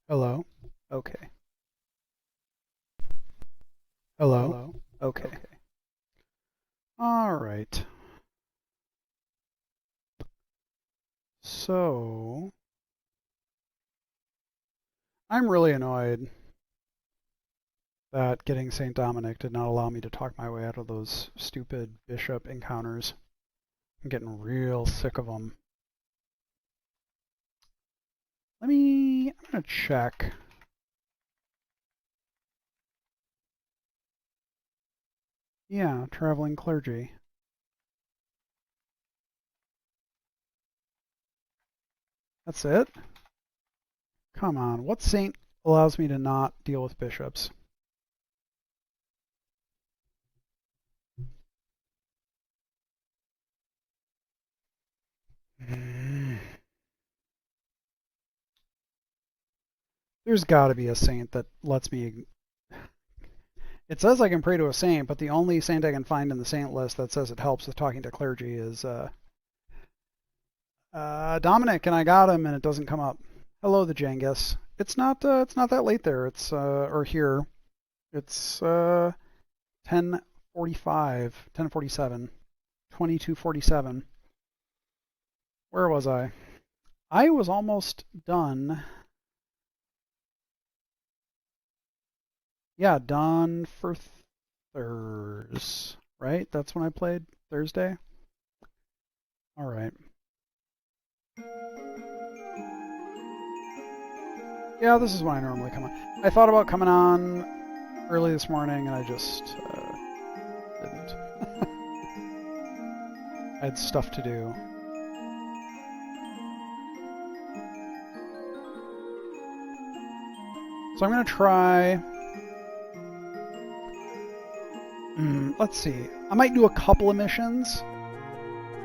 Hello? Okay. Hello? Okay. All right. So, I'm really annoyed that getting St. Dominic did not allow me to talk my way out of those stupid bishop encounters. I'm getting real sick of them. I'm gonna check. Yeah, traveling clergy. That's it? Come on, what saint allows me to not deal with bishops? There's gotta be a saint that lets me. It says I can pray to a saint, but the only saint I can find in the saint list that says it helps with talking to clergy is Dominic, and I got him, and it doesn't come up. Hello, the Jengus. It's not that late there. It's or here. It's 10:45, 10:47, 22:47. Where was I? I was almost done. Yeah, done for Thursday, right? That's when I played Thursday. All right. Yeah, this is when I normally come on. I thought about coming on early this morning, and I just didn't. I had stuff to do. So I'm going to try. Let's see. I might do a couple of missions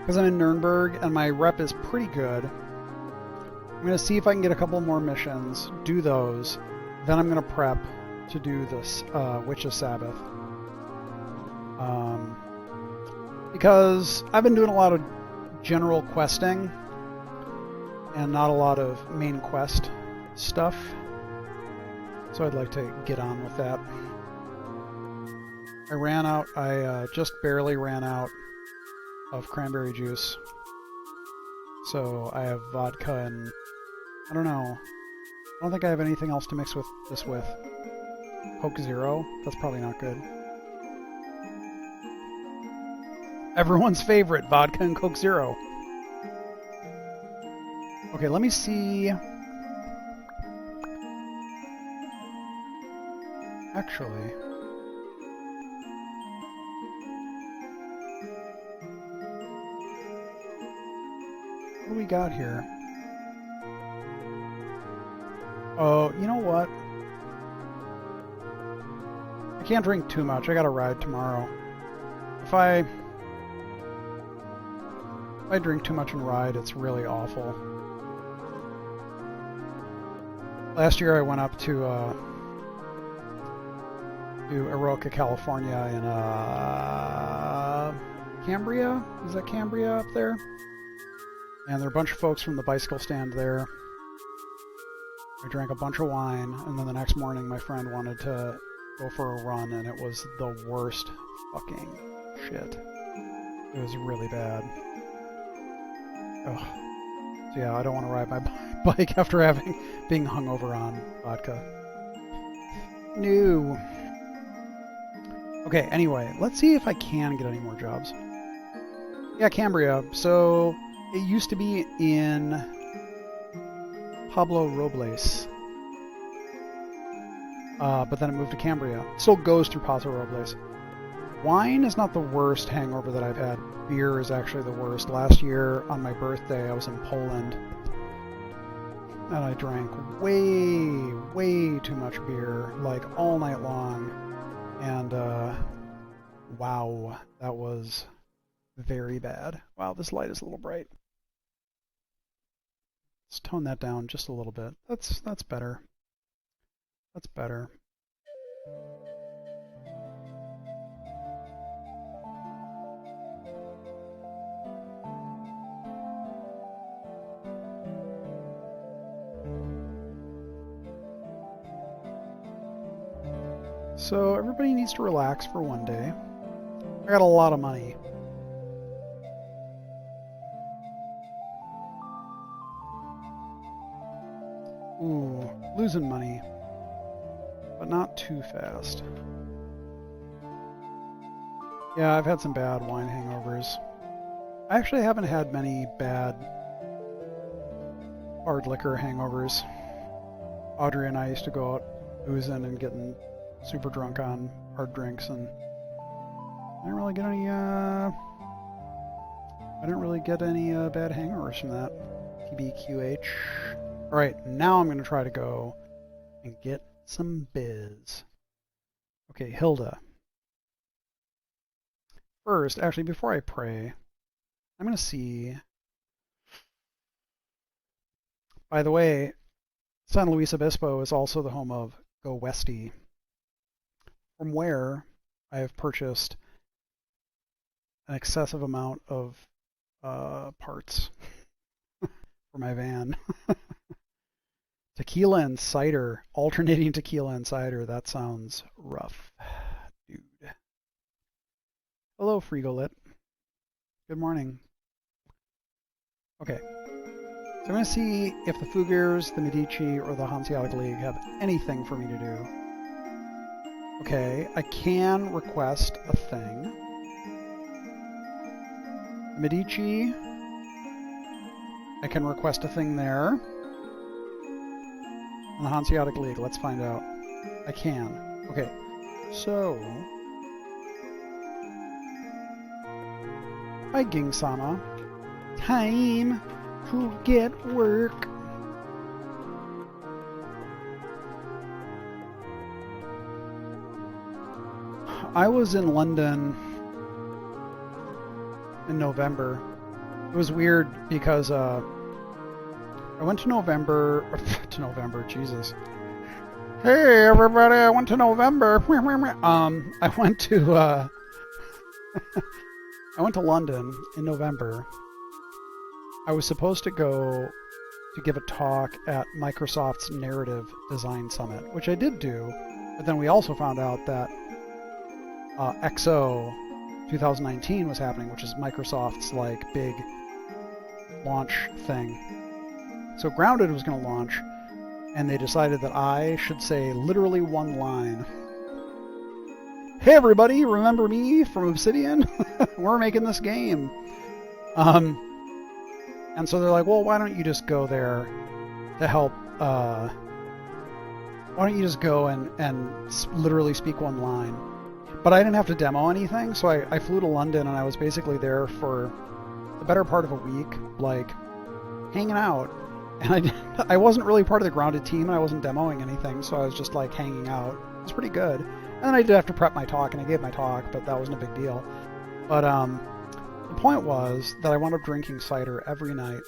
because I'm in Nuremberg and my rep is pretty good. I'm going to see if I can get a couple more missions, do those. Then I'm going to prep to do this Witch's Sabbath. Because I've been doing a lot of general questing and not a lot of main quest stuff. So I'd like to get on with that. I just barely ran out of cranberry juice. So I have vodka and I don't know. I don't think I have anything else to mix with this with. Coke Zero? That's probably not good. Everyone's favorite, vodka and Coke Zero. Okay, let me see. Actually, what do we got here? Oh, you know what? I can't drink too much. I gotta ride tomorrow. If I drink too much and ride, it's really awful. Last year I went up to Aroca, California in Cambria? Is that Cambria up there? And there are a bunch of folks from the bicycle stand there. I drank a bunch of wine, and then the next morning my friend wanted to go for a run, and it was the worst fucking shit. It was really bad. Ugh. So yeah, I don't want to ride my bike after being hungover on vodka. No. Okay, anyway, let's see if I can get any more jobs. Yeah, Cambria. So it used to be in Pablo Robles. But then it moved to Cambria. Still goes through Paso Robles. Wine is not the worst hangover that I've had. Beer is actually the worst. Last year on my birthday, I was in Poland. And I drank way too much beer, like all night long. And, wow, that was very bad. Wow, this light is a little bright. Let's tone that down just a little bit. That's better. That's better. So everybody needs to relax for one day. I got a lot of money. Ooh, losing money. But not too fast. Yeah, I've had some bad wine hangovers. I actually haven't had many bad hard liquor hangovers. Audrey and I used to go out boozing and getting super drunk on hard drinks, and I didn't really get any bad hangovers from that. TBQH. Alright, now I'm going to try to go and get some biz. Okay, Hilda. First, actually, before I pray, I'm going to see... By the way, San Luis Obispo is also the home of Go Westy, from where I have purchased an excessive amount of parts for my van. Tequila and cider, alternating tequila and cider, that sounds rough, dude. Hello, Frigolit. Good morning. Okay. So I'm going to see if the Fugiers, the Medici, or the Hanseatic League have anything for me to do. Okay, I can request a thing. Medici, I can request a thing there. And the Hanseatic League, let's find out. I can. Okay, so... Hi, Ging-sama. Time to get work. I was in London in November. It was weird because I went to November, Jesus. Hey everybody, I went to November. I went to I went to London in November. I was supposed to go to give a talk at Microsoft's Narrative Design Summit, which I did do, but then we also found out that XO 2019 was happening, which is Microsoft's like big launch thing. So Grounded was going to launch, and they decided that I should say literally one line. Hey everybody, remember me from Obsidian? We're making this game. And so they're like, well, why don't you just go there to help, why don't you just go and literally speak one line? But I didn't have to demo anything, so I flew to London, and I was basically there for the better part of a week, like, hanging out. And I wasn't really part of the Grounded team, and I wasn't demoing anything, so I was just, like, hanging out. It was pretty good. And then I did have to prep my talk, and I gave my talk, but that wasn't a big deal. But, the point was that I wound up drinking cider every night.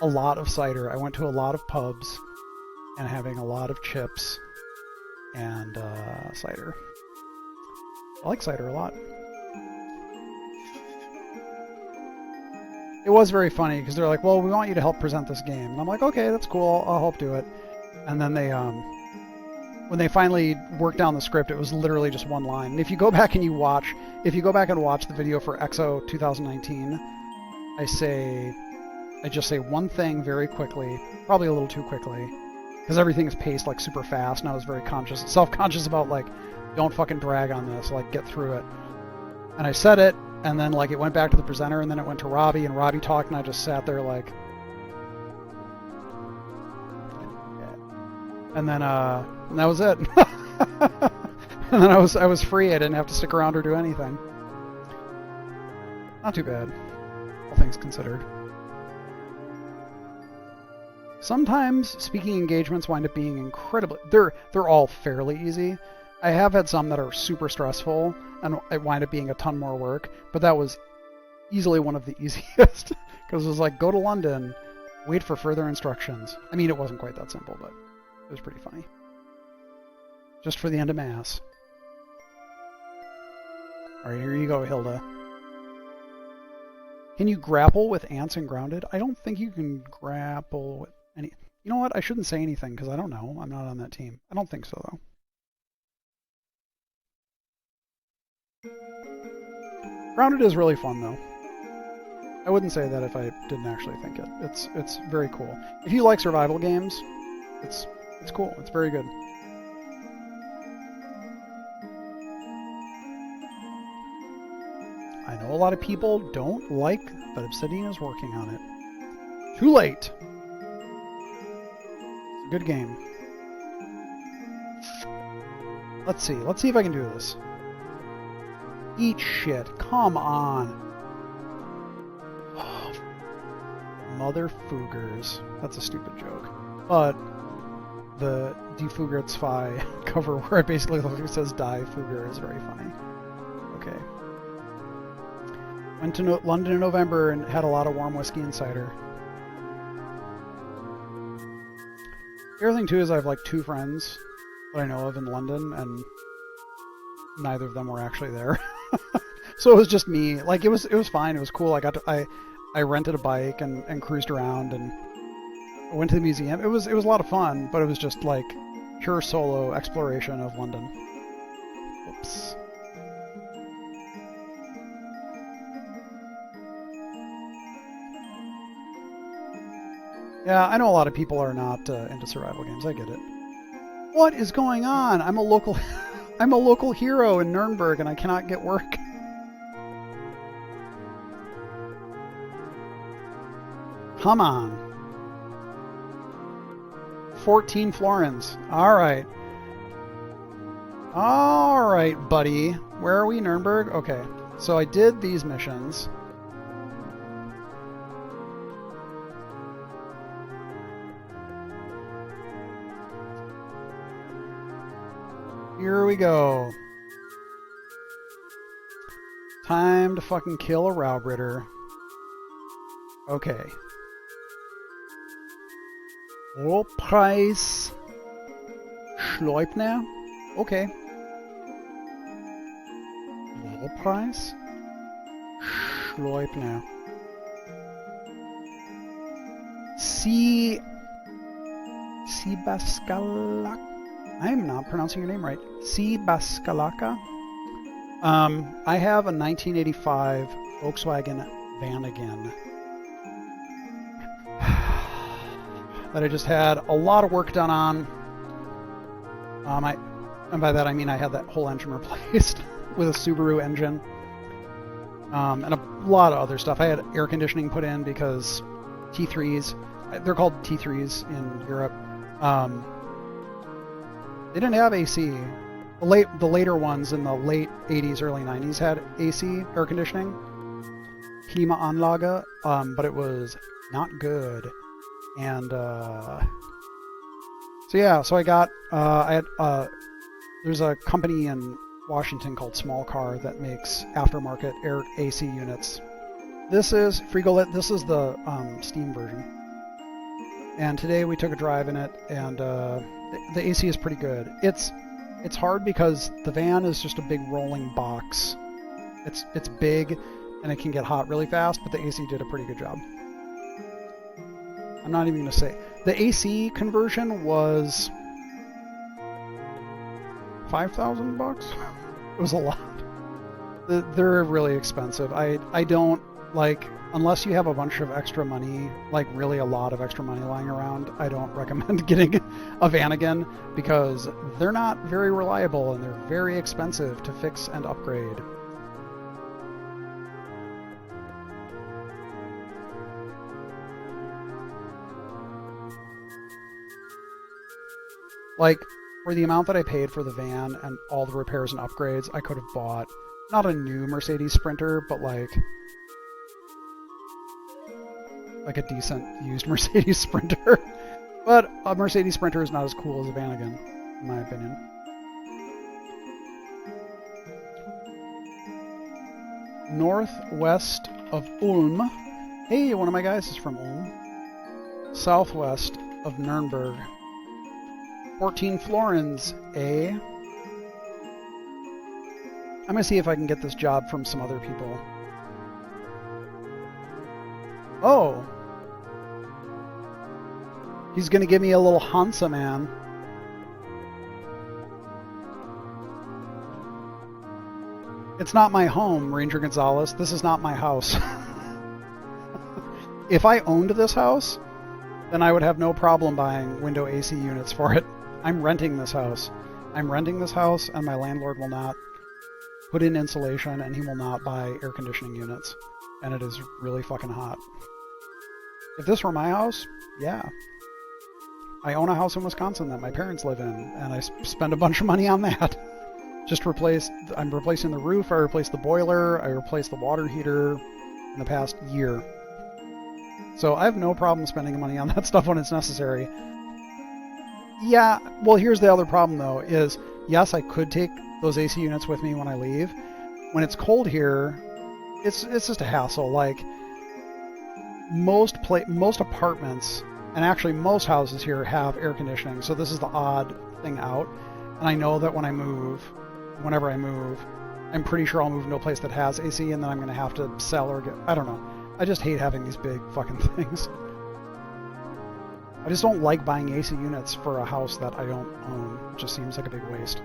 A lot of cider. I went to a lot of pubs and having a lot of chips and cider. I like cider a lot. It was very funny because they're like, well, we want you to help present this game. And I'm like, okay, that's cool. I'll help do it. And then they, when they finally worked down the script, it was literally just one line. And if you go back and watch the video for XO 2019, I just say one thing very quickly, probably a little too quickly, because everything is paced like super fast, and I was very self-conscious about like, don't fucking drag on this, like get through it. And I said it, and then like it went back to the presenter, and then it went to Robbie, and Robbie talked, and I just sat there like, and then and that was it. And then I was free. I didn't have to stick around or do anything. Not too bad, all things considered. Sometimes speaking engagements wind up being incredibly... They're all fairly easy. I have had some that are super stressful and it wind up being a ton more work, but that was easily one of the easiest because it was like, go to London, wait for further instructions. I mean, it wasn't quite that simple, but it was pretty funny. Just for the end of Mass. Alright, here you go, Hilda. Can you grapple with ants and Grounded? I don't think you can grapple with any... You know what? I shouldn't say anything because I don't know. I'm not on that team. I don't think so, though. Grounded is really fun, though. I wouldn't say that if I didn't actually think it. It's very cool. If you like survival games, it's cool. It's very good. I know a lot of people don't like that Obsidian is working on it. Too late. It's a good game. Let's see. Let's see if I can do this. Eat shit. Come on. Mother Foogers. That's a stupid joke. But the Die Fugerzwei cover where it basically looks like it says Die Fugger is very funny. Okay. Went to London in November and had a lot of warm whiskey and cider. The other thing too is I have like 2 friends that I know of in London, and neither of them were actually there. So it was just me. Like it was fine. It was cool. I rented a bike and cruised around and went to the museum. It was a lot of fun, but it was just like pure solo exploration of London. Oops. Yeah, I know a lot of people are not into survival games. I get it. What is going on? I'm a local I'm a local hero in Nuremberg and I cannot get work. Come on. 14 florins. Alright. Alright, buddy. Where are we, Nuremberg? Okay. So I did these missions. Here we go. Time to fucking kill a Raubritter. Okay. Rohpreis Schleupner. Okay. Rohpreis Schleupner. Sibaskalak. I'm not pronouncing your name right. Sibaskalaka. I have a 1985 Volkswagen Vanagon that I just had a lot of work done on. And by that I mean I had that whole engine replaced with a Subaru engine, and a lot of other stuff. I had air conditioning put in because T3s, they're called T3s in Europe. They didn't have AC. The later ones in the late 80s, early 90s had AC, air conditioning, Klimaanlage, but it was not good. And so yeah, so I got there's a company in Washington called Small Car that makes aftermarket air AC units. This is Frigolit. This is the steam version. And today we took a drive in it, and the AC is pretty good. It's hard because the van is just a big rolling box. It's big and it can get hot really fast, but the AC did a pretty good job. I'm not even going to say. The AC conversion was $5,000. It was a lot. They're really expensive. I don't like, unless you have a bunch of extra money, like really a lot of extra money lying around, I don't recommend getting a Vanagon because they're not very reliable and they're very expensive to fix and upgrade. Like, for the amount that I paid for the van and all the repairs and upgrades, I could have bought not a new Mercedes Sprinter, but like a decent used Mercedes Sprinter. But a Mercedes Sprinter is not as cool as a Vanagon, in my opinion. Northwest of Ulm. Hey, one of my guys is from Ulm. Southwest of Nuremberg. 14 florins, eh? I'm gonna see if I can get this job from some other people. Oh! He's gonna give me a little Hansa man. It's not my home, Ranger Gonzalez. This is not my house. If I owned this house, then I would have no problem buying window AC units for it. I'm renting this house. I'm renting this house, and my landlord will not put in insulation, and he will not buy air conditioning units. And it is really fucking hot. If this were my house, yeah. I own a house in Wisconsin that my parents live in, and I spend a bunch of money on that. I'm replacing the roof, I replaced the boiler, I replaced the water heater in the past year. So I have no problem spending money on that stuff when it's necessary. Yeah, well, here's the other problem, though, is, yes, I could take those AC units with me when I leave. When it's cold here, it's just a hassle. Like, most apartments, and actually most houses here, have air conditioning, so this is the odd thing out. And I know that whenever I move, I'm pretty sure I'll move into a place that has AC, and then I'm going to have to sell or get... I don't know. I just hate having these big fucking things. I just don't like buying AC units for a house that I don't own. It just seems like a big waste.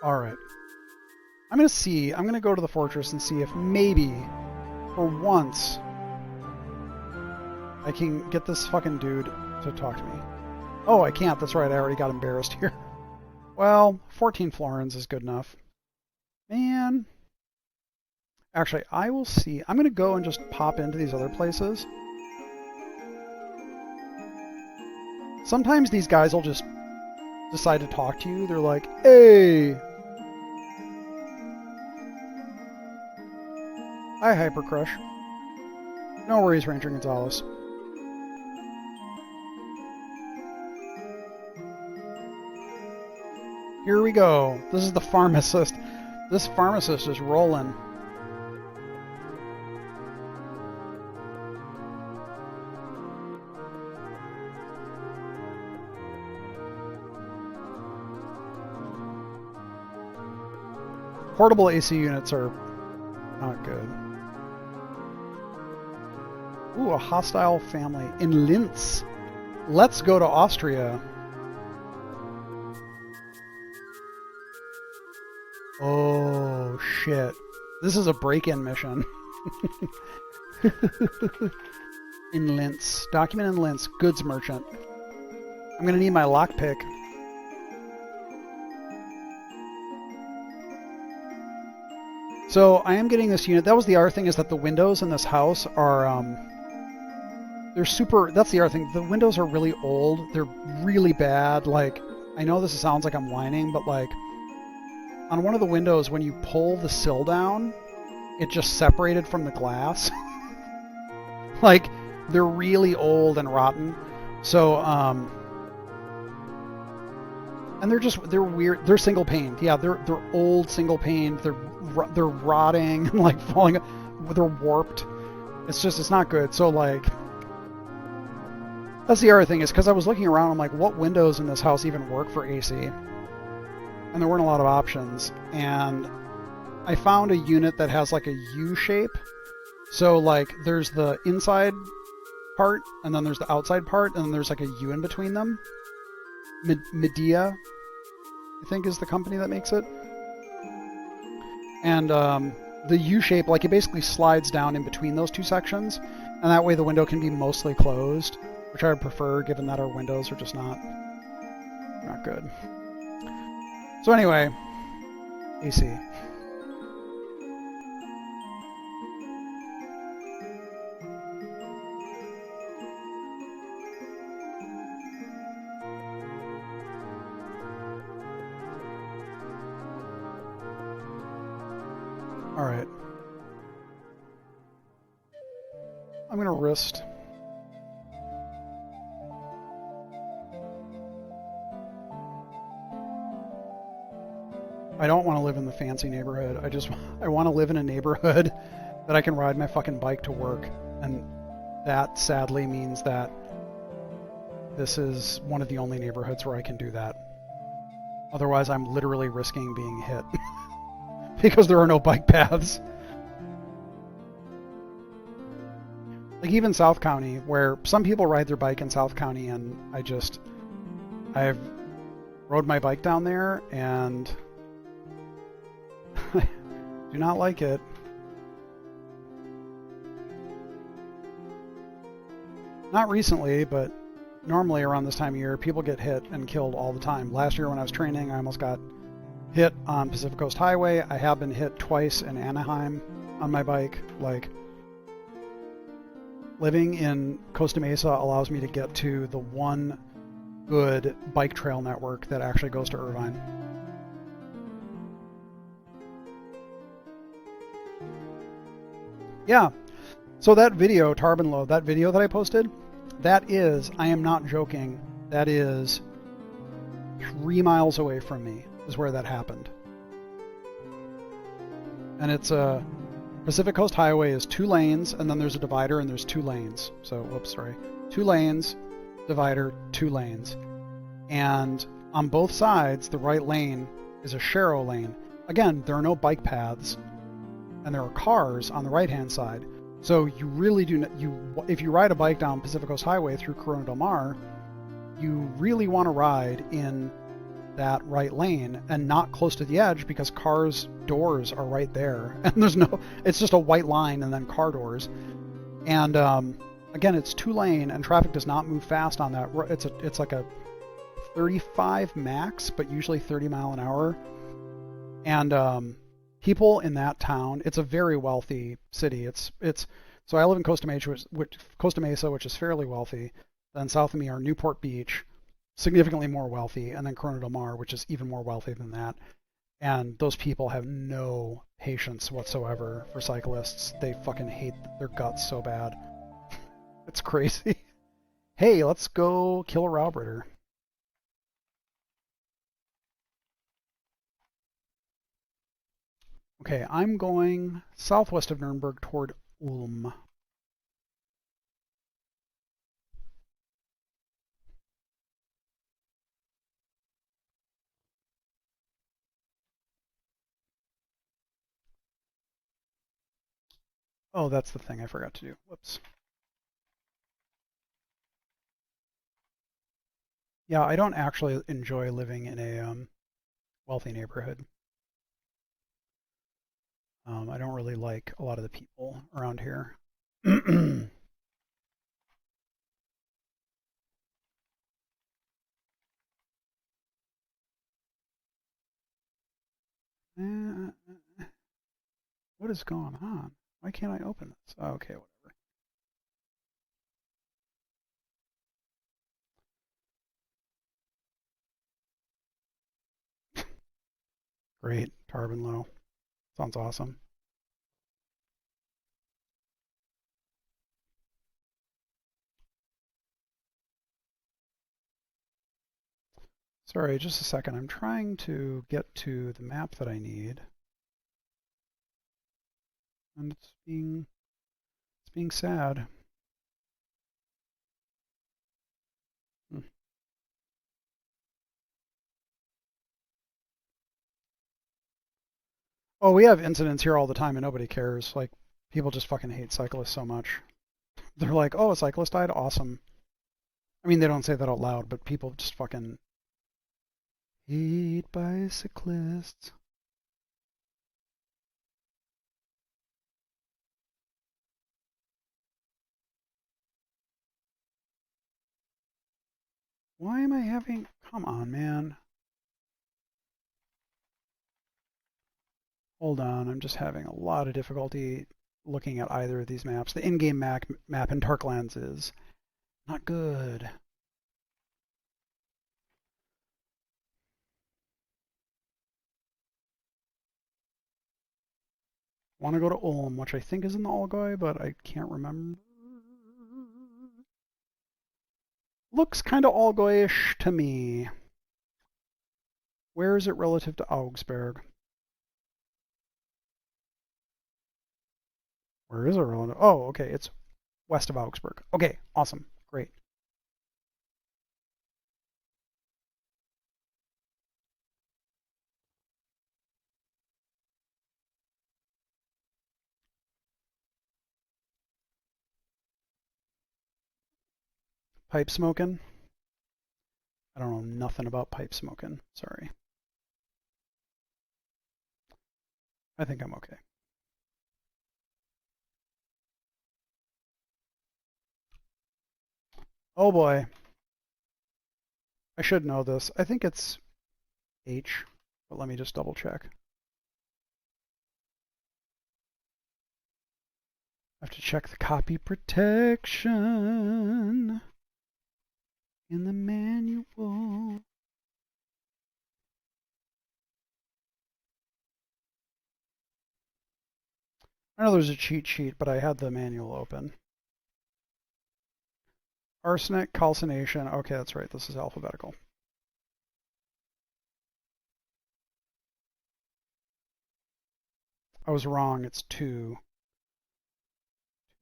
Alright. I'm going to go to the fortress and see if maybe, for once, I can get this fucking dude to talk to me. Oh, I can't. That's right. I already got embarrassed here. Well, 14 florins is good enough. Man. Actually, I will see. I'm going to go and just pop into these other places. Sometimes these guys will just decide to talk to you. They're like, hey. Hi, Hypercrush. No worries, Ranger Gonzalez. Here we go. This is the pharmacist. This pharmacist is rolling. Portable AC units are not good. Ooh, a hostile family in Linz. Let's go to Austria. Oh, shit. This is a break-in mission. In Linz. Document in Linz. Goods merchant. I'm going to need my lockpick. So, I am getting this unit. That was the other thing, is that the windows in this house are, they're super... That's the other thing. The windows are really old. They're really bad. Like, I know this sounds like I'm whining, but, like, on one of the windows, when you pull the sill down, it just separated from the glass. Like, they're really old and rotten. So, and they're weird. They're single paned. Yeah, they're old single paned. They're rotting and like falling. They're warped. It's not good. So like, that's the other thing, is because I was looking around, I'm like, what windows in this house even work for AC? And there weren't a lot of options. And I found a unit that has like a U shape. So like, there's the inside part, and then there's the outside part, and then there's like a U in between them. Medea, I think, is the company that makes it. And the U shape, like, it basically slides down in between those two sections, and that way the window can be mostly closed, which I would prefer, given that our windows are just not good. So anyway, AC. Alright. I'm gonna wrist. I don't want to live in the fancy neighborhood. I want to live in a neighborhood that I can ride my fucking bike to work. And that sadly means that this is one of the only neighborhoods where I can do that. Otherwise, I'm literally risking being hit. Because there are no bike paths. Like even South County, where some people ride their bike in South County, and I've rode my bike down there, and I do not like it. Not recently, but normally around this time of year, people get hit and killed all the time. Last year when I was training, I almost got hit on Pacific Coast Highway. I have been hit twice in Anaheim on my bike. Like, living in Costa Mesa allows me to get to the one good bike trail network that actually goes to Irvine. Yeah. So that video, Tarbin Load, that video that I posted, that is, I am not joking, that is 3 miles away from me is where that happened. And it's a Pacific Coast Highway is 2 lanes, and then there's a divider, and there's 2 lanes. So, whoops, sorry. 2 lanes, divider, 2 lanes. And on both sides, the right lane is a Sharrow lane. Again, there are no bike paths, and there are cars on the right-hand side. So you really do, if you ride a bike down Pacific Coast Highway through Corona Del Mar, you really want to ride in that right lane and not close to the edge, because cars' doors are right there. And it's just a white line and then car doors. And again, it's 2 lane, and traffic does not move fast on that. It's like a 35 max, but usually 30 mile an hour. And people in that town, it's a very wealthy city. So I live in Costa Mesa, which is fairly wealthy. Then south of me are Newport Beach, significantly more wealthy, and then Corona Del Mar, which is even more wealthy than that. And those people have no patience whatsoever for cyclists. They fucking hate their guts so bad. It's crazy. Hey, let's go kill a Rowbritter. Okay, I'm going southwest of Nuremberg toward Ulm. Oh, that's the thing I forgot to do. Whoops. Yeah, I don't actually enjoy living in a wealthy neighborhood. I don't really like a lot of the people around here. What is going on? Why can't I open this? Oh, okay, whatever. Great, Tarvin Low. Sounds awesome. Sorry, just a second. I'm trying to get to the map that I need. And it's being sad. Hmm. Oh, we have incidents here all the time and nobody cares. Like, people just fucking hate cyclists so much. They're like, oh, a cyclist died? Awesome. I mean, they don't say that out loud, but people just fucking hate bicyclists. Why am I having... Come on, man. Hold on, I'm just having a lot of difficulty looking at either of these maps. The in-game map in Darklands is not good. Want to go to Ulm, which I think is in the Allgäu, but I can't remember. Looks kind of Allgäuish to me. Where is it relative to Augsburg? Where is it relative? Oh, okay, it's west of Augsburg. Okay, awesome, great. Pipe smoking? I don't know nothing about pipe smoking. Sorry. I think I'm okay. Oh boy. I should know this. I think it's H, but let me just double check. I have to check the copy protection in the manual. I know there's a cheat sheet, but I had the manual open. Arsenic, calcination. Okay, that's right. This is alphabetical. I was wrong. It's 2.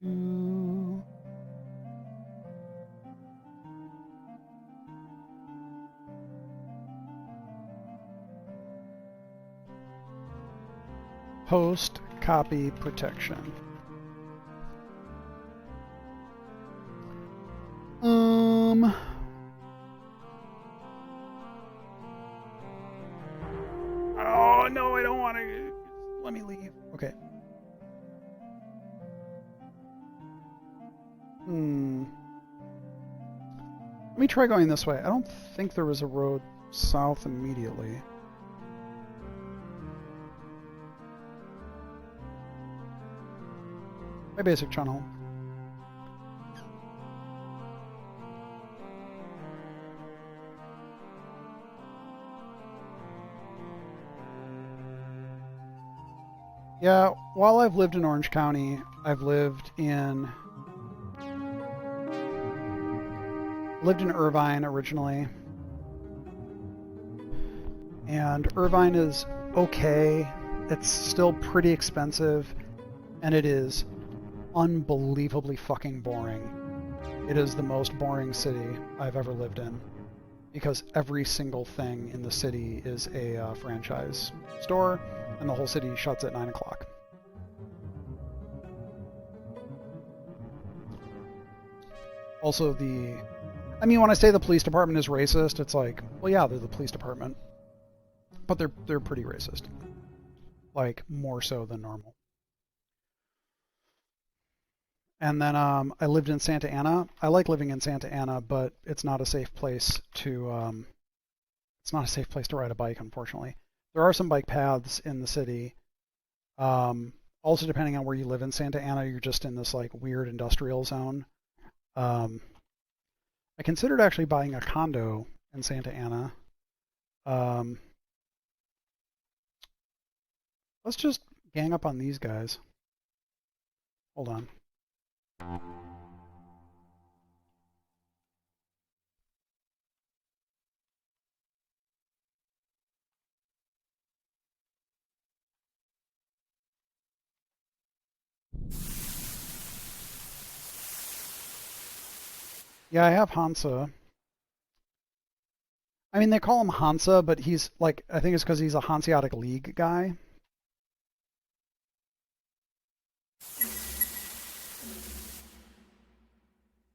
2. Post copy protection. Oh no, I don't want to. Let me leave. Okay. Let me try going this way. I don't think there was a road south immediately. My basic channel. Yeah, while I've lived in Orange County, I've lived in Irvine originally. And Irvine is okay. It's still pretty expensive, and it is unbelievably fucking boring. It is the most boring city I've ever lived in, because every single thing in the city is a franchise store, and the whole city shuts at 9 o'clock. Also, I mean, when I say the police department is racist, it's like, well, yeah, they're the police department, but they're pretty racist, like more so than normal. And then I lived in Santa Ana. I like living in Santa Ana, but it's not a safe place to ride a bike, unfortunately. There are some bike paths in the city. Also, depending on where you live in Santa Ana, you're just in this like weird industrial zone. I considered actually buying a condo in Santa Ana. Let's just gang up on these guys. Hold on. Yeah, I have Hansa. I mean, they call him Hansa, but he's like, I think it's because he's a Hanseatic League guy.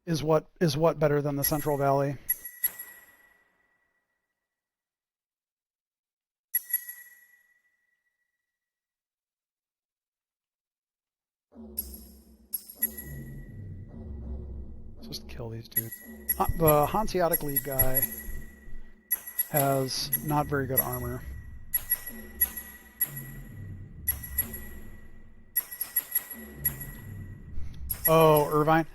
Is what better than the Central Valley? Let's just kill these dudes. The Hanseatic League guy has not very good armor. Oh, Irvine.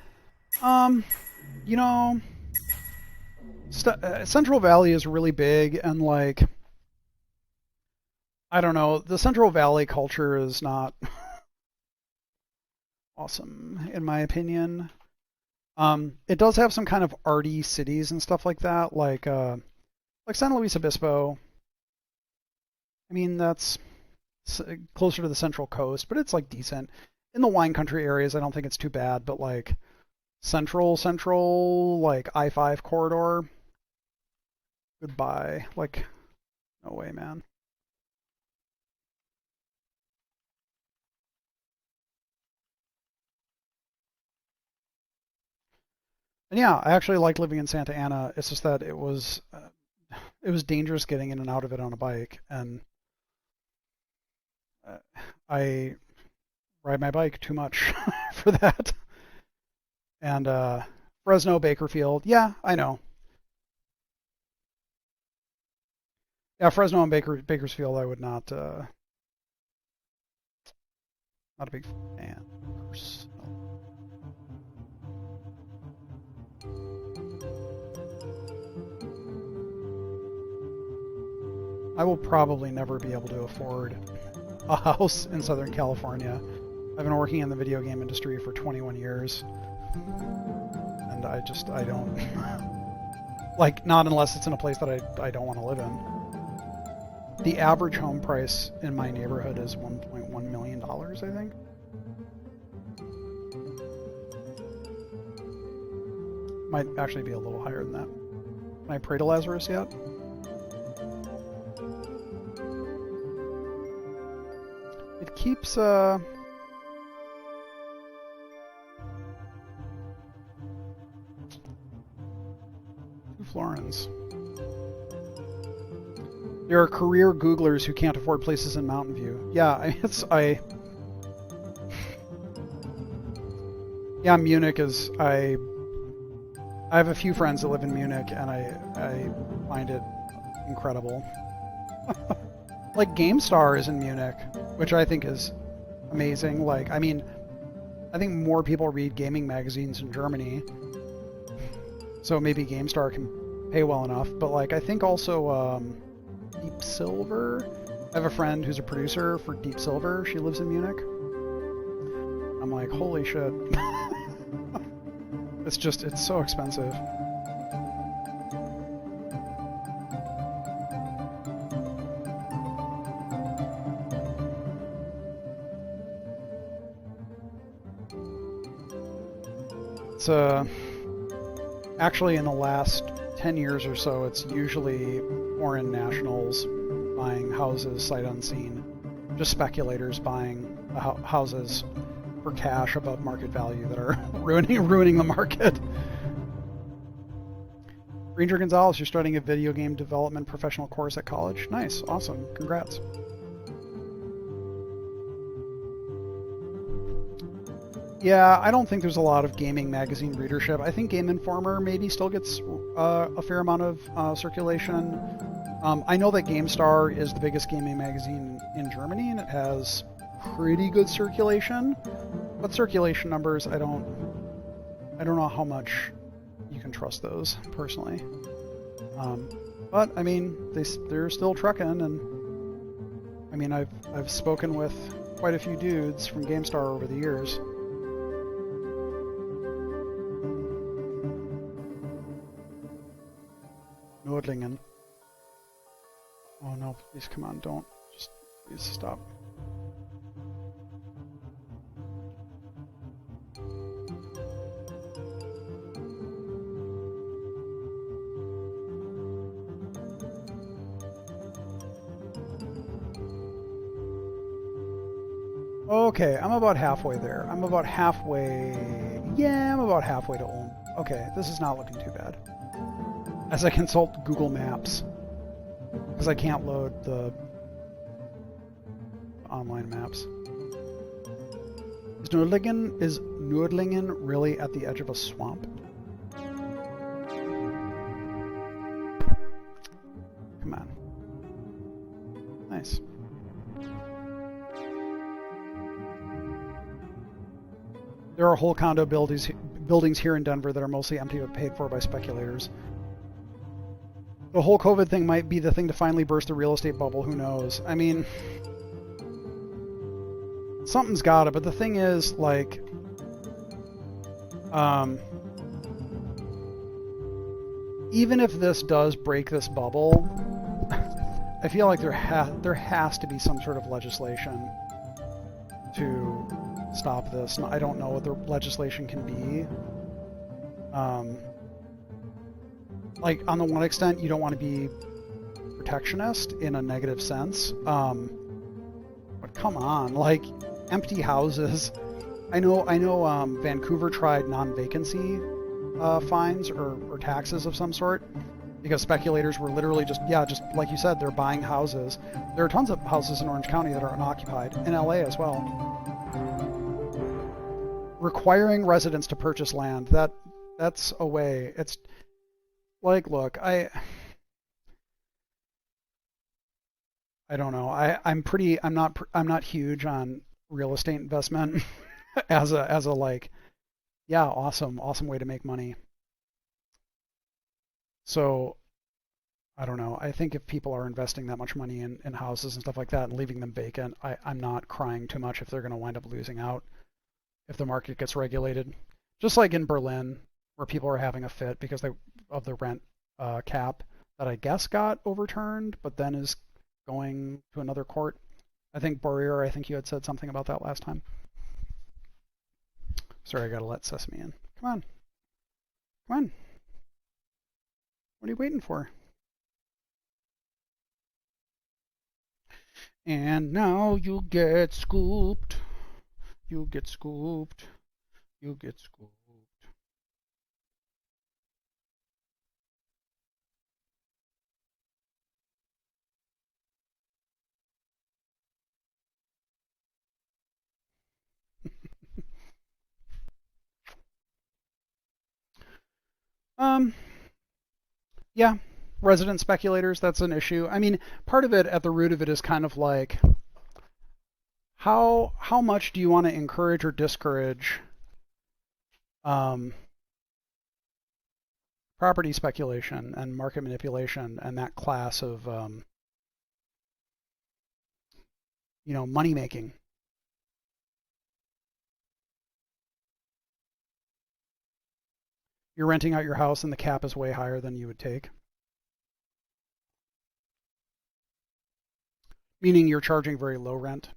You know, Central Valley is really big, and like, I don't know, the Central Valley culture is not awesome, in my opinion. It does have some kind of arty cities and stuff like that, like San Luis Obispo. I mean, that's closer to the Central Coast, but it's like decent. In the wine country areas, I don't think it's too bad, but like central, like I-5 corridor, goodbye. Like, no way, man. And yeah, I actually like living in Santa Ana. It's just that it was dangerous getting in and out of it on a bike, and I ride my bike too much for that. And Fresno, Bakerfield, yeah, I know. Yeah, Fresno and Bakersfield, I would not not a big fan. I will probably never be able to afford a house in Southern California. I've been working in the video game industry for 21 years, and I don't like, not unless it's in a place that I don't want to live in. The average home price in my neighborhood is $1.1 million, I think. Might actually be a little higher than that. Can I pray to Lazarus yet? It keeps Two florins. There are career Googlers who can't afford places in Mountain View. Yeah, yeah, Munich is I have a few friends that live in Munich, and I find it incredible. Like GameStar is in Munich, which I think is amazing. Like, I mean, I think more people read gaming magazines in Germany, so maybe GameStar can pay well enough. But like, I think also Deep Silver. I have a friend who's a producer for Deep Silver. She lives in Munich. I'm like, holy shit. It's so expensive. It's actually in the last 10 years or so, it's usually foreign nationals buying houses sight unseen. Just speculators buying houses for cash above market value that are ruining the market. Ranger Gonzalez, you're starting a video game development professional course at college? Nice, awesome, congrats. Yeah, I don't think there's a lot of gaming magazine readership. I think Game Informer maybe still gets a fair amount of circulation. I know that GameStar is the biggest gaming magazine in Germany, and it has pretty good circulation. But circulation numbers, I don't know how much you can trust those personally. But I mean, they're still trucking, and I mean, I've spoken with quite a few dudes from GameStar over the years. Nordlingen. Oh no, please come on, don't. Just please stop. Okay, I'm about halfway there. I'm about halfway to Ulm. Okay, this is not looking too bad. As I consult Google Maps, because I can't load the online maps. Is Nordlingen really at the edge of a swamp? Come on. Nice. There are whole condo buildings here in Denver that are mostly empty but paid for by speculators. The whole COVID thing might be the thing to finally burst the real estate bubble, who knows? I mean, something's got it, but the thing is, like, even if this does break this bubble, I feel like there has to be some sort of legislation to stop this. I don't know what the legislation can be. Like, on the one extent, you don't want to be protectionist in a negative sense. But come on, like, empty houses. I know Vancouver tried non-vacancy fines or taxes of some sort, because speculators were literally just like you said, they're buying houses. There are tons of houses in Orange County that are unoccupied, in LA as well. Requiring residents to purchase land, that's a way. It's like, look, I don't know. I'm not huge on real estate investment as a like, yeah, awesome way to make money. So I don't know. I think if people are investing that much money in houses and stuff like that and leaving them vacant, I'm not crying too much if they're going to wind up losing out if the market gets regulated. Just like in Berlin, where people are having a fit because of the rent cap that I guess got overturned, but then is going to another court. I think Boyer, I think you had said something about that last time. Sorry, I gotta let Sesame in. Come on. Come on. What are you waiting for? And now you get scooped. You get scooped. You get scooped. Yeah, resident speculators, that's an issue. I mean, part of it, at the root of it, is kind of like, how much do you want to encourage or discourage property speculation and market manipulation and that class of money making? You're renting out your house and the cap is way higher than you would take. Meaning you're charging very low rent.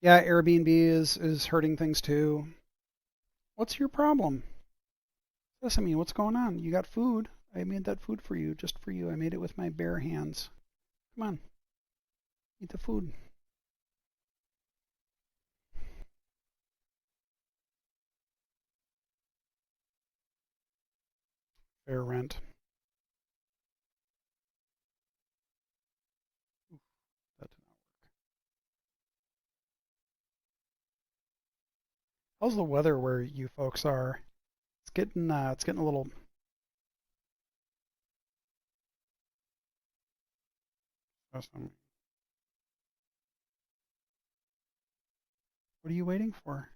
Yeah, Airbnb is hurting things too. What's your problem? Sesame, what's going on? You got food. I made that food for you, just for you. I made it with my bare hands. Come on. Eat the food. Fair rent. That did not work. How's the weather where you folks are? It's getting a little. Awesome. What are you waiting for?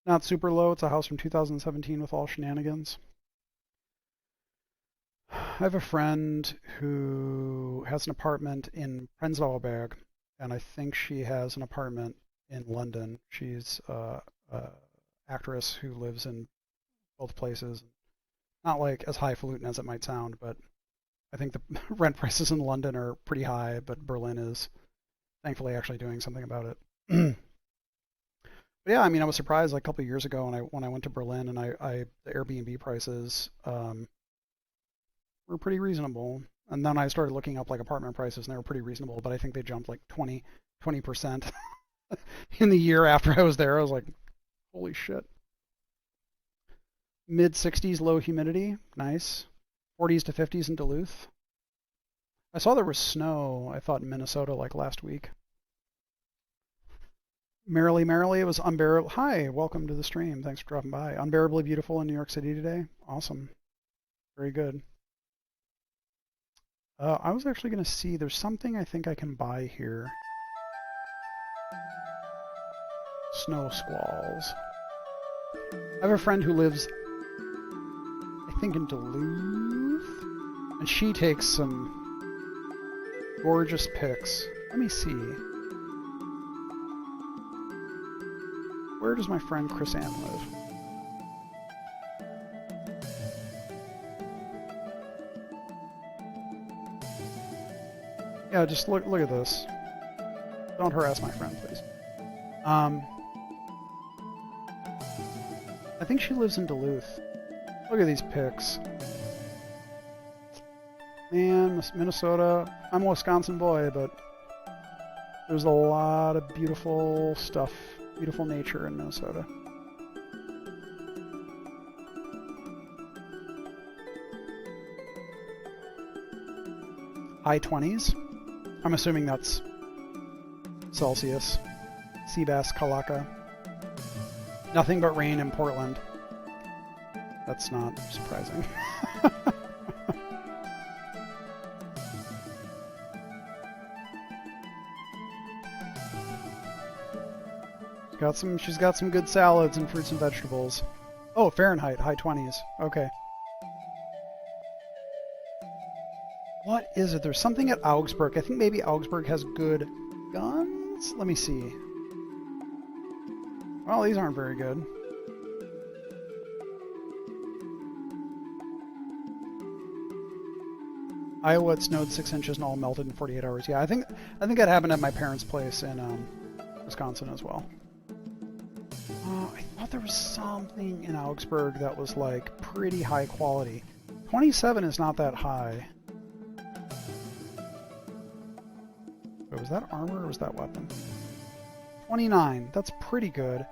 Not super low. It's a house from 2017 with all shenanigans. I have a friend who has an apartment in Prenzlauberg, and I think she has an apartment in London. She's a actress who lives in both places. Not like as highfalutin as it might sound, but I think the rent prices in London are pretty high, but Berlin is thankfully actually doing something about it. But yeah, I mean, I was surprised like a couple of years ago when I went to Berlin and the Airbnb prices were pretty reasonable. And then I started looking up like apartment prices and they were pretty reasonable, but I think they jumped like 20% in the year after I was there. I was like, holy shit. Mid 60s low humidity, nice. 40s to 50s in Duluth. I saw there was snow, I thought, in Minnesota like last week. Merrily, merrily, it was unbearable. Hi, welcome to the stream. Thanks for dropping by. Unbearably beautiful in New York City today. Awesome. Very good. I was actually going to see, there's something I think I can buy here. Snow squalls. I have a friend who lives, I think, in Duluth, and she takes some gorgeous pics. Let me see. Where does my friend Chris Ann live? Yeah, just look at this. Don't harass my friend, please. I think she lives in Duluth. Look at these pics. Man, Minnesota. I'm a Wisconsin boy, but there's a lot of beautiful stuff, beautiful nature in Minnesota. High 20s. I'm assuming that's Celsius. Seabass, Kalaka. Nothing but rain in Portland. That's not surprising. She's got some good salads and fruits and vegetables. Oh, Fahrenheit, high 20s. Okay. What is it? There's something at Augsburg. I think maybe Augsburg has good guns? Let me see. Well, these aren't very good. Iowa, it snowed 6 inches and all melted in 48 hours. Yeah, I think that happened at my parents' place in Wisconsin as well. I thought there was something in Augsburg that was like pretty high quality. 27 is not that high. Wait, was that armor or was that weapon? 29. That's pretty good.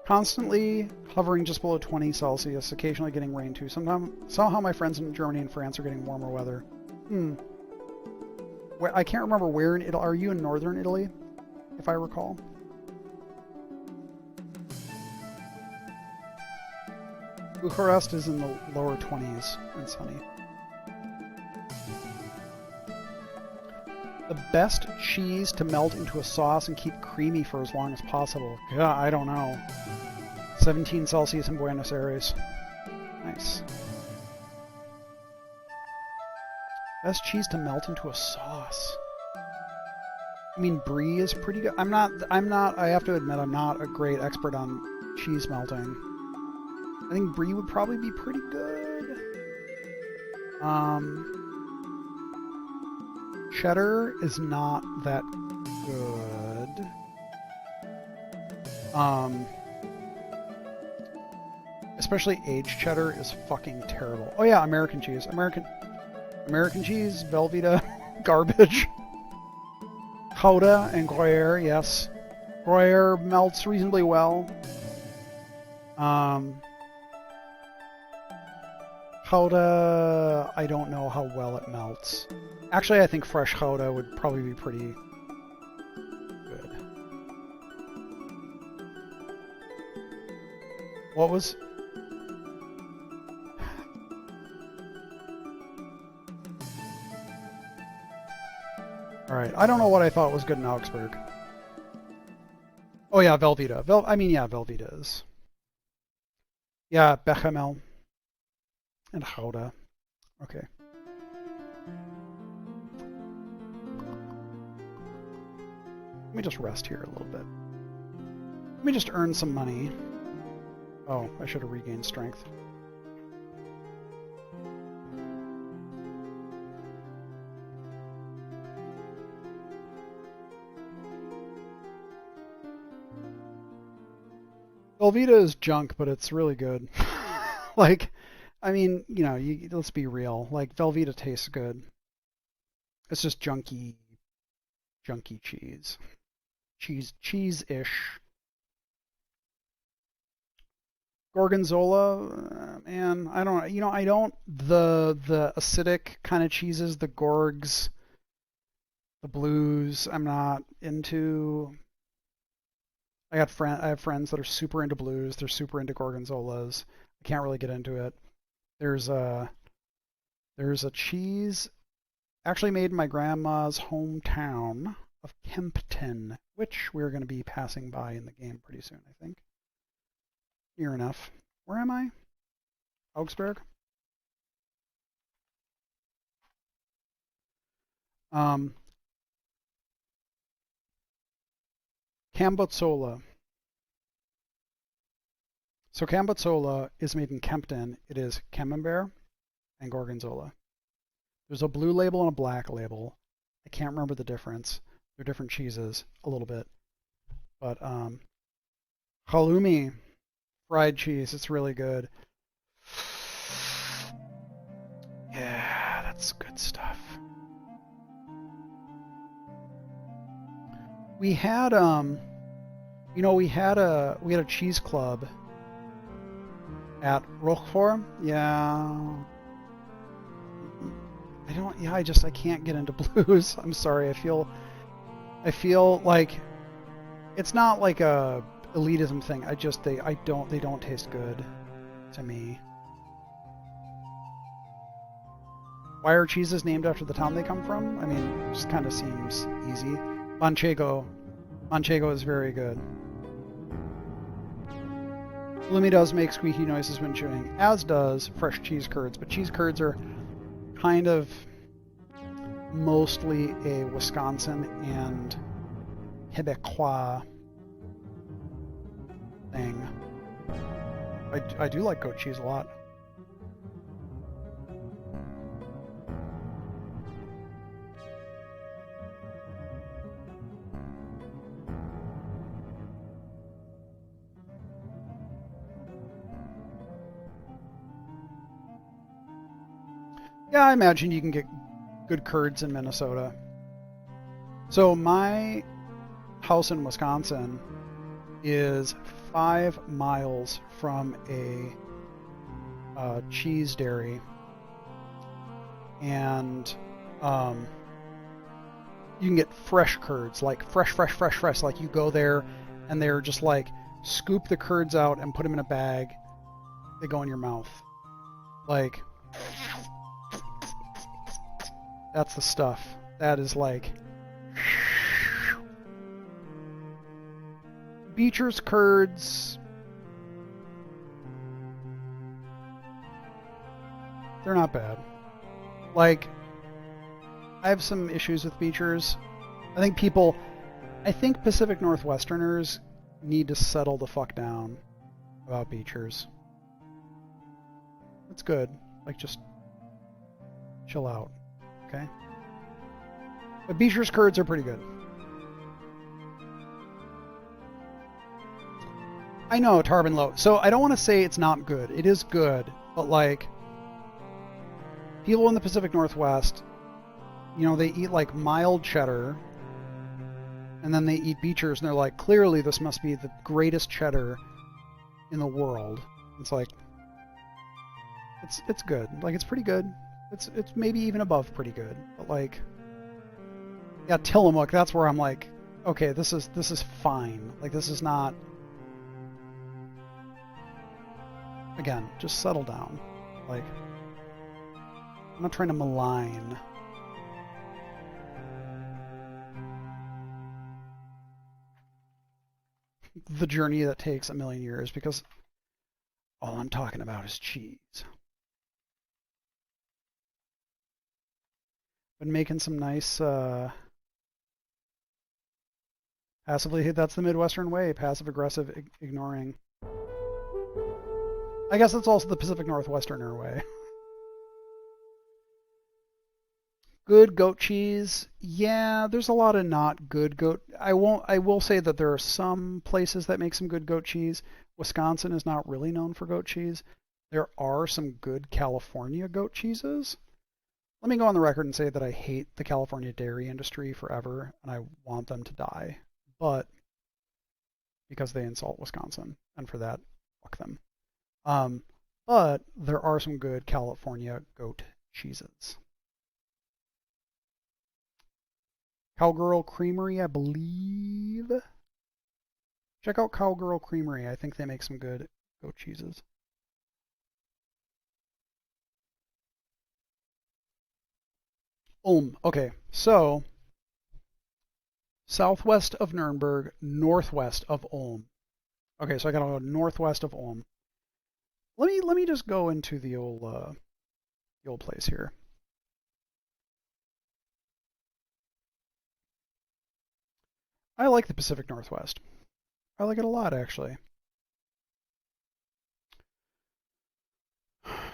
Constantly hovering just below 20 Celsius, occasionally getting rain too. Somehow my friends in Germany and France are getting warmer weather. I can't remember where in Italy. Are you in northern Italy, if I recall? Bucharest is in the lower 20s and sunny. The best cheese to melt into a sauce and keep creamy for as long as possible. God, I don't know. 17 Celsius in Buenos Aires. Nice. Best cheese to melt into a sauce. I mean, brie is pretty good. I have to admit, I'm not a great expert on cheese melting. I think brie would probably be pretty good. Cheddar is not that good. Especially aged cheddar is fucking terrible. Oh yeah, American cheese. American cheese, Velveeta, garbage. Gouda and Gruyere, yes. Gruyere melts reasonably well. Gouda, I don't know how well it melts. Actually, I think fresh Gouda would probably be pretty good. What was... Alright, I don't know what I thought was good in Augsburg. Oh yeah, Velveeta. Yeah, Velveeta is. Yeah, Bechamel. And Gouda. Okay. Let me just rest here a little bit. Let me just earn some money. Oh, I should have regained strength. Velveeta is junk, but it's really good. Like, I mean, you know, let's be real. Like, Velveeta tastes good. It's just junky cheese. Cheese-ish. Gorgonzola, man, I don't, the acidic kind of cheeses, the Gorgs, the Blues, I'm not into. I have friends that are super into Blues, they're super into Gorgonzolas. I can't really get into it. There's a cheese actually made in my grandma's hometown of Kempton, which we're going to be passing by in the game pretty soon, I think. Near enough. Where am I? Augsburg? Cambozzola. So Cambozzola is made in Kempton. It is Camembert and Gorgonzola. There's a blue label and a black label. I can't remember the difference. They're different cheeses a little bit. But halloumi, fried cheese, it's really good. That's good stuff. We had we had a cheese club at Roquefort. Yeah. I can't get into blues. I'm sorry. I feel like it's not like a elitism thing. They don't taste good to me. Why are cheeses named after the town they come from? I mean, it just kind of seems easy. Manchego is very good. Lumi does make squeaky noises when chewing, as does fresh cheese curds, but cheese curds are kind of mostly a Wisconsin and Quebecois thing. I do like goat cheese a lot. Yeah, I imagine you can get good curds in Minnesota. So my house in Wisconsin is 5 miles from a cheese dairy, and you can get fresh curds, like fresh. Like you go there, and they're just like scoop the curds out and put them in a bag. They go in your mouth, like. That's the stuff. That is like Beecher's curds. They're not bad. Like, I have some issues with Beecher's. I think Pacific Northwesterners need to settle the fuck down about Beecher's. It's good. Like, just chill out. Okay? But Beecher's curds are pretty good. I know, Tarbin Low. So I don't want to say it's not good. It is good. But, like, people in the Pacific Northwest, they eat, like, mild cheddar. And then they eat Beecher's, and they're like, clearly this must be the greatest cheddar in the world. It's like, it's good. Like, it's pretty good. It's maybe even above pretty good, but like, yeah, Tillamook. That's where I'm like, okay, this is fine. Like, this is not. Again, just settle down. Like, I'm not trying to malign. The journey that takes 1,000,000 years, because all I'm talking about is cheese. Been making some nice passively. That's the Midwestern way. Passive aggressive ignoring. I guess that's also the Pacific Northwesterner way. Good goat cheese. Yeah, there's a lot of not good goat. I will say that there are some places that make some good goat cheese. Wisconsin is not really known for goat cheese. There are some good California goat cheeses. Let me go on the record and say that I hate the California dairy industry forever, and I want them to die. But because they insult Wisconsin, and for that, fuck them. But there are some good California goat cheeses. Cowgirl Creamery, I believe. Check out Cowgirl Creamery. I think they make some good goat cheeses. Ulm. Okay, so southwest of Nuremberg, northwest of Ulm. Okay, so I gotta go northwest of Ulm. Let me just go into the old place here. I like the Pacific Northwest. I like it a lot, actually.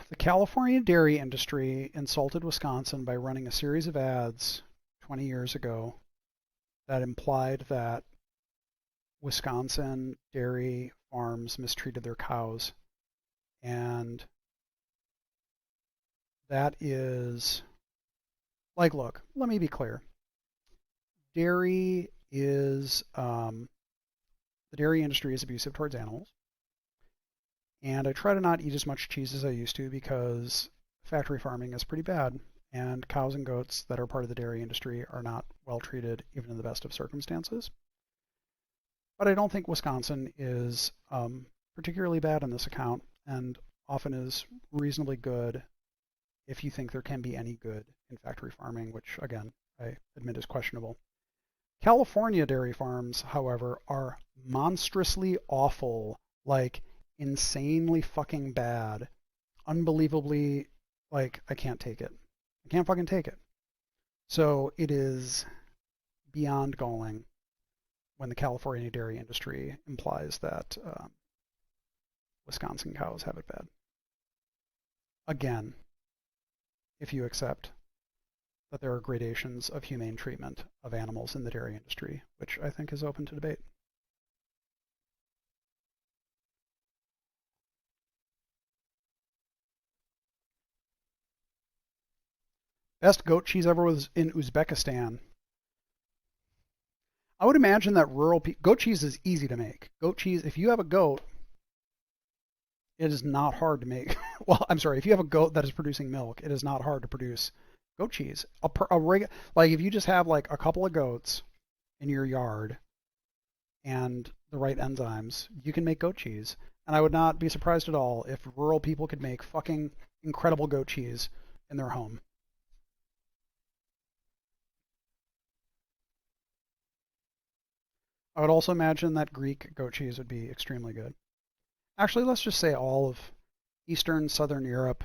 The California dairy industry insulted Wisconsin by running a series of ads 20 years ago that implied that Wisconsin dairy farms mistreated their cows. And that is Like, look, let me be clear. Dairy is, the dairy industry is abusive towards animals. And I try to not eat as much cheese as I used to because factory farming is pretty bad. And cows and goats that are part of the dairy industry are not well treated, even in the best of circumstances. But I don't think Wisconsin is particularly bad on this account, and often is reasonably good if you think there can be any good in factory farming, which, again, I admit is questionable. California dairy farms, however, are monstrously awful, like insanely fucking bad, unbelievably, like, I can't take it. I can't fucking take it. So it is beyond galling when the California dairy industry implies that Wisconsin cows have it bad. Again, if you accept that there are gradations of humane treatment of animals in the dairy industry, which I think is open to debate. Best goat cheese ever was in Uzbekistan. I would imagine that goat cheese is easy to make. Goat cheese, if you have a goat, it is not hard to make. Well, I'm sorry, if you have a goat that is producing milk, it is not hard to produce goat cheese. Like if you just have like a couple of goats in your yard and the right enzymes, you can make goat cheese. And I would not be surprised at all if rural people could make fucking incredible goat cheese in their home. I would also imagine that Greek goat cheese would be extremely good. Actually, let's just say all of Eastern, Southern Europe,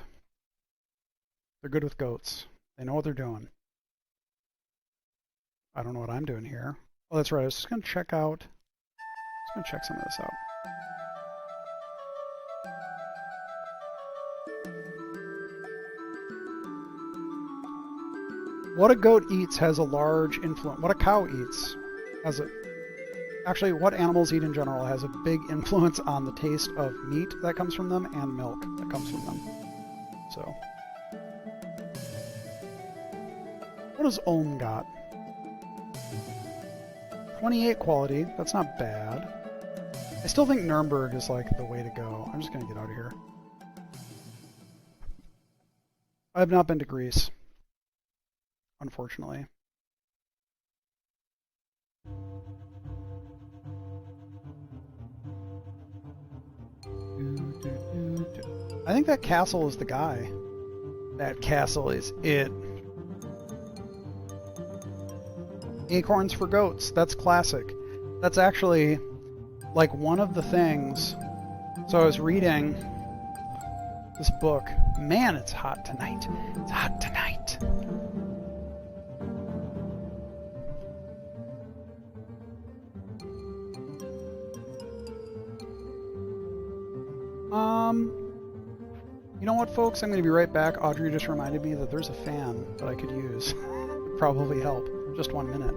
they're good with goats. They know what they're doing. I don't know what I'm doing here. Oh, that's right. I was just going to check out. Just going to check some of this out. What a goat eats has a large influence. What a cow eats has a... Actually, what animals eat in general has a big influence on the taste of meat that comes from them and milk that comes from them. So, what does Ulm got? 28 quality. That's not bad. I still think Nuremberg is like the way to go. I'm just going to get out of here. I have not been to Greece, unfortunately. I think that castle is the guy. That castle is it. Acorns for goats. That's classic. That's actually like one of the things. So I was reading this book. Man, it's hot tonight. It's hot tonight. You know what, folks? I'm going to be right back. Audrey just reminded me that there's a fan that I could use. It'd probably help. Just 1 minute.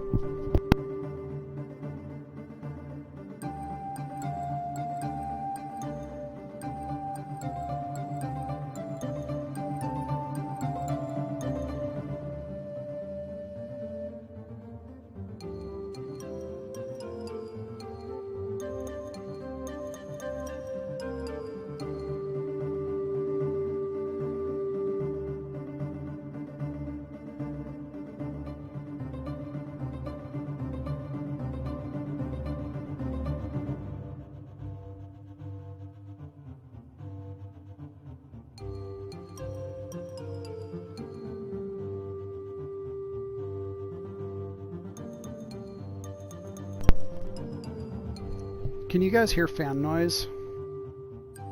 Can you guys hear fan noise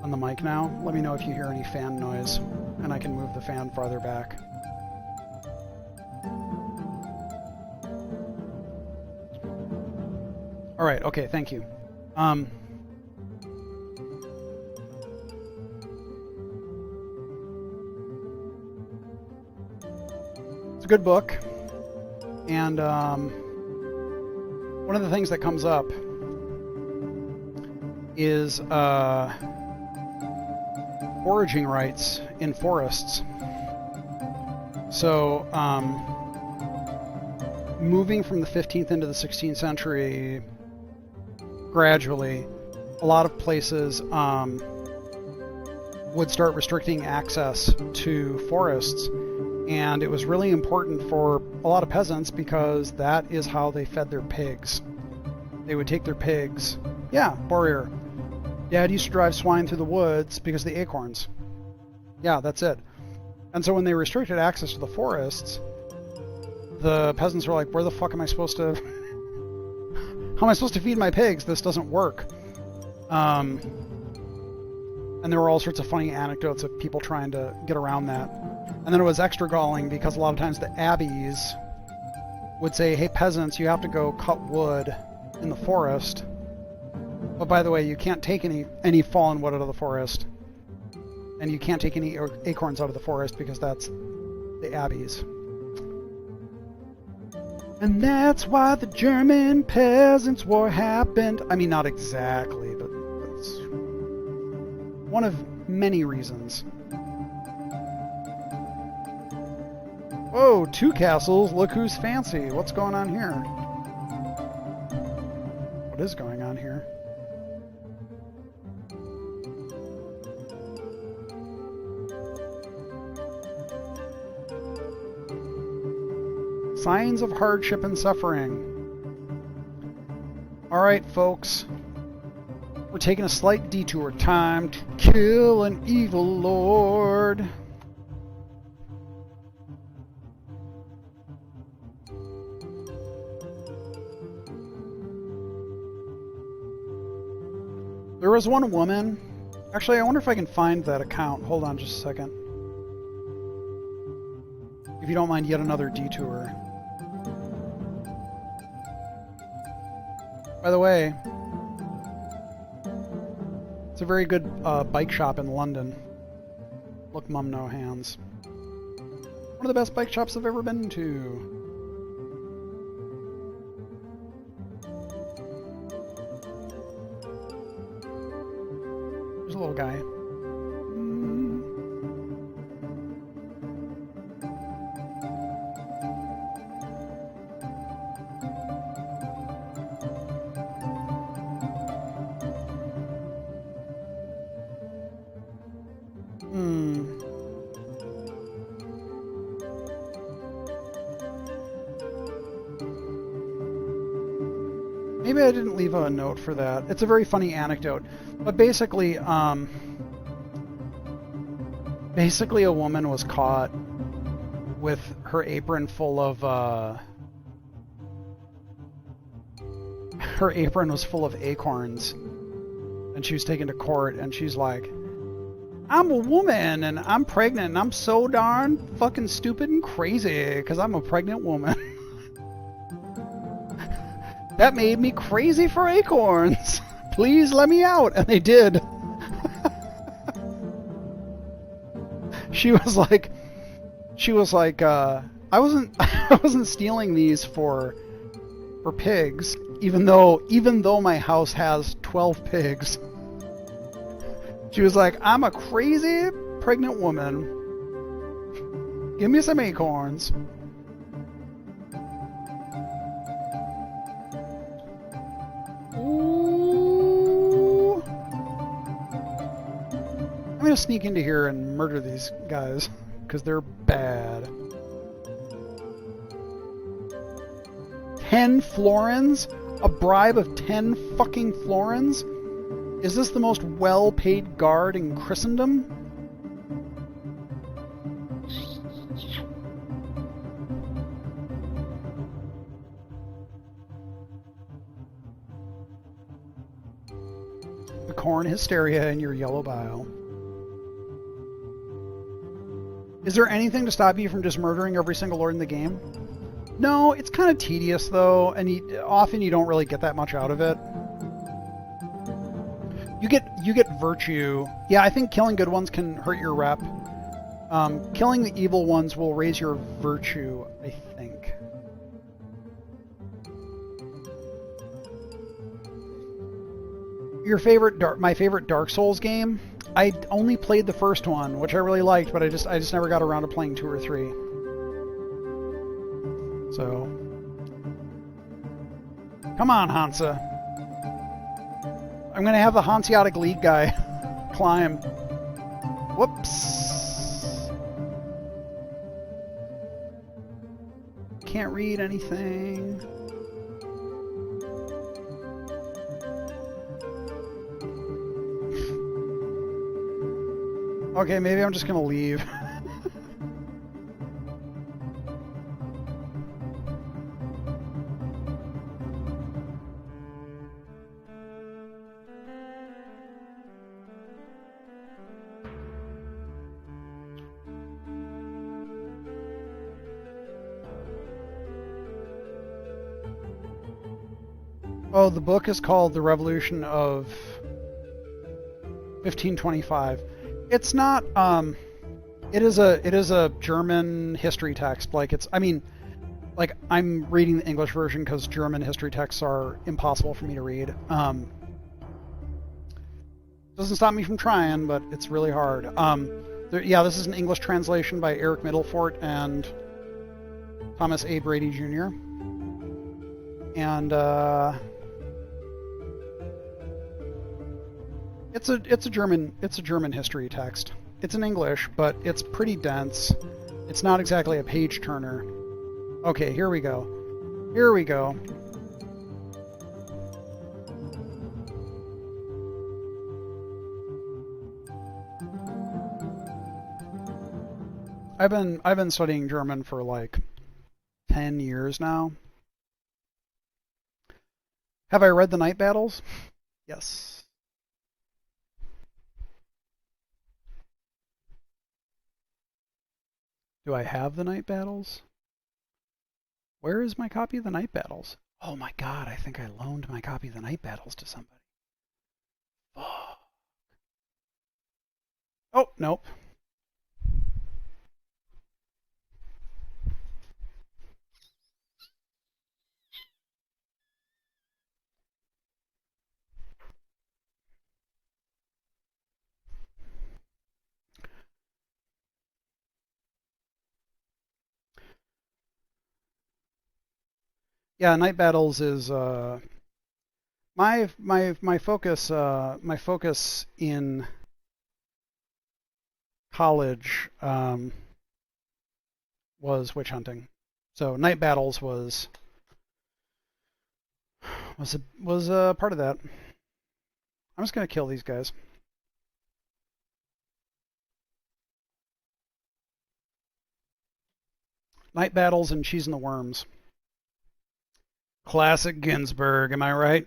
on the mic now? Let me know if you hear any fan noise, and I can move the fan farther back. All right, okay, thank you. It's a good book, and one of the things that comes up is foraging rights in forests. So moving from the 15th into the 16th century, gradually, a lot of places would start restricting access to forests. And it was really important for a lot of peasants because that is how they fed their pigs. They would take their pigs. Yeah, Warrior. Dad used to drive swine through the woods because of the acorns. Yeah, that's it. And so when they restricted access to the forests, the peasants were like, where the fuck am I supposed to... How am I supposed to feed my pigs? This doesn't work. And there were all sorts of funny anecdotes of people trying to get around that. And then it was extra galling because a lot of times the abbeys would say, hey, peasants, you have to go cut wood in the forest. But by the way, you can't take any fallen wood out of the forest. And you can't take any acorns out of the forest because that's the abbeys. And that's why the German Peasants' War happened. I mean, not exactly, but that's one of many reasons. Whoa, 2 castles. Look who's fancy. What's going on here? What is going on here? Signs of hardship and suffering. Alright, folks. We're taking a slight detour. Time to kill an evil lord. There was one woman. Actually, I wonder if I can find that account. Hold on just a second. If you don't mind yet another detour. By the way, it's a very good bike shop in London. Look, mum, no hands. One of the best bike shops I've ever been to. There's a little guy. Maybe I didn't leave a note for that. It's a very funny anecdote. But basically, basically a woman was caught with her apron full of, her apron was full of acorns. And she was taken to court, and she's like, I'm a woman, and I'm pregnant, and I'm so darn fucking stupid and crazy, because I'm a pregnant woman. That made me crazy for acorns. Please let me out. And they did. She was like, I wasn't stealing these for pigs, even though my house has 12 pigs. She was like, I'm a crazy pregnant woman. Give me some acorns. Ooh. I'm gonna sneak into here and murder these guys, because they're bad. 10 florins? A bribe of 10 fucking florins? Is this the most well-paid guard in Christendom? The corn hysteria in your yellow bile. Is there anything to stop you from just murdering every single lord in the game? No, it's kind of tedious though, and often you don't really get that much out of it. You get virtue. Yeah, I think killing good ones can hurt your rep. Killing the evil ones will raise your virtue, I think. My favorite Dark Souls game? I only played the first one, which I really liked, but I just never got around to playing 2 or 3. So, Come on, Hansa. I'm gonna have the Hanseatic League guy climb. Whoops. Can't read anything. Okay, maybe I'm just gonna leave. Oh, the book is called The Revolution of 1525. It's not it is a German history text. Like like I'm reading the English version because German history texts are impossible for me to read. Doesn't stop me from trying, but it's really hard. Yeah, this is an English translation by Eric Middlefort and Thomas A. Brady Jr. And it's a German history text. It's in English, but it's pretty dense. It's not exactly a page turner. Okay, here we go. Here we go. I've been studying German for like 10 years now. Have I read The Night Battles? Yes. Do I have The Night Battles? Where is my copy of The Night Battles? Oh my god, I think I loaned my copy of The Night Battles to somebody. Fuck. Oh, nope. Yeah, Night Battles is my focus in college was witch hunting. So Night Battles was a part of that. I'm just gonna kill these guys. Night Battles and Cheese and the Worms. Classic Ginsberg, am I right?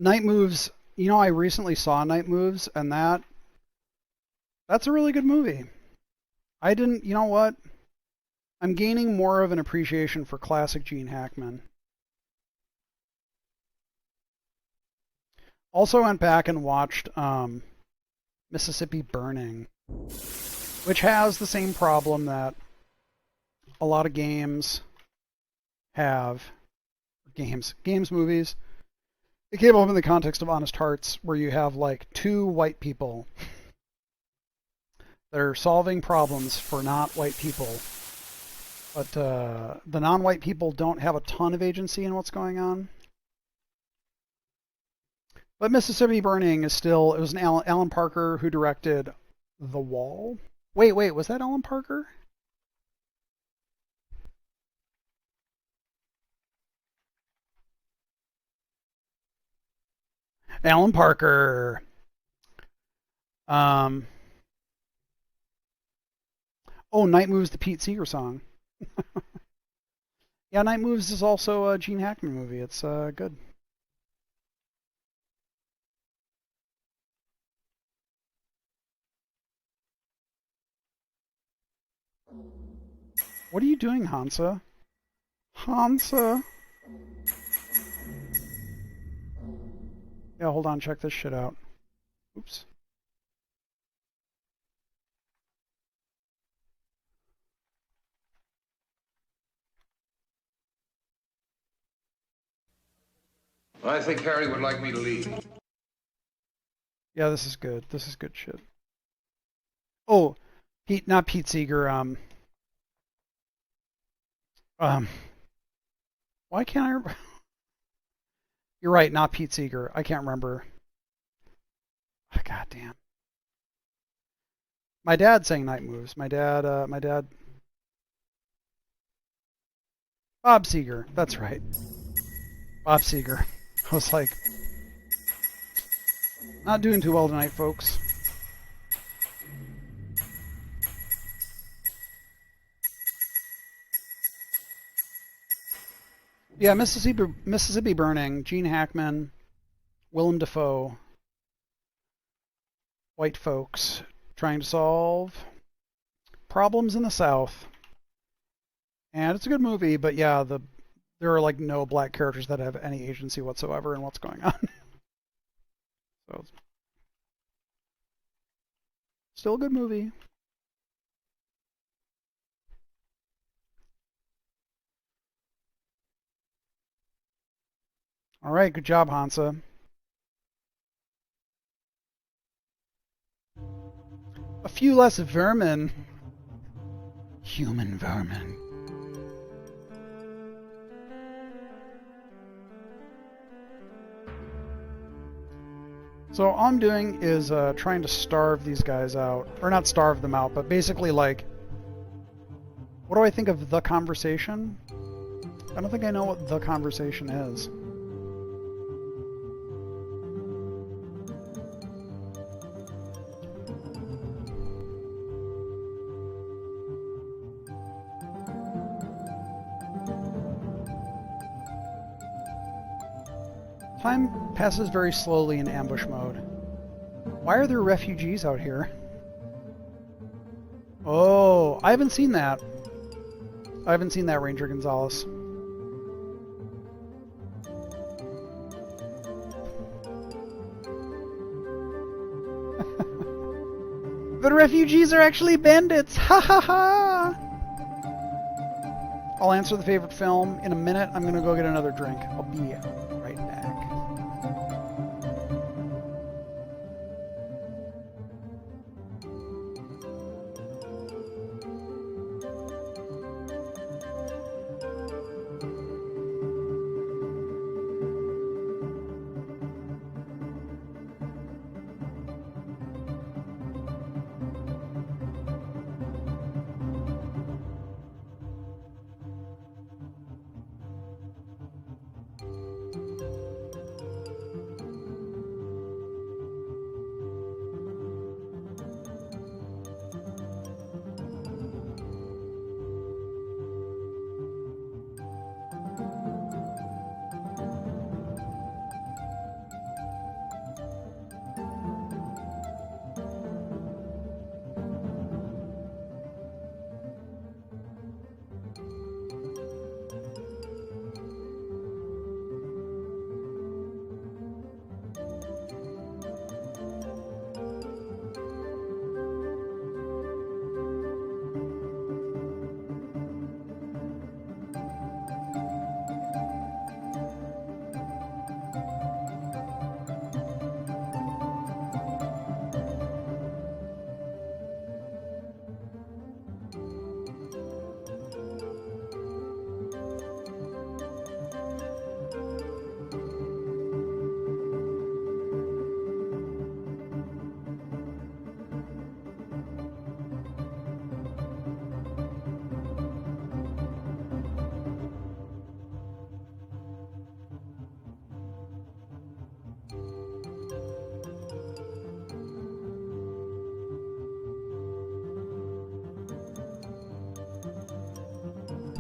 Night Moves, you know, I recently saw Night Moves, and that's a really good movie. You know what? I'm gaining more of an appreciation for classic Gene Hackman. Also went back and watched Mississippi Burning, which has the same problem that a lot of games have. Games movies. It came up in the context of Honest Hearts, where you have like two white people that are solving problems for not white people, but the non-white people don't have a ton of agency in what's going on. But Mississippi Burning is still, it was an Alan Parker who directed The Wall. Wait, was that Alan Parker? Alan Parker. Oh, Night Moves, the Pete Seeger song. Yeah, Night Moves is also a Gene Hackman movie. It's good. What are you doing, Hansa? Hansa? Yeah, hold on, check this shit out. Oops. I think Harry would like me to leave. Yeah, this is good. This is good shit. Oh, not Pete Seeger. Why can't I? You're right, not Pete Seeger. I can't remember. God damn. My dad sang Night Moves. My dad. Bob Seger. That's right. Bob Seger. I was like, not doing too well tonight, folks. Yeah, Mississippi Burning, Gene Hackman, Willem Dafoe, white folks trying to solve problems in the South. And it's a good movie, but yeah, there are like no black characters that have any agency whatsoever in what's going on. So, still a good movie. All right, good job, Hansa. A few less vermin. Human vermin. So all I'm doing is trying to starve these guys out. Or not starve them out, but basically like, what do I think of the conversation? I don't think I know what the conversation is. Time passes very slowly in ambush mode. Why are there refugees out here? Oh, I haven't seen that. I haven't seen that, Ranger Gonzalez. The refugees are actually bandits! Ha ha ha! I'll answer the favorite film in a minute. I'm gonna go get another drink. I'll be right back.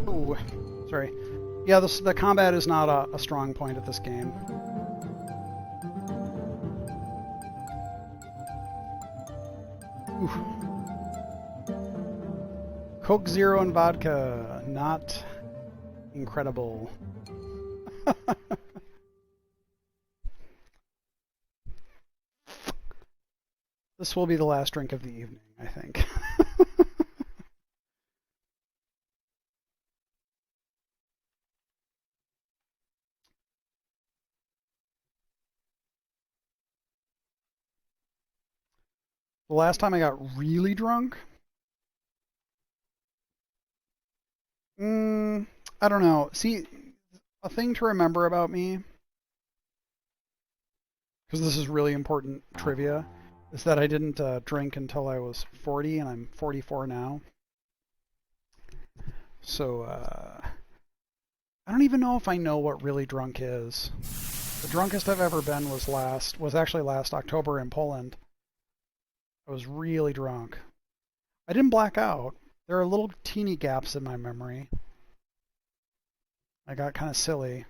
Ooh, sorry. Yeah, the combat is not a strong point of this game. Ooh. Coke Zero and vodka, not incredible. This will be the last drink of the evening, I think. The last time I got really drunk? I don't know. See, A thing to remember about me, because this is really important trivia, is that I didn't drink until I was 40, and I'm 44 now. So, I don't even know if I know what really drunk is. The drunkest I've ever been was actually last October in Poland. I was really drunk. I didn't black out. There are little teeny gaps in my memory. I got kind of silly.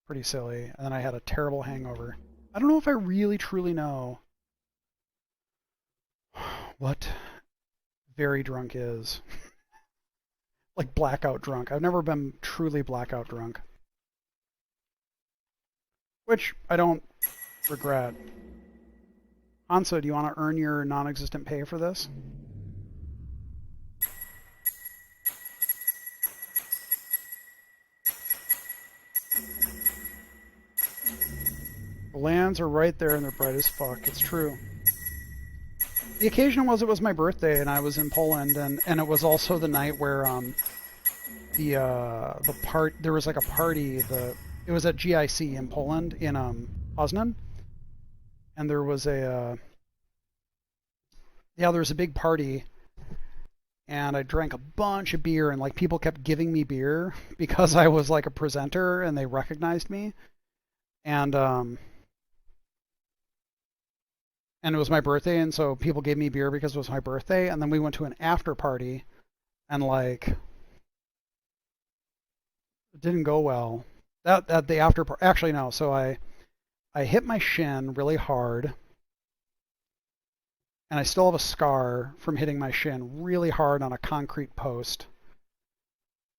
Pretty silly. And then I had a terrible hangover. I don't know if I really truly know what very drunk is. Like blackout drunk. I've never been truly blackout drunk. Which I don't regret. Hansa, do you want to earn your non-existent pay for this? The lands are right there and they're bright as fuck. It's true. The occasion was it was my birthday and I was in Poland, and it was also the night where there was like a party. It was at GIC in Poland in Poznan, and there was there was a big party, and I drank a bunch of beer, and like people kept giving me beer because I was like a presenter and they recognized me, and it was my birthday, and so people gave me beer because it was my birthday, and then we went to an after party, and like it didn't go well. That the after part, actually no. So I hit my shin really hard, and I still have a scar from hitting my shin really hard on a concrete post.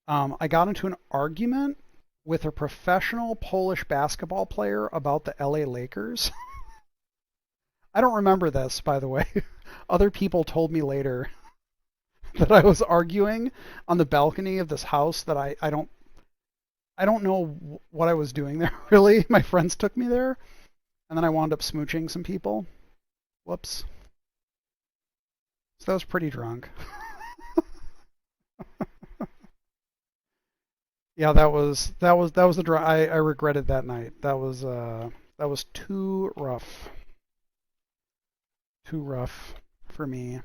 I got into an argument with a professional Polish basketball player about the LA Lakers. I don't remember this, by the way. Other people told me later that I was arguing on the balcony of this house that I don't know what I was doing there, really. My friends took me there, and then I wound up smooching some people. Whoops. So that was pretty drunk. Yeah, that was the drunk. I regretted that night. That was too rough. Too rough for me.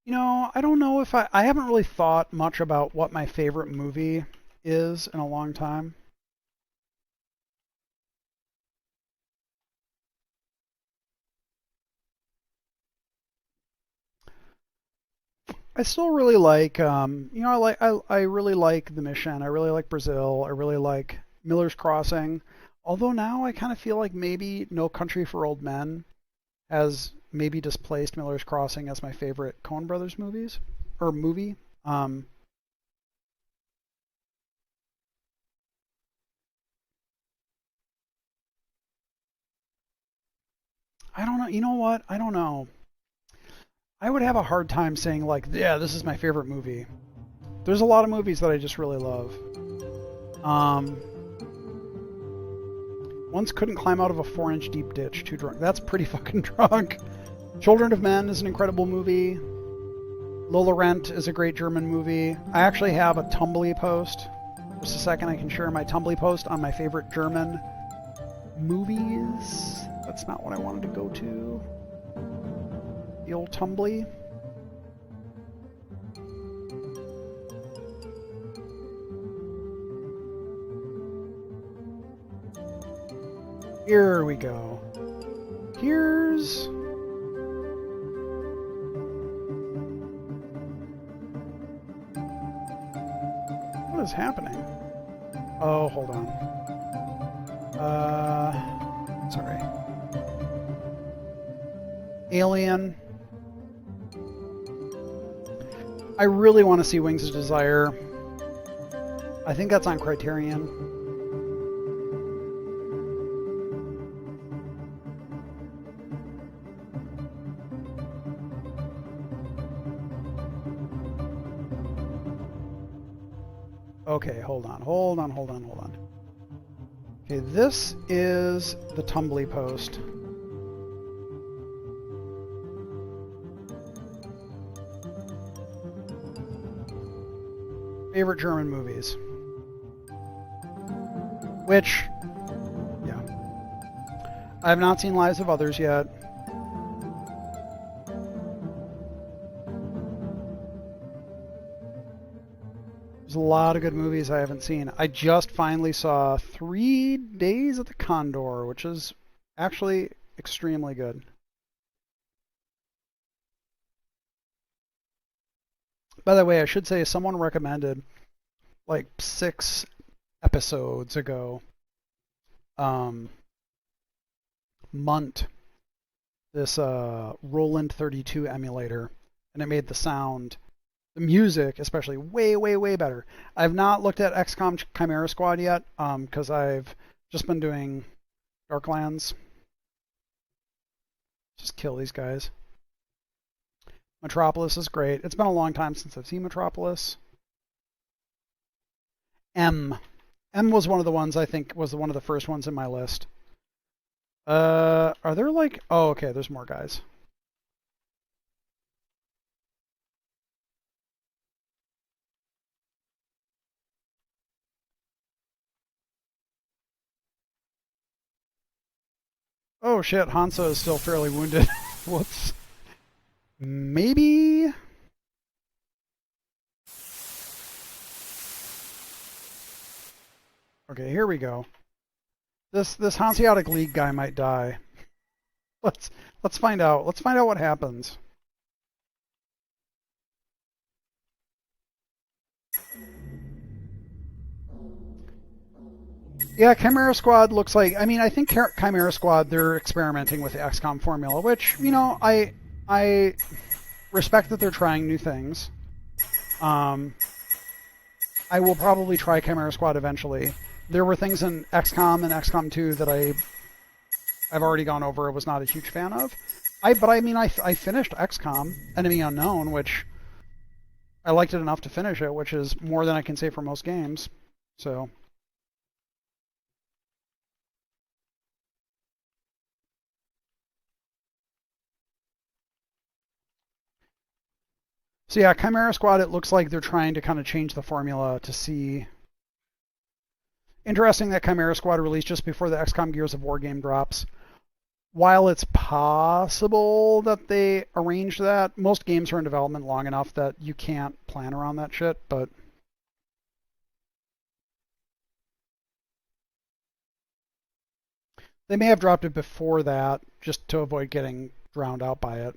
You know, I don't know if I haven't really thought much about what my favorite movie is in a long time. I still really like, I really like The Mission. I really like Brazil. I really like Miller's Crossing. Although now I kind of feel like maybe No Country for Old Men has maybe displaced Miller's Crossing as my favorite Coen Brothers movies or movie. I don't know. You know what? I don't know. I would have a hard time saying like, yeah, this is my favorite movie. There's a lot of movies that I just really love. Once couldn't climb out of a 4-inch deep ditch, too drunk. That's pretty fucking drunk. Children of Men is an incredible movie. Lola Rent is a great German movie. I actually have a Tumblr post. Just a second, I can share my Tumblr post on my favorite German movies. That's not what I wanted to go to. The old Tumblr. Here we go. Here's... What is happening? Oh, hold on. Sorry. Alien. I really want to see Wings of Desire. I think that's on Criterion. Okay, hold on. Okay, this is the Tumbly Post. Favorite German movies. Which, yeah. I have not seen Lives of Others yet. There's a lot of good movies I haven't seen. I just finally saw 3 Days at the Condor, which is actually extremely good. By the way, I should say someone recommended like 6 episodes ago Munt, this Roland 32 emulator, and it made the sound, the music especially, way better. I've not looked at XCOM Chimera Squad yet because I've just been doing Darklands. Just kill these guys. Metropolis is great. It's been a long time since I've seen Metropolis. M was one of the ones I think was one of the first ones in my list. Are there like... Oh, okay, there's more guys. Oh shit, Hansa is still fairly wounded. Whoops. Maybe... Okay, here we go. This Hanseatic League guy might die. Let's find out. Let's find out what happens. Yeah, Chimera Squad looks like... I mean, I think Chimera Squad, they're experimenting with the XCOM formula, which, you know, I respect that they're trying new things. I will probably try Chimera Squad eventually. There were things in XCOM and XCOM 2 that I've already gone over. I was not a huge fan of. But I mean, I finished XCOM, Enemy Unknown, which I liked it enough to finish it, which is more than I can say for most games. So yeah, Chimera Squad, it looks like they're trying to kind of change the formula to see... Interesting that Chimera Squad released just before the XCOM Gears of War game drops. While it's possible that they arranged that, most games are in development long enough that you can't plan around that shit, but... They may have dropped it before that, just to avoid getting drowned out by it.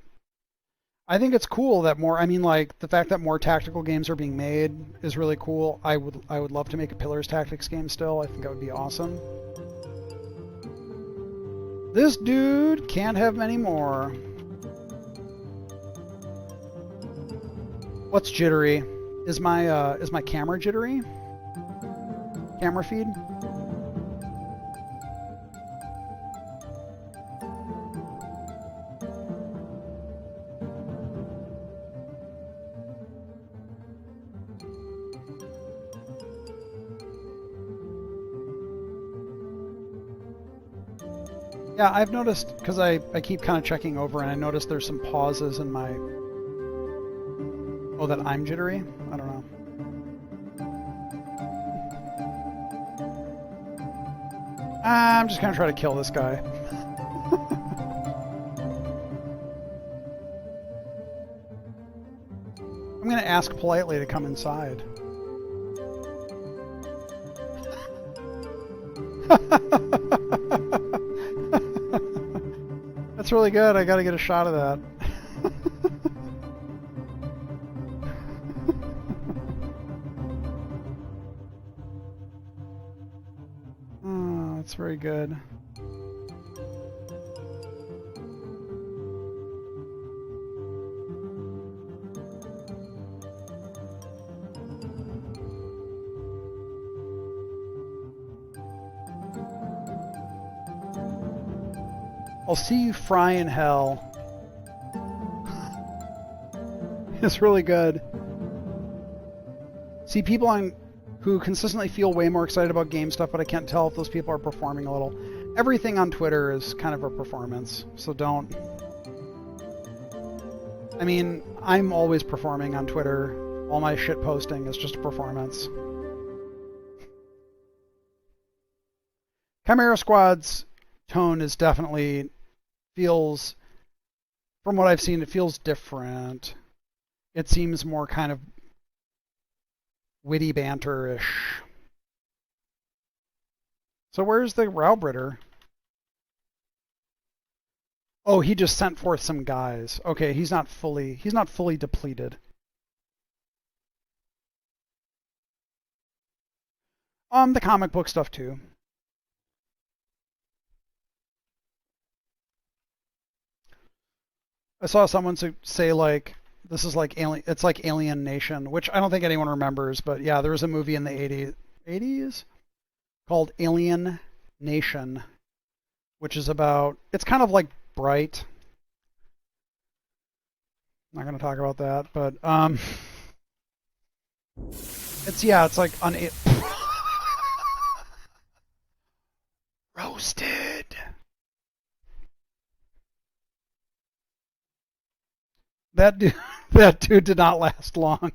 I think it's cool that more, I mean, like, the fact that more tactical games are being made is really cool. I would love to make a Pillars Tactics game still. I think that would be awesome. This dude can't have many more. What's jittery? Is my camera jittery? Camera feed? Yeah, I've noticed, because I keep kind of checking over, and I noticed there's some pauses in my... Oh, that I'm jittery? I don't know. I'm just going to try to kill this guy. I'm going to ask politely to come inside. That's really good. I gotta get a shot of that. Oh, that's very good. I'll see you fry in hell. It's really good. See, people on who consistently feel way more excited about game stuff, but I can't tell if those people are performing a little. Everything on Twitter is kind of a performance, so don't... I mean, I'm always performing on Twitter. All my shit posting is just a performance. Chimera Squad's tone is definitely feels, from what I've seen, it feels different. It seems more kind of witty banter-ish. So where's the Rowbritter? Oh, he just sent forth some guys. Okay, he's not fully depleted. The comic book stuff too. I saw someone say like this is like Alien. It's like Alien Nation, which I don't think anyone remembers, but yeah, there was a movie in the 80s called Alien Nation, which is about. It's kind of like Bright. I'm not going to talk about that, but it's like on roasted. That dude did not last long.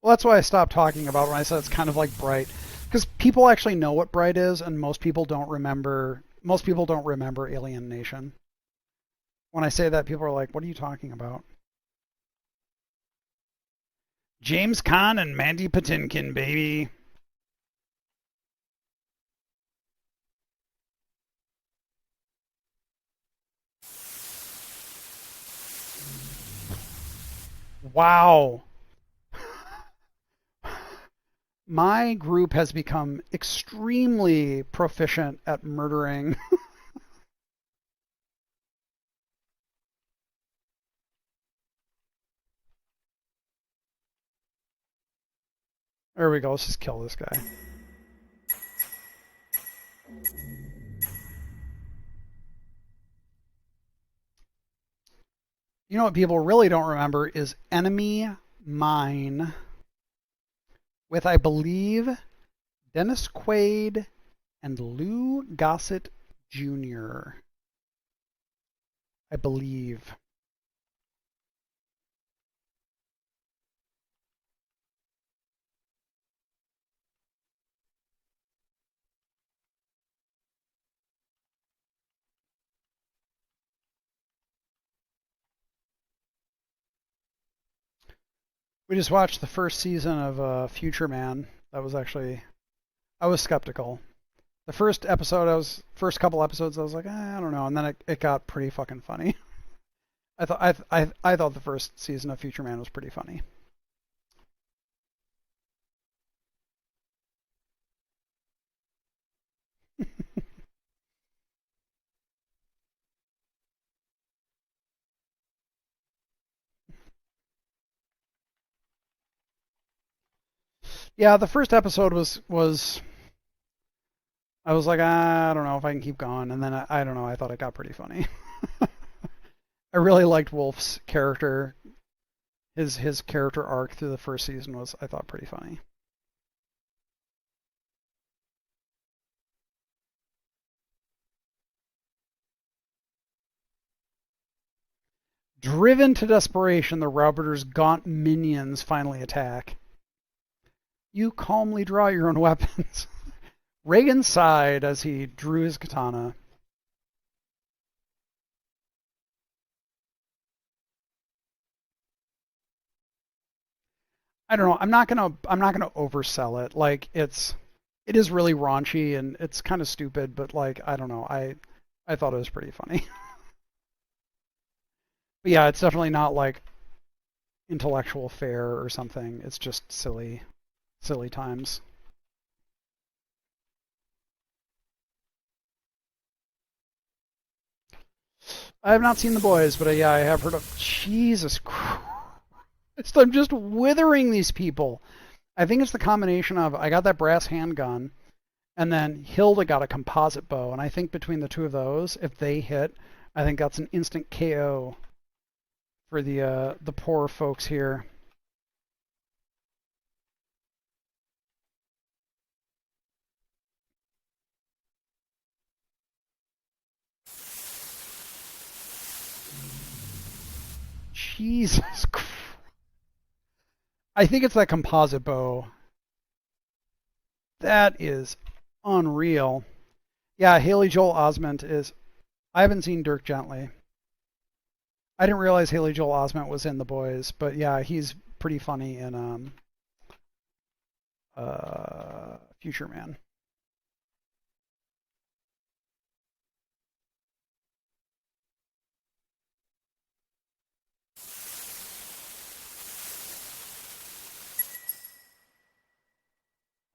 Well, that's why I stopped talking about it when I said it's kind of like Bright, because people actually know what Bright is, and most people don't remember. Most people don't remember Alien Nation. When I say that, people are like, "What are you talking about?" James Caan and Mandy Patinkin, baby. Wow. My group has become extremely proficient at murdering. There we go. Let's just kill this guy. You know what people really don't remember is Enemy Mine with, I believe, Dennis Quaid and Lou Gossett Jr. I believe. We just watched the first season of Future Man. That was actually, I was skeptical. The first couple episodes, I was like, I don't know, and then it got pretty fucking funny. I thought the first season of Future Man was pretty funny. Yeah, the first episode was I was like, I don't know if I can keep going, and then I don't know, I thought it got pretty funny. I really liked Wolf's character. His character arc through the first season was, I thought, pretty funny. Driven to desperation, the Roberters' gaunt minions finally attack. You calmly draw your own weapons. Reagan sighed as he drew his katana. I don't know. I'm not gonna oversell it. Like it is really raunchy and it's kind of stupid, but like I don't know. I thought it was pretty funny. But yeah, it's definitely not like intellectual fare or something. It's just silly times. I have not seen The Boys, but yeah, I have heard of. Jesus Christ! I'm just withering these people. I think it's the combination of I got that brass handgun, and then Hilda got a composite bow, and I think between the two of those, if they hit, I think that's an instant KO for the poor folks here. Jesus Christ. I think it's that composite bow. That is unreal. Yeah, Haley Joel Osment is... I haven't seen Dirk Gently. I didn't realize Haley Joel Osment was in The Boys, but yeah, he's pretty funny in Future Man.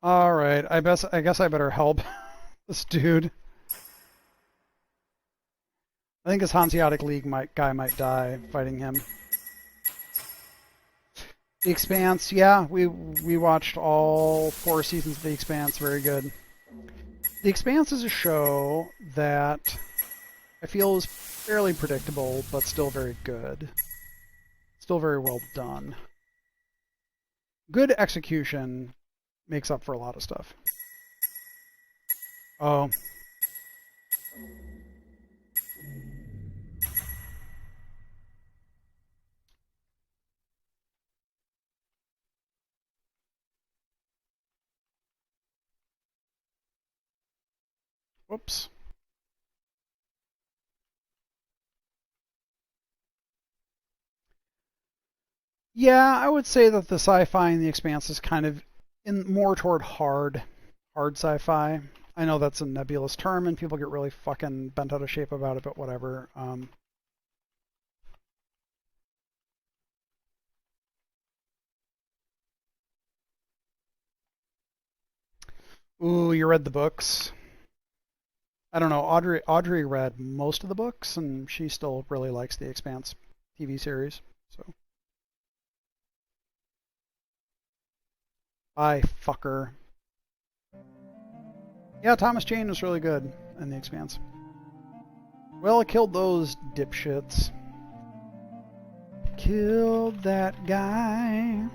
All right, I guess I better help this dude. I think his Hanseatic League guy might die fighting him. The Expanse, yeah, we watched all 4 seasons of The Expanse. Very good. The Expanse is a show that I feel is fairly predictable, but still very good. Still very well done. Good execution makes up for a lot of stuff. Oh. Whoops. Yeah, I would say that the sci-fi in The Expanse is kind of more toward hard sci-fi. I know that's a nebulous term and people get really fucking bent out of shape about it, but whatever. Ooh, you read the books? I don't know. Audrey read most of the books, and she still really likes the Expanse TV series. So, bye, fucker. Yeah, Thomas Jane was really good in the Expanse. Well, it killed those dipshits. Killed that guy.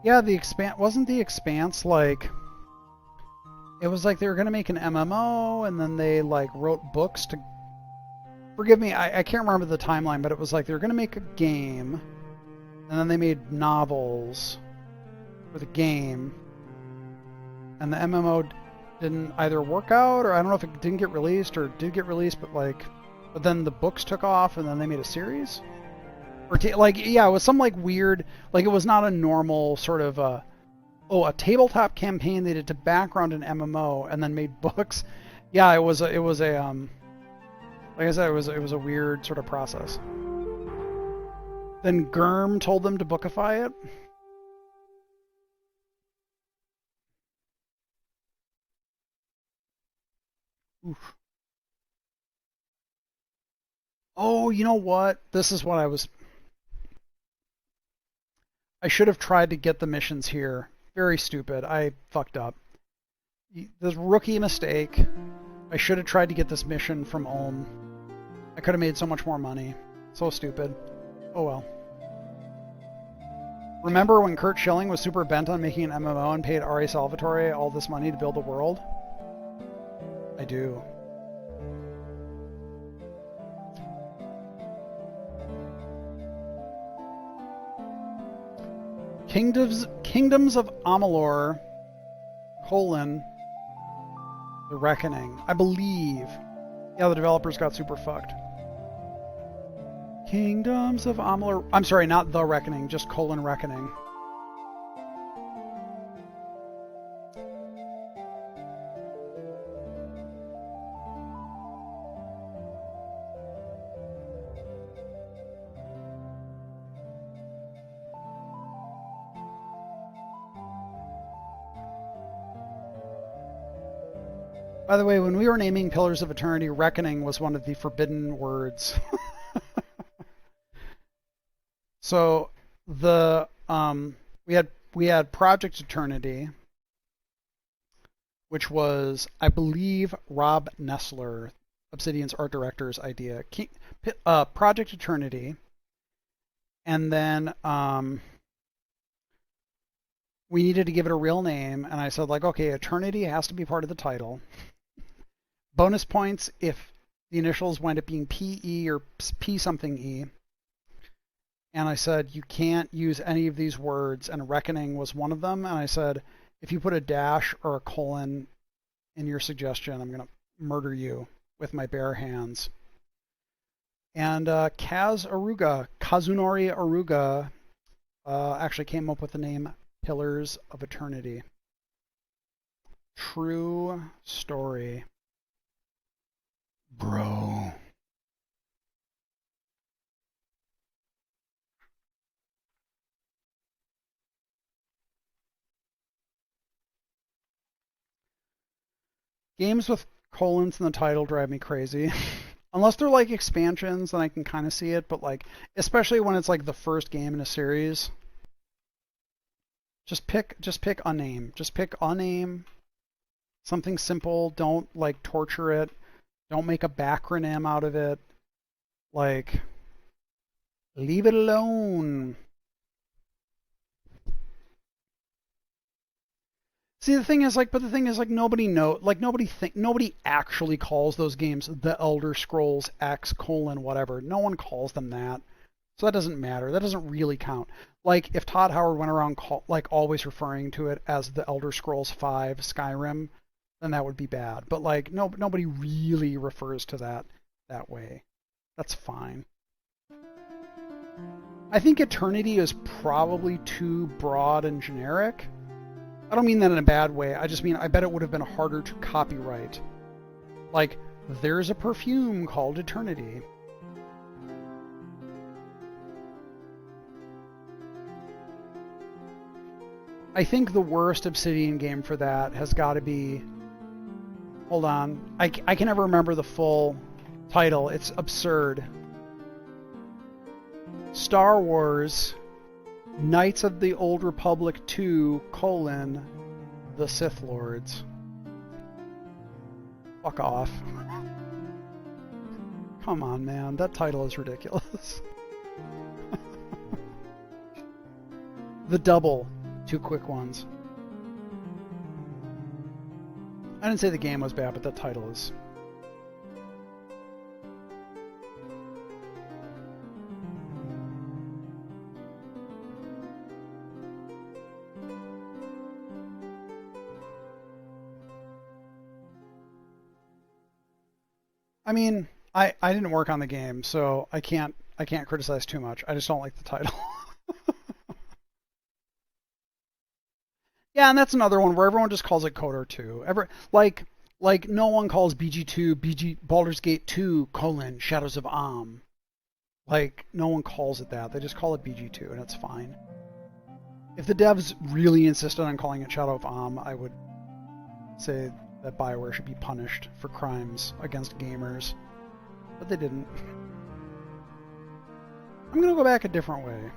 Yeah, the Expanse wasn't the Expanse like it was like they were gonna make an MMO and then they like wrote books to forgive me, I can't remember the timeline, but it was like they were gonna make a game and then they made novels for the game and the MMO didn't either work out or I don't know if it didn't get released or did get released, but then the books took off and then they made a series. Or yeah, it was some like weird, like it was not a normal sort of a tabletop campaign they did to background an MMO and then made books. Yeah, it was a like I said, it was a weird sort of process. Then Germ told them to bookify it. Oof. Oh, you know what? This is what I should have tried to get the missions here. Very stupid. I fucked up. This rookie mistake. I should have tried to get this mission from Ulm. I could have made so much more money. So stupid. Oh well. Remember when Kurt Schilling was super bent on making an MMO and paid Ari Salvatore all this money to build a world? I do. Kingdoms of Amalur, The Reckoning. I believe. Yeah, the developers got super fucked. Kingdoms of Amalur. I'm sorry, not The Reckoning, just Reckoning. By the way, when we were naming Pillars of Eternity, reckoning was one of the forbidden words. So the we had Project Eternity, which was, I believe, Rob Nessler, Obsidian's art director's idea. Project Eternity, and then we needed to give it a real name, and I said, like, okay, Eternity has to be part of the title. Bonus points if the initials wind up being PE or P something E. And I said, you can't use any of these words, and reckoning was one of them. And I said, if you put a dash or a colon in your suggestion, I'm going to murder you with my bare hands. And Kazunori Aruga actually came up with the name Pillars of Eternity. True story. Bro. Games with colons in the title drive me crazy. Unless they're like expansions, then I can kind of see it, but like, especially when it's like the first game in a series, just pick a name. Just pick a name. Something simple. Don't like torture it. Don't make a backronym out of it. Like, leave it alone. See, the thing is, like, nobody actually calls those games The Elder Scrolls X : whatever. No one calls them that. So that doesn't matter. That doesn't really count. Like, if Todd Howard went around always referring to it as The Elder Scrolls V Skyrim, then that would be bad. But like, nobody really refers to that way. That's fine. I think Eternity is probably too broad and generic. I don't mean that in a bad way. I just mean I bet it would have been harder to copyright. Like, there's a perfume called Eternity. I think the worst Obsidian game for that has got to be... Hold on. I can never remember the full title. It's absurd. Star Wars... Knights of the Old Republic 2, The Sith Lords. Fuck off. Come on, man. That title is ridiculous. The Double. 2 quick ones. I didn't say the game was bad, but the title is. I mean, I didn't work on the game, so I can't criticize too much. I just don't like the title. Yeah, and that's another one where everyone just calls it KOTOR 2. Like no one calls BG2 Baldur's Gate 2: Shadows of Am. Like, no one calls it that. They just call it BG2, and it's fine. If the devs really insisted on calling it Shadow of Am, I would say that BioWare should be punished for crimes against gamers. But they didn't. I'm gonna go back a different way.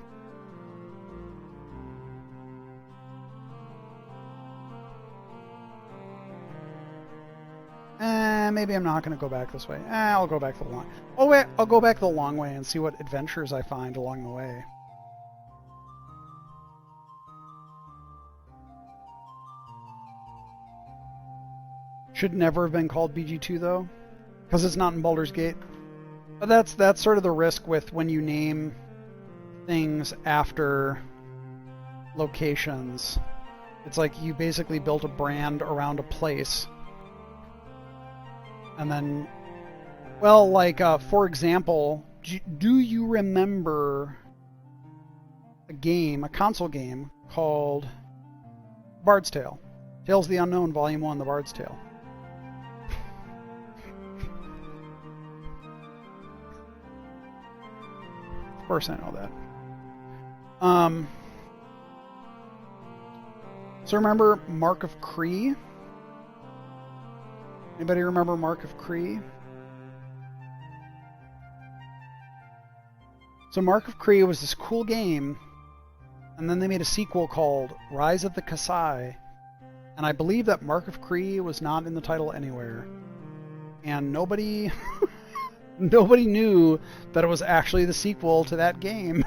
Maybe I'm not gonna go back this way. I'll go back the long. Oh wait, I'll go back the long way and see what adventures I find along the way. Should never have been called BG2 though, because it's not in Baldur's Gate. But that's sort of the risk with when you name things after locations. It's like you basically built a brand around a place. And then, well, like, for example, do you remember a console game called Bard's Tale? Tales of the Unknown, Volume 1, The Bard's Tale. Of course I know that. So remember Mark of Cree? Anybody remember Mark of Kree? So Mark of Kree was this cool game, and then they made a sequel called Rise of the Kasai, and I believe that Mark of Kree was not in the title anywhere. And nobody nobody knew that it was actually the sequel to that game.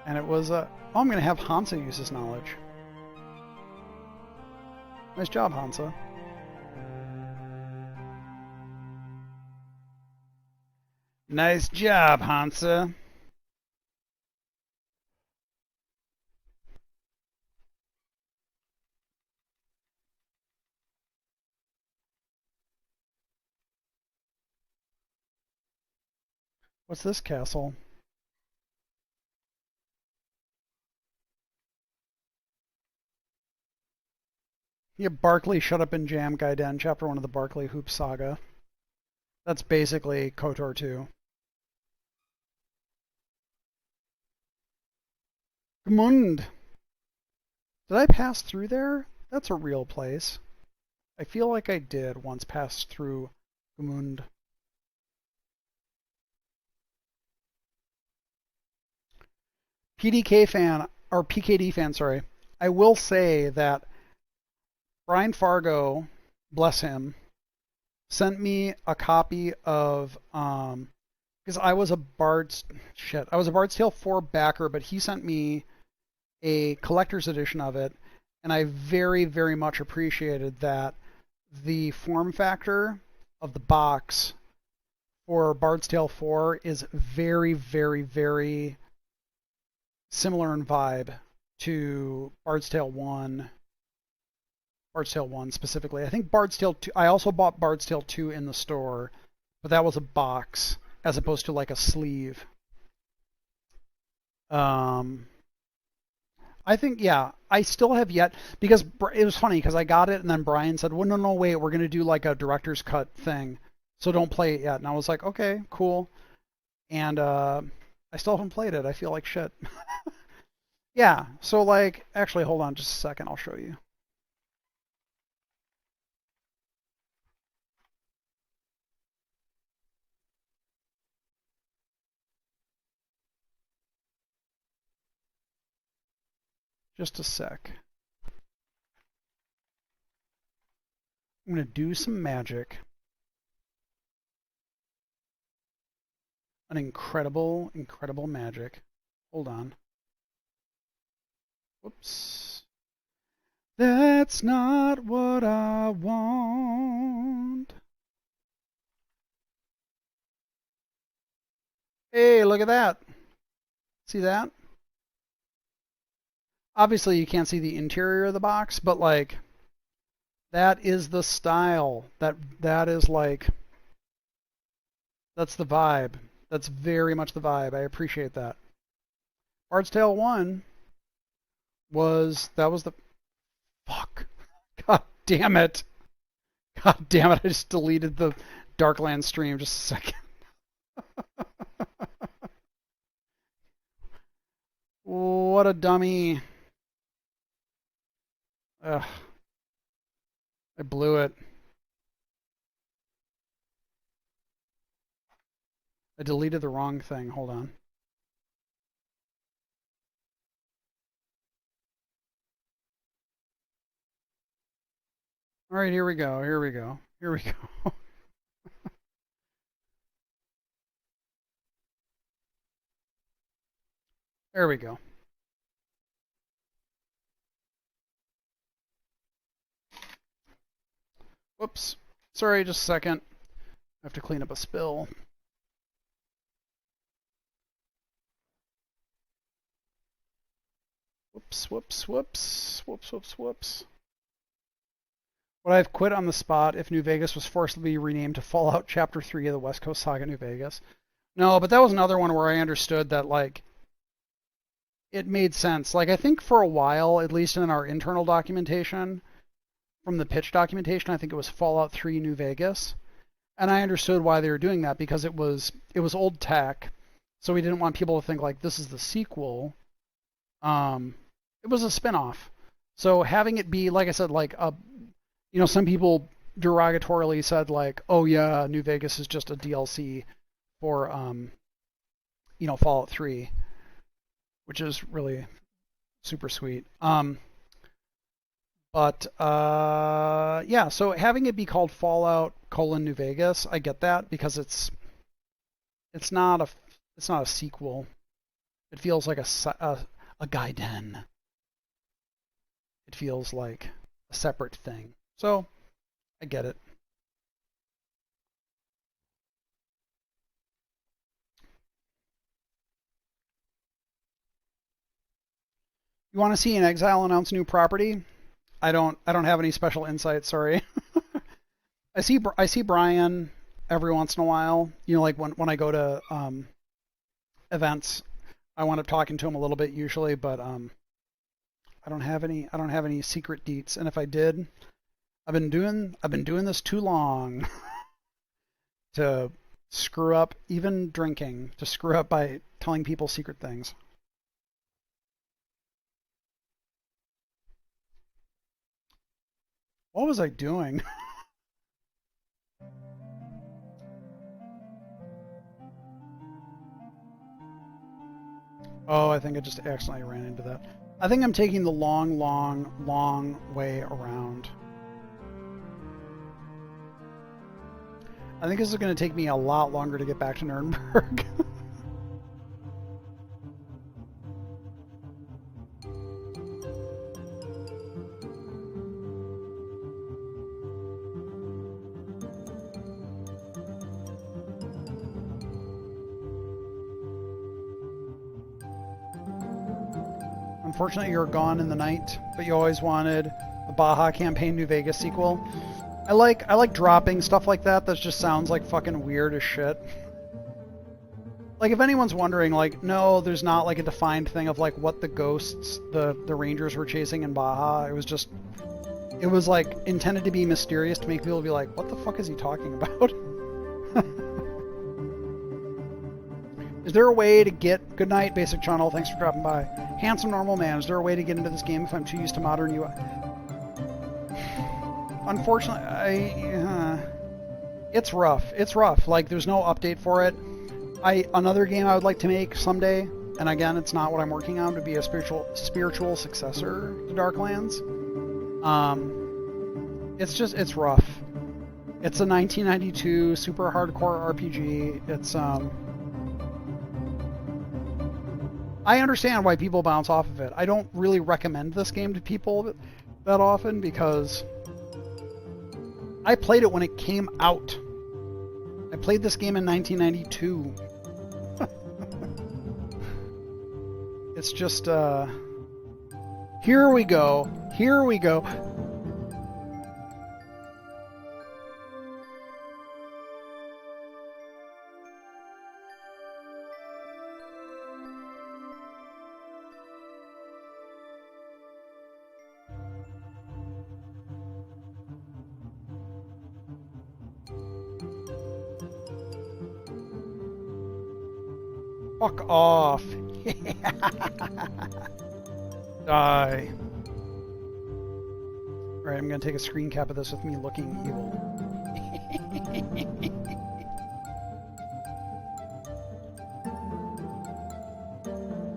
And it was oh, I'm going to have Hansa use his knowledge. Nice job, Hansa. Nice job, Hansa. What's this castle? Yeah, Barkley Shut Up and Jam Gaiden, Chapter 1 of the Barkley Hoop Saga. That's basically KOTOR 2. Gmund! Did I pass through there? That's a real place. I feel like I did once pass through Gmund. PDK fan, or PKD fan, sorry. I will say that Brian Fargo, bless him, sent me a copy of, because I was a Bard's Tale 4 backer, but he sent me a collector's edition of it, and I very, very much appreciated that the form factor of the box for Bard's Tale 4 is very, very, very similar in vibe to Bard's Tale 1. Bard's Tale 1 specifically. I think Bard's Tale 2, I also bought Bard's Tale 2 in the store, but that was a box as opposed to like a sleeve. I think, yeah, I still have yet, because it was funny because I got it and then Brian said, well, no, wait, we're going to do like a director's cut thing, so don't play it yet. And I was like, okay, cool. And I still haven't played it. I feel like shit. Yeah, so like, actually, hold on just a second. I'll show you. Just a sec. I'm going to do some magic. An incredible, incredible magic. Hold on. Whoops. That's not what I want. Hey, look at that. See that? Obviously, you can't see the interior of the box, but like, that is the style. That is like, that's the vibe. That's very much the vibe. I appreciate that. Bard's Tale 1 that was the, fuck. God damn it. God damn it, I just deleted the Darklands stream just a second. What a dummy. Ugh. I blew it. I deleted the wrong thing. Hold on. All right, here we go. Here we go. Here we go. There we go. Whoops. Sorry, just a second. I have to clean up a spill. Whoops, whoops, whoops. Whoops, whoops, whoops. Would I have quit on the spot if New Vegas was forcibly renamed to Fallout Chapter 3 of the West Coast Saga New Vegas? No, but that was another one where I understood that, like, it made sense. Like, I think for a while, at least in our internal documentation, from the pitch documentation, I think it was Fallout 3 New Vegas. And I understood why they were doing that, because it was old tech, so we didn't want people to think, like, this is the sequel. It was a spin-off. So having it be, like I said, like a, you know, some people derogatorily said like, "Oh yeah, New Vegas is just a DLC for Fallout 3," which is really super sweet. But yeah, so having it be called Fallout: New Vegas, I get that because it's not a sequel. It feels like a Gaiden. It feels like a separate thing. So I get it. You want to see an Exile announce new property? I don't have any special insight. Sorry. I see Brian every once in a while. Like when I go to events, I wind up talking to him a little bit usually, but I don't have any secret deets. And if I did, I've been doing this too long to screw up, even drinking, to screw up by telling people secret things. What was I doing? Oh, I think I just accidentally ran into that. I think I'm taking the long way around. I think this is going to take me a lot longer to get back to Nuremberg. Unfortunately, you're gone in the night, but you always wanted the Baja Campaign New Vegas sequel. I like dropping stuff like that just sounds like fucking weird as shit. Like, if anyone's wondering, like, no, there's not like a defined thing of like what the ghosts the Rangers were chasing in Baja. It was like intended to be mysterious to make people be like, what the fuck is he talking about? Is there a way to get... Good night, Basic Channel. Thanks for dropping by. Handsome Normal Man. Is there a way to get into this game if I'm too used to modern UI? Unfortunately, it's rough. It's rough. Like, there's no update for it. Another game I would like to make someday, and again, it's not what I'm working on, to be a spiritual successor to Darklands. It's rough. It's a 1992 super hardcore RPG. It's I understand why people bounce off of it. I don't really recommend this game to people that often because I played it when it came out. I played this game in 1992. It's just, here we go. Here we go. Fuck off. Die. Alright, I'm gonna take a screen cap of this with me looking evil.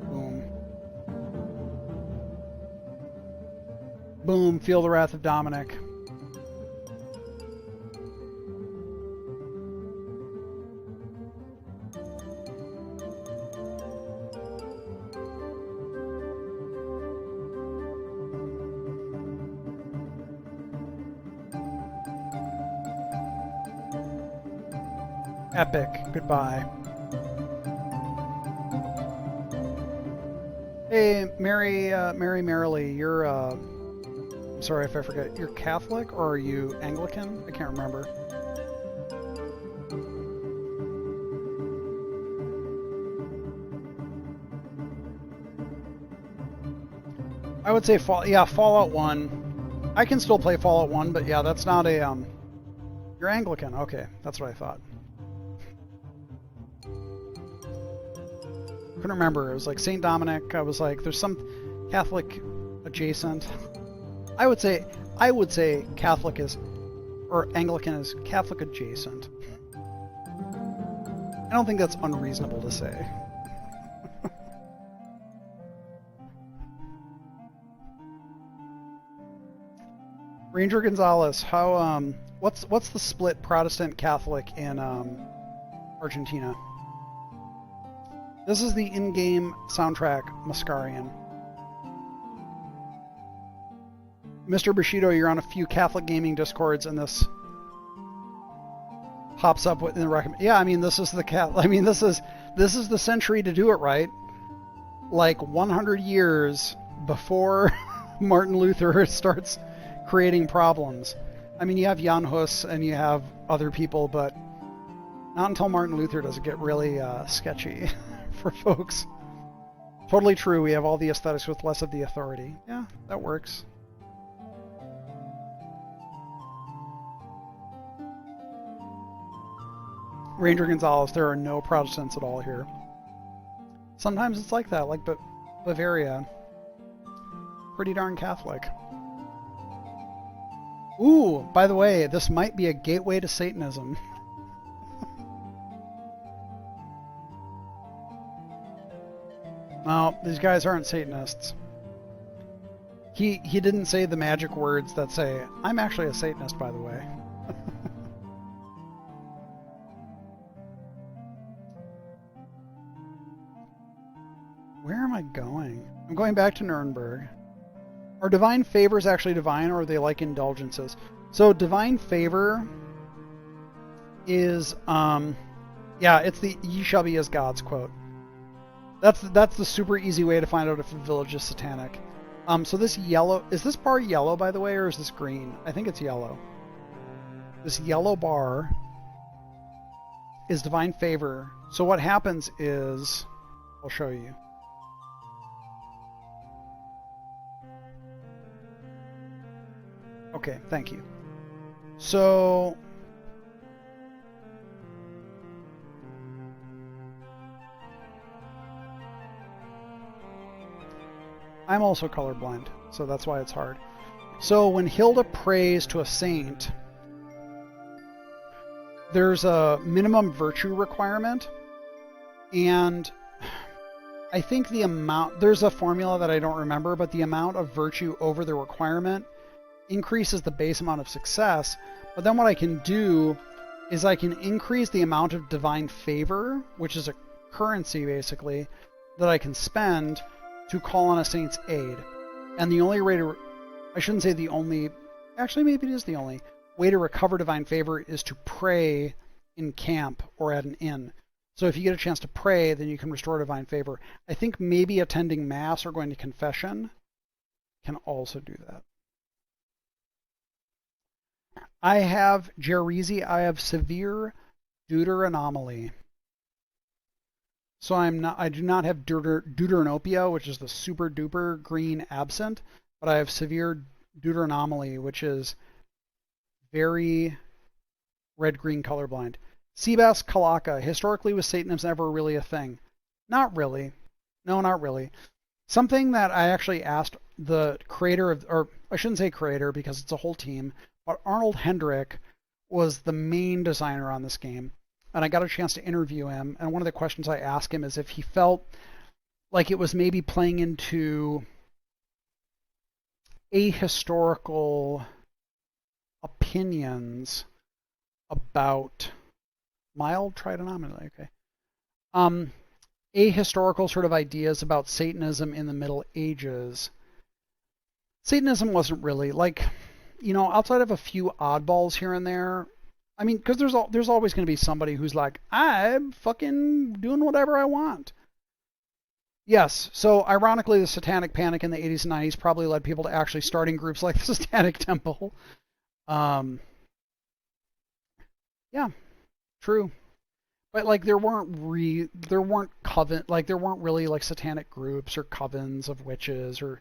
Boom. Boom, feel the wrath of Dominic. Epic. Goodbye. Hey, Mary Merrily, you're, I'm sorry if I forget, you're Catholic or are you Anglican? I can't remember. I would say, Fallout 1. I can still play Fallout 1, but yeah, that's not a, you're Anglican. Okay, that's what I thought. Couldn't remember. It was like St. Dominic. I was like, there's some Catholic adjacent. I would say Catholic is or Anglican is Catholic adjacent. I don't think that's unreasonable to say. Ranger Gonzalez, how what's the split Protestant Catholic in Argentina? This is the in-game soundtrack, Mascarian. Mr. Bushido, you're on a few Catholic gaming discords, and this pops up in the recommend. Yeah, I mean this is the this is the century to do it right. Like 100 years before Martin Luther starts creating problems. I mean, you have Jan Hus and you have other people, but not until Martin Luther does it get really sketchy for folks. Totally true. We have all the aesthetics with less of the authority. Yeah, that works. Ranger Gonzalez, there are no Protestants at all here. Sometimes it's like that, like Bavaria. Pretty darn Catholic. Ooh, by the way, this might be a gateway to Satanism. No, these guys aren't Satanists. He didn't say the magic words that say, I'm actually a Satanist, by the way. Where am I going? I'm going back to Nuremberg. Are divine favors actually divine, or are they like indulgences? So divine favor is, yeah, it's the "ye shall be as gods" quote. That's the super easy way to find out if a village is satanic. So this yellow, is this bar yellow, by the way, or is this green? I think it's yellow. This yellow bar is divine favor. So what happens is, I'll show you. Okay, thank you. So I'm also colorblind, so that's why it's hard. So when Hilda prays to a saint, there's a minimum virtue requirement, and I think the amount, there's a formula that I don't remember, but the amount of virtue over the requirement increases the base amount of success. But then what I can do is I can increase the amount of divine favor, which is a currency basically, that I can spend to call on a saint's aid. And the only way to, I shouldn't say the only, actually maybe it is the only way to recover divine favor is to pray in camp or at an inn. So if you get a chance to pray, then you can restore divine favor. I think maybe attending mass or going to confession can also do that. I have Jerezi, I have severe deuteranomaly. So I do not have deuteranopia, which is the super duper green absent, but I have severe deuteranomaly, which is very red-green colorblind. Seabass Kalaka, historically was Satanism ever really a thing? Not really. No, not really. Something that I actually asked the creator of, or I shouldn't say creator because it's a whole team, but Arnold Hendrick was the main designer on this game. And I got a chance to interview him, and one of the questions I asked him is if he felt like it was maybe playing into ahistorical opinions about mild trigonometry, okay. Ahistorical sort of ideas about Satanism in the Middle Ages. Satanism wasn't really, like, you know, outside of a few oddballs here and there, I mean, because there's always going to be somebody who's like, I'm fucking doing whatever I want. Yes, so ironically, the Satanic Panic in the 80s and 90s probably led people to actually starting groups like the Satanic Temple. Yeah, true. But like there weren't really like satanic groups or covens of witches or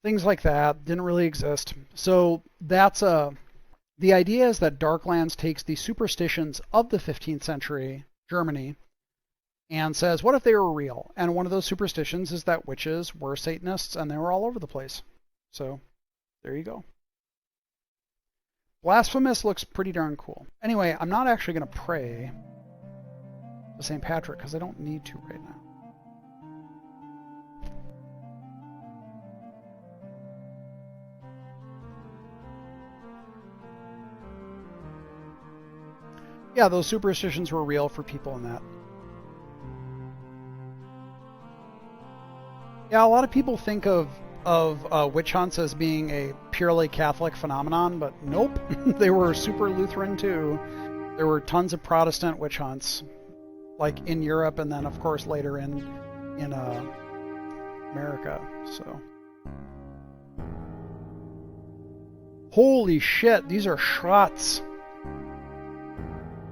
things like that. Didn't really exist. So that's the idea is that Darklands takes the superstitions of the 15th century Germany and says, what if they were real? And one of those superstitions is that witches were Satanists and they were all over the place. So there you go. Blasphemous looks pretty darn cool. Anyway, I'm not actually going to pray to St. Patrick because I don't need to right now. Yeah, those superstitions were real for people in that. Yeah, a lot of people think of witch hunts as being a purely Catholic phenomenon, but nope. They were super Lutheran too. There were tons of Protestant witch hunts, like in Europe, and then of course later in America. So, holy shit, these are Schratz.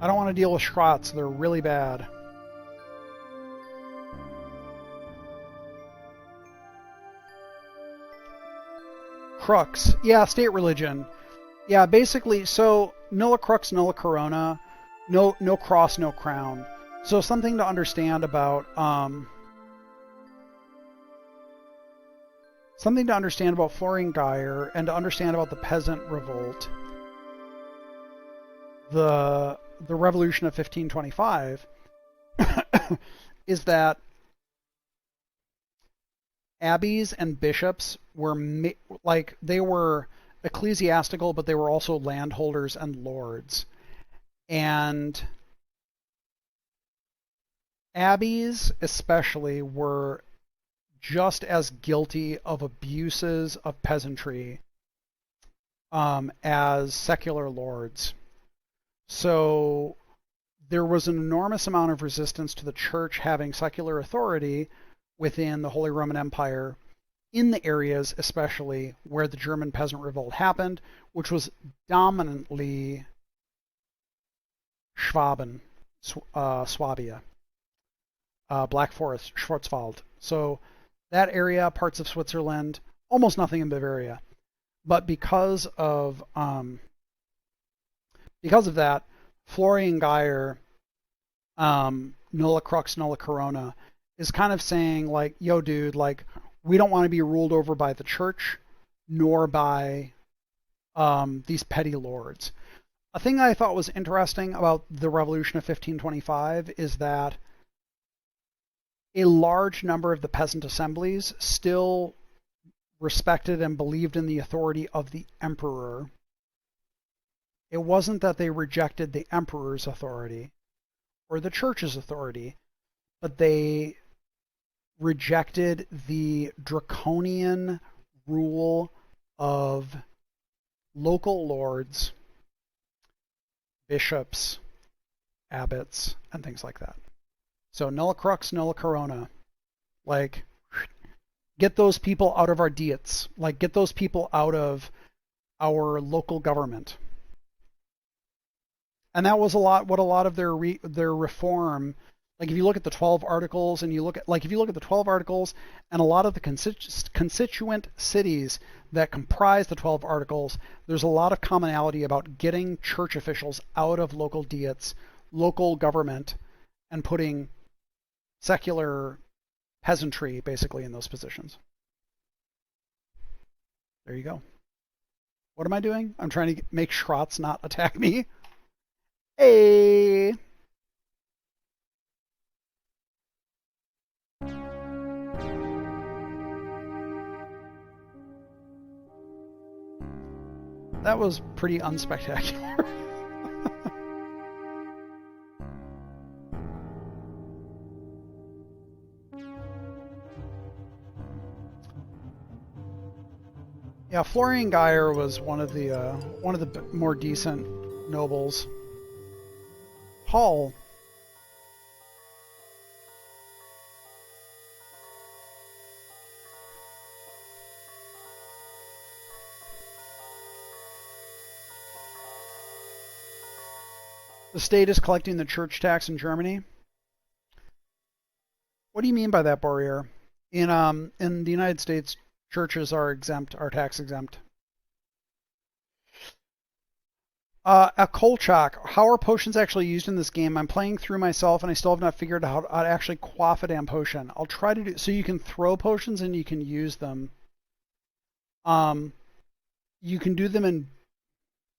I don't want to deal with Schratz. They're really bad. Crux. Yeah, state religion. Yeah, basically, so nulla crux, nulla corona. No cross, no crown. So something to understand about Florian Geyer and to understand about the peasant revolt. The revolution of 1525 is that abbeys and bishops were they were ecclesiastical, but they were also landholders and lords. And abbeys especially were just as guilty of abuses of peasantry as secular lords. So there was an enormous amount of resistance to the church having secular authority within the Holy Roman Empire in the areas especially where the German peasant revolt happened, which was dominantly Schwaben, Swabia, Black Forest, Schwarzwald. So that area, parts of Switzerland, almost nothing in Bavaria. But because of that, Florian Geyer, nulla crux, nulla corona, is kind of saying like, yo, dude, like, we don't want to be ruled over by the church, nor by these petty lords. A thing I thought was interesting about the Revolution of 1525 is that a large number of the peasant assemblies still respected and believed in the authority of the emperor. It wasn't that they rejected the emperor's authority or the church's authority, but they rejected the draconian rule of local lords, bishops, abbots, and things like that. So nulla crux, nulla corona. Like, get those people out of our diets. Like, get those people out of our local government. And that was what a lot of their reform. Like, if you look at the 12 articles, and if you look at the 12 articles and a lot of the constituent cities that comprise the 12 articles, there's a lot of commonality about getting church officials out of local diets, local government, and putting secular peasantry basically in those positions. There you go. What am I doing? I'm trying to make Schratz not attack me. Hey! That was pretty unspectacular. Yeah, Florian Geyer was one of the more decent nobles. Hall. The state is collecting the church tax in Germany. What do you mean by that, Borrier? In the United States, churches are tax exempt. A Kolchak. How are potions actually used in this game? I'm playing through myself and I still have not figured out how to actually quaff a damn potion. I'll try to do so. You can throw potions and you can use them. You can do them in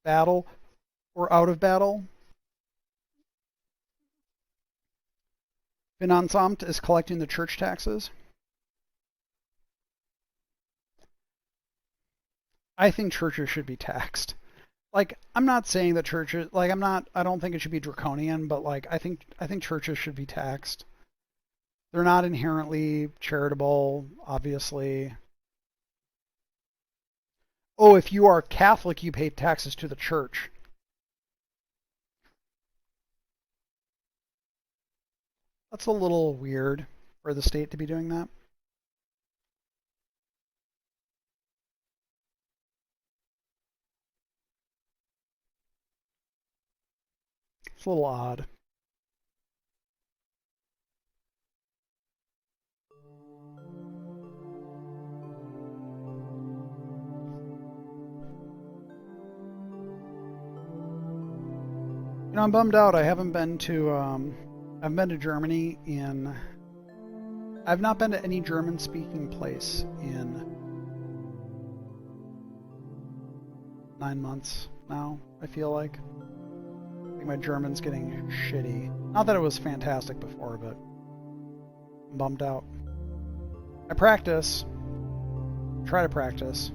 battle or out of battle. Finanzamt is collecting the church taxes. I think churches should be taxed. Like, I'm not saying that churches, like, I don't think it should be draconian, but like, I think churches should be taxed. They're not inherently charitable, obviously. Oh, if you are Catholic, you pay taxes to the church. That's a little weird for the state to be doing that. It's a little odd. You know, I'm bummed out. I've been to Germany in. I've not been to any German-speaking place in 9 months now. I feel like. I think my German's getting shitty. Not that it was fantastic before, but I'm bummed out. I practice. Try to practice.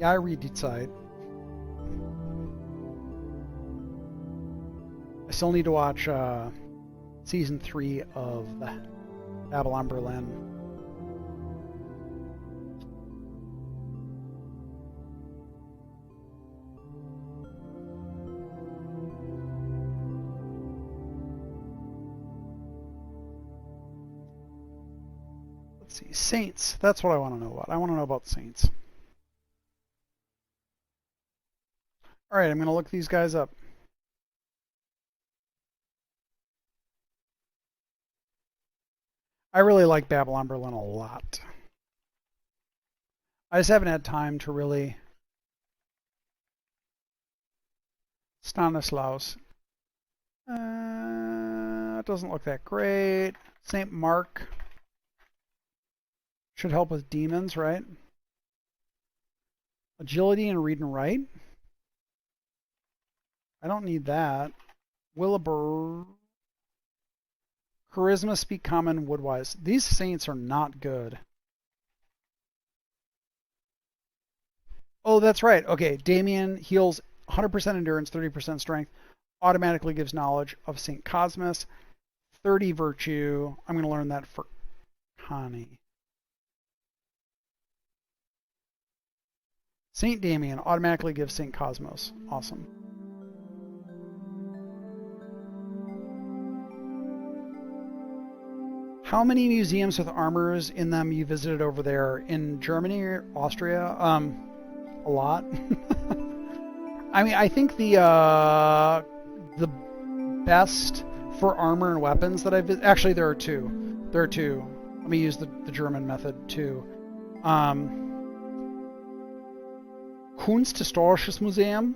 Yeah, I read die Zeit. I still need to watch season 3 of Babylon Berlin. Let's see, Saints. That's what I want to know about. I want to know about Saints. All right, I'm going to look these guys up. I really like Babylon Berlin a lot. I just haven't had time to really. Stanislaus. It doesn't look that great. St. Mark. Should help with demons, right? Agility and read and write. I don't need that. Willibur. Charisma, speak common, woodwise. These saints are not good. Oh, that's right. Okay, Damien heals 100% endurance, 30% strength. Automatically gives knowledge of St. Cosmas. 30 virtue. I'm going to learn that for Connie. St. Damien automatically gives St. Cosmos. Awesome. How many museums with armors in them you visited over there? In Germany or Austria? A lot. I mean, I think the best for armor and weapons that I've actually there are two. There are two. Let me use the German method too. Kunsthistorisches Museum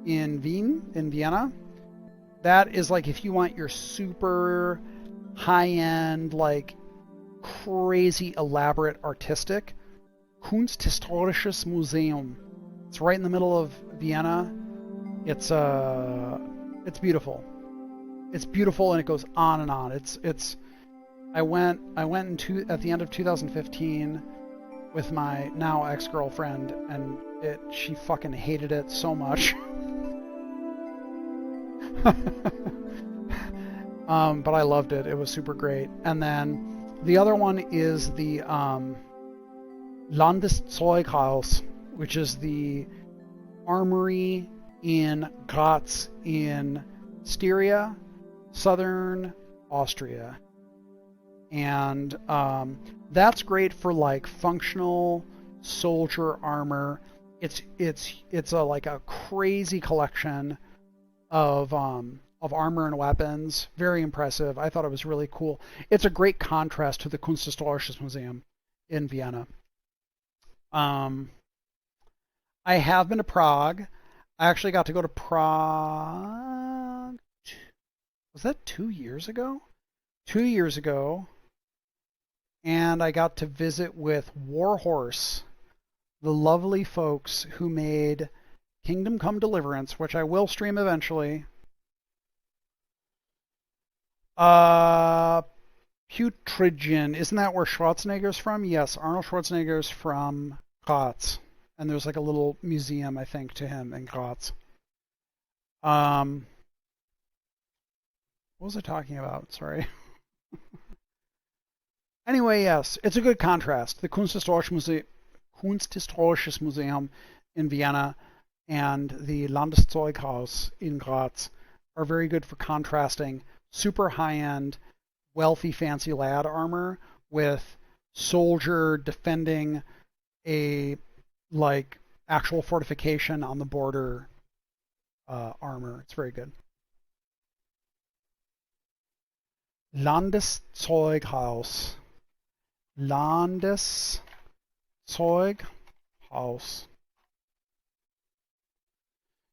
in Vienna. That is like if you want your super high-end, like crazy elaborate artistic. Kunsthistorisches Museum. It's right in the middle of Vienna. It's beautiful. It's beautiful, and it goes on and on. I went at the end of 2015 with my now ex-girlfriend, and she fucking hated it so much. But I loved it. It was super great. And then the other one is the Landeszeughaus, which is the armory in Graz in Styria, southern Austria. And that's great for like functional soldier armor. It's like a crazy collection of armor and weapons. Very impressive. I thought it was really cool. It's a great contrast to the Kunsthistorisches Museum in Vienna. I have been to Prague. I actually got to go to Prague. Was that 2 years ago? 2 years ago. And I got to visit with Warhorse, the lovely folks who made Kingdom Come Deliverance, which I will stream eventually. Putridgen, isn't that where Schwarzenegger's from? Yes, Arnold Schwarzenegger's from Graz. And there's like a little museum, I think, to him in Graz. What was I talking about? Sorry. Anyway, yes, it's a good contrast. The Kunsthistorisches Museum in Vienna and the Landeszeughaus in Graz are very good for contrasting super high-end, wealthy, fancy lad armor with soldier defending a like actual fortification on the border armor. It's very good. Landeszeughaus. Landeszeughaus.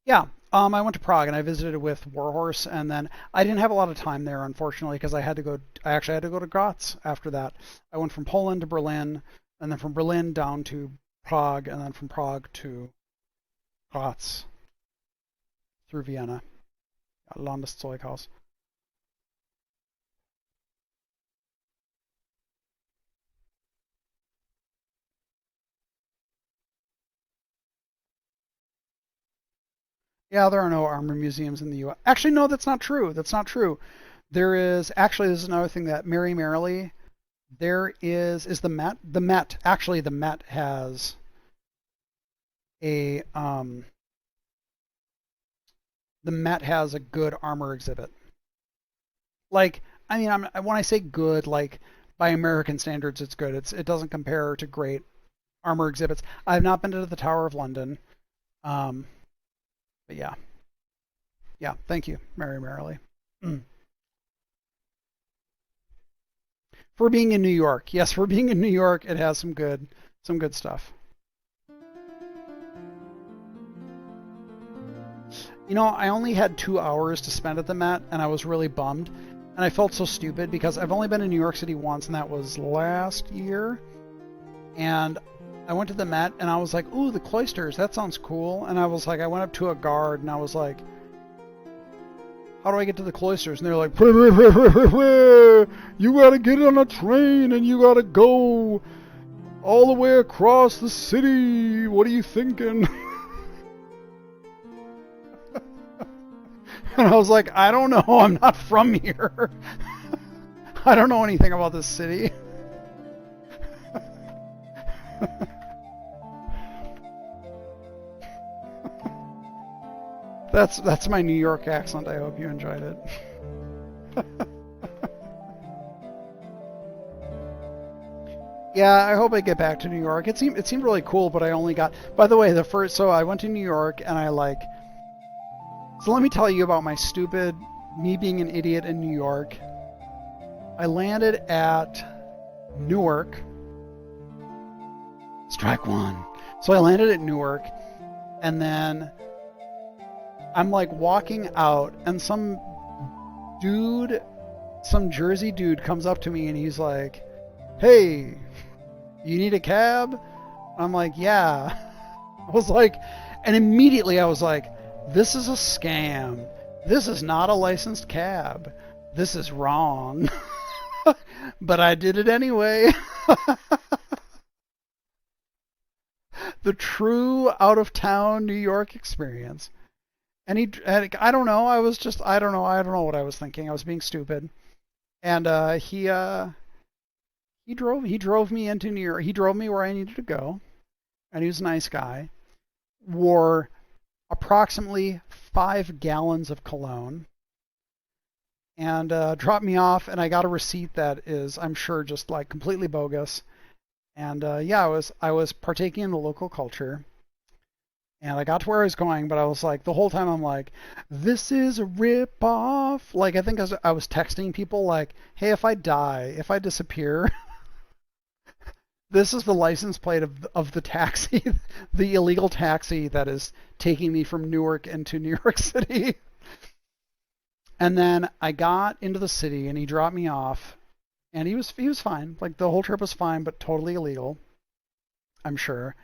Yeah, I went to Prague and I visited with Warhorse, and then I didn't have a lot of time there, unfortunately, because I actually had to go to Graz after that. I went from Poland to Berlin, and then from Berlin down to Prague, and then from Prague to Graz through Vienna. Landeszeughaus. Yeah, there are no armor museums in the U.S. Actually, no, that's not true. That's not true. There is actually, this is another thing that Merrily, there is the Met. The Met, actually, the Met has a the Met has a good armor exhibit. Like, I mean, when I say good, like by American standards, it's good. It doesn't compare to great armor exhibits. I've not been to the Tower of London. But yeah. Yeah, thank you, Merrily. For being in New York. Yes, for being in New York, it has some good stuff. You know, I only had 2 hours to spend at the Met, and I was really bummed. And I felt so stupid because I've only been in New York City once, and that was last year. And I went to the Met, and I was like, ooh, the cloisters, that sounds cool. And I was like, I went up to a guard, and I was like, how do I get to the cloisters? And they're like, you gotta get on a train, and you gotta go all the way across the city. What are you thinking? And I was like, I don't know, I'm not from here. I don't know anything about this city. That's my New York accent. I hope you enjoyed it. Yeah, I hope I get back to New York. It seemed really cool, but I only got. By the way, so I went to New York and So let me tell you about me being an idiot in New York. I landed at Newark. Strike one. So I landed at Newark, and then I'm like walking out, and some Jersey dude comes up to me, and he's like, hey, you need a cab? I'm like, yeah. I was like, and immediately I was like, this is a scam. This is not a licensed cab. This is wrong. But I did it anyway. The true out-of-town New York experience. And I don't know. I don't know what I was thinking. I was being stupid. And he drove me into New York. He drove me where I needed to go. And he was a nice guy. Wore approximately 5 gallons of cologne. And dropped me off, and I got a receipt that is, I'm sure, just like completely bogus. And yeah, I was partaking in the local culture. And I got to where I was going, but I was like, the whole time I'm like, this is a rip-off. Like, I think I was texting people like, hey, if I die, if I disappear, this is the license plate of the taxi, the illegal taxi that is taking me from Newark into New York City. And then I got into the city, and he dropped me off, and he was fine. Like, the whole trip was fine, but totally illegal, I'm sure.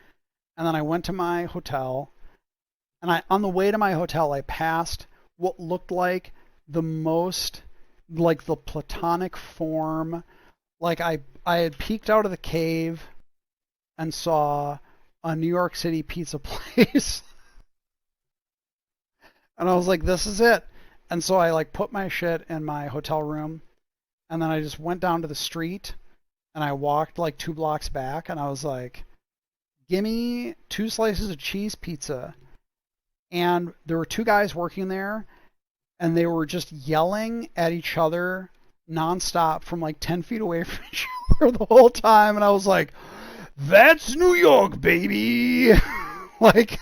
And then I went to my hotel. And on the way to my hotel, I passed what looked like the most, like the platonic form. Like I had peeked out of the cave and saw a New York City pizza place. And I was like, this is it. And so I like put my shit in my hotel room, and then I just went down to the street and I walked like 2 blocks back, and I was like, gimme 2 slices of cheese pizza. And there were 2 guys working there, and they were just yelling at each other nonstop from like 10 feet away from each other the whole time. And I was like, that's New York, baby. Like,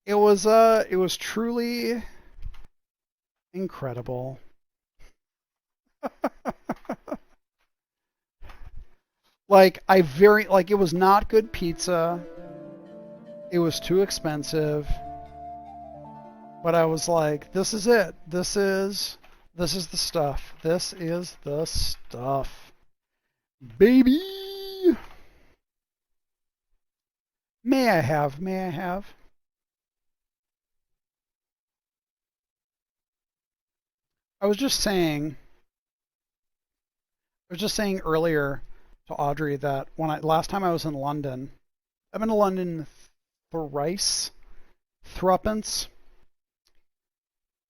it was truly incredible. Like, it was not good pizza. It was too expensive. But I was like, this is it. This is the stuff. This is the stuff. Baby! May I have? I was just saying earlier to Audrey that last time I was in London, I've been to London thrice,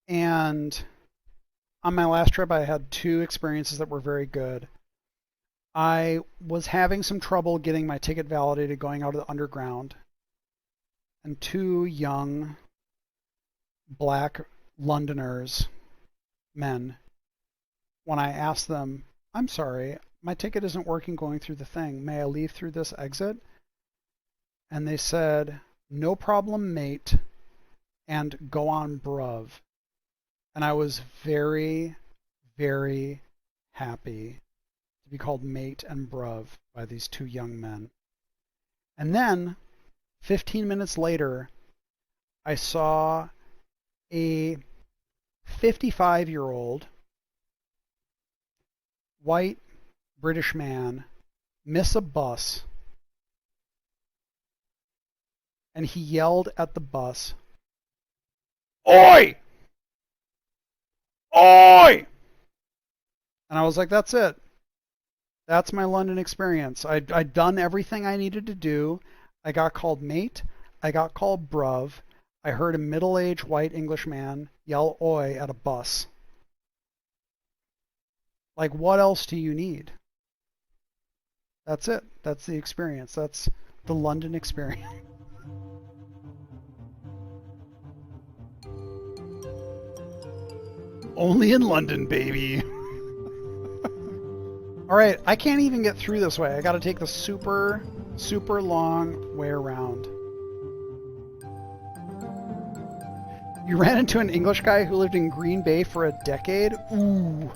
and on my last trip I had 2 experiences that were very good. I was having some trouble getting my ticket validated going out of the underground, and 2 young black Londoners, men, when I asked them, I'm sorry, my ticket isn't working going through the thing. May I leave through this exit? And they said, no problem, mate, and go on, bruv. And I was very, very happy to be called mate and bruv by these 2 young men. And then, 15 minutes later, I saw a 55-year-old white British man miss a bus, and he yelled at the bus, "Oi! Oi!" And I was like, that's it. That's my London experience. I'd done everything I needed to do. I got called mate. I got called bruv. I heard a middle-aged white English man yell oi at a bus. Like, what else do you need? That's it. That's the experience. That's the London experience. Only in London, baby. Alright, I can't even get through this way. I gotta take the super, super long way around. You ran into an English guy who lived in Green Bay for a decade? Ooh.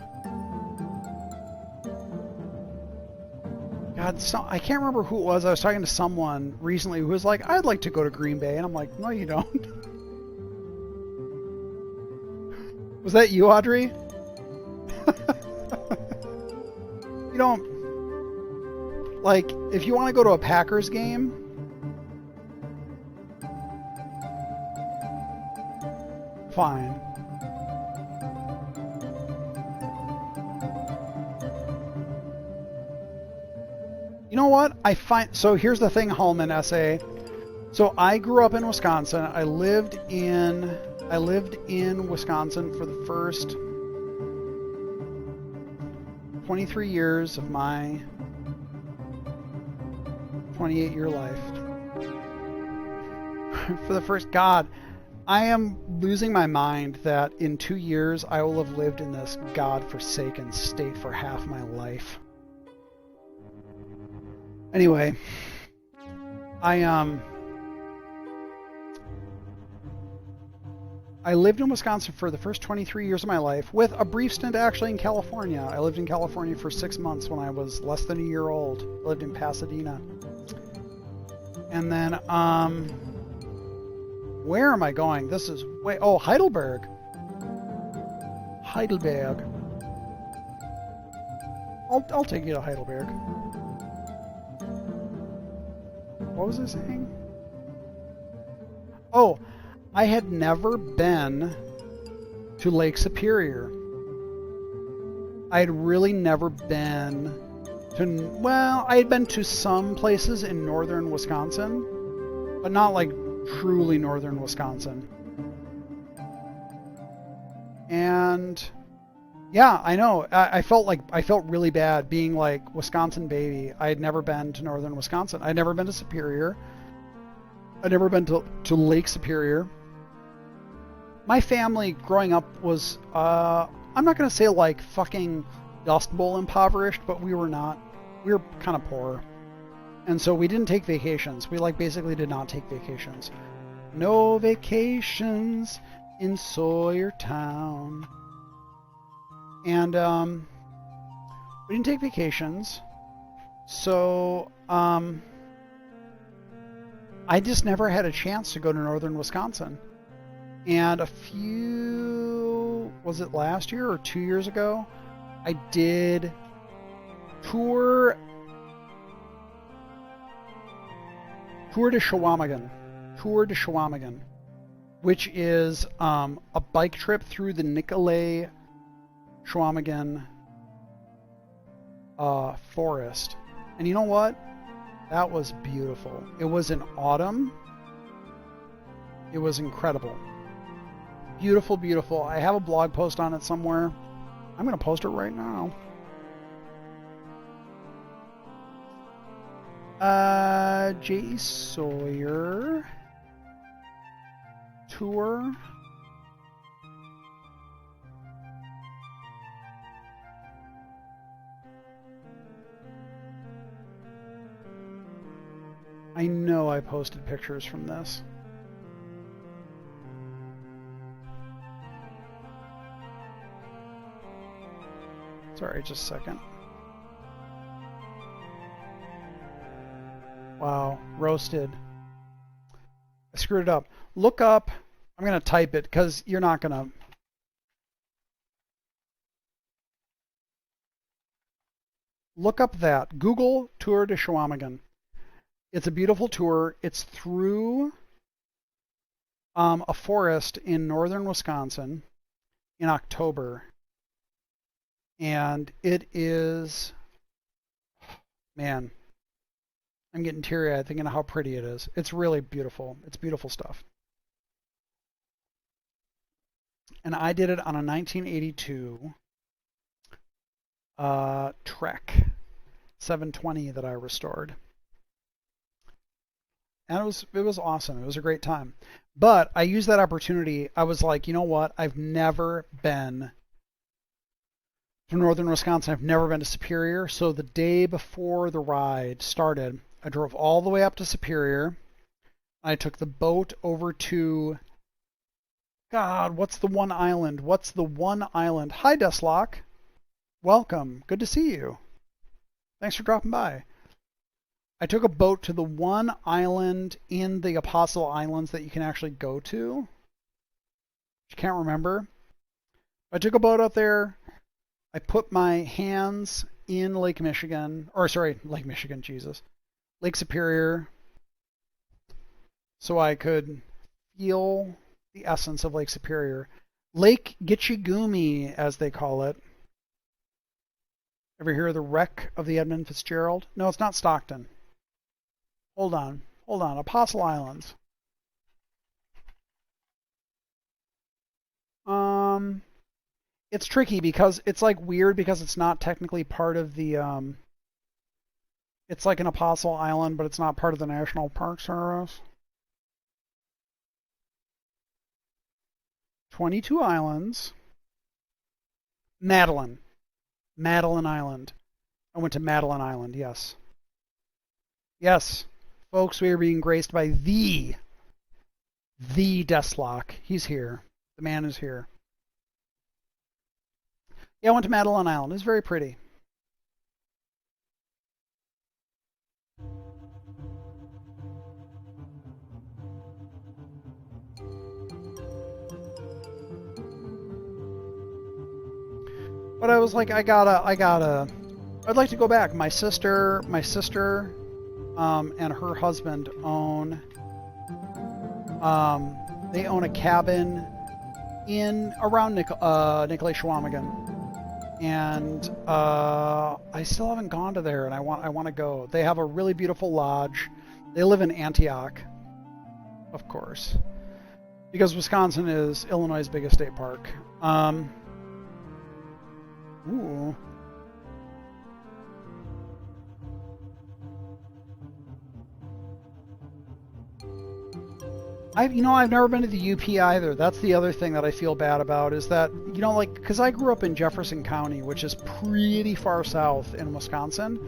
God, I can't remember who it was. I was talking to someone recently who was like, I'd like to go to Green Bay. And I'm like, no, you don't. Was that you, Audrey? You don't... Like, if you want to go to a Packers game... Fine. You know what? So here's the thing, Hallman essay. So I grew up in Wisconsin. I lived in Wisconsin for the first 23 years of my 28-year life. For the first, God, I am losing my mind that in 2 years I will have lived in this God-forsaken state for half my life. Anyway, I lived in Wisconsin for the first 23 years of my life, with a brief stint actually in California. I lived in California for 6 months when I was less than a year old. I lived in Pasadena. And then, where am I going? This is Heidelberg. Heidelberg. I'll take you to Heidelberg. What was I saying? Oh, I had never been to Lake Superior. I had really never been to, well, I had been to some places in northern Wisconsin, but not like truly northern Wisconsin. And yeah, I know. I felt really bad being like Wisconsin baby. I had never been to northern Wisconsin. I'd never been to Superior. I'd never been to Lake Superior. My family growing up was, I'm not going to say like fucking Dust Bowl impoverished, but we were not. We were kind of poor. And so we didn't take vacations. We like basically did not take vacations. No vacations in Sawyer Town. And we didn't take vacations. So I just never had a chance to go to northern Wisconsin. And a few, was it last year or 2 years ago, I did tour de Shawamigan, which is a bike trip through the Nicolet Shawamigan forest. And you know what? That was beautiful. It was in autumn. It was incredible. Beautiful, beautiful. I have a blog post on it somewhere. I'm going to post it right now. J. Sawyer tour. I know I posted pictures from this. Sorry, just a second. Wow, roasted. I screwed it up. Look up, I'm going to type it because you're not going to. Look up that. Google Tour de Shawamigan. It's a beautiful tour. It's through a forest in northern Wisconsin in October. And it is, man, I'm getting teary-eyed thinking of how pretty it is. It's really beautiful. It's beautiful stuff. And I did it on a 1982 Trek 720 that I restored. And it was awesome. It was a great time. But I used that opportunity. I was like, you know what? I've never been to northern Wisconsin. I've never been to Superior. So the day before the ride started, I drove all the way up to Superior. I took the boat over to, God, what's the one island? What's the one island? Hi, Dustlock. Welcome. Good to see you. Thanks for dropping by. I took a boat to the one island in the Apostle Islands that you can actually go to. I can't remember. I took a boat out there. I put my hands in Lake Michigan, or sorry, Lake Michigan, Jesus. Lake Superior, so I could feel the essence of Lake Superior. Lake Gitchigumi, as they call it. Ever hear of the wreck of the Edmund Fitzgerald? No, it's not Stockton. Hold on. Apostle Islands. It's tricky because it's like weird because it's not technically part of the, it's like an Apostle Island, but it's not part of the National Park Service. 22 islands. Madeline Island. I went to Madeline Island, yes. Yes, folks, we are being graced by the Desklock. He's here. The man is here. Yeah, I went to Madeline Island. It's very pretty. But I was like, I'd like to go back. My sister, and her husband own They own a cabin in around Nicolay Schwamigan. And I still haven't gone to there, and I want to go. They have a really beautiful lodge. They live in Antioch, of course, because Wisconsin is Illinois' biggest state park. Ooh. I've never been to the UP either. That's the other thing that I feel bad about is that, like, because I grew up in Jefferson County, which is pretty far south in Wisconsin.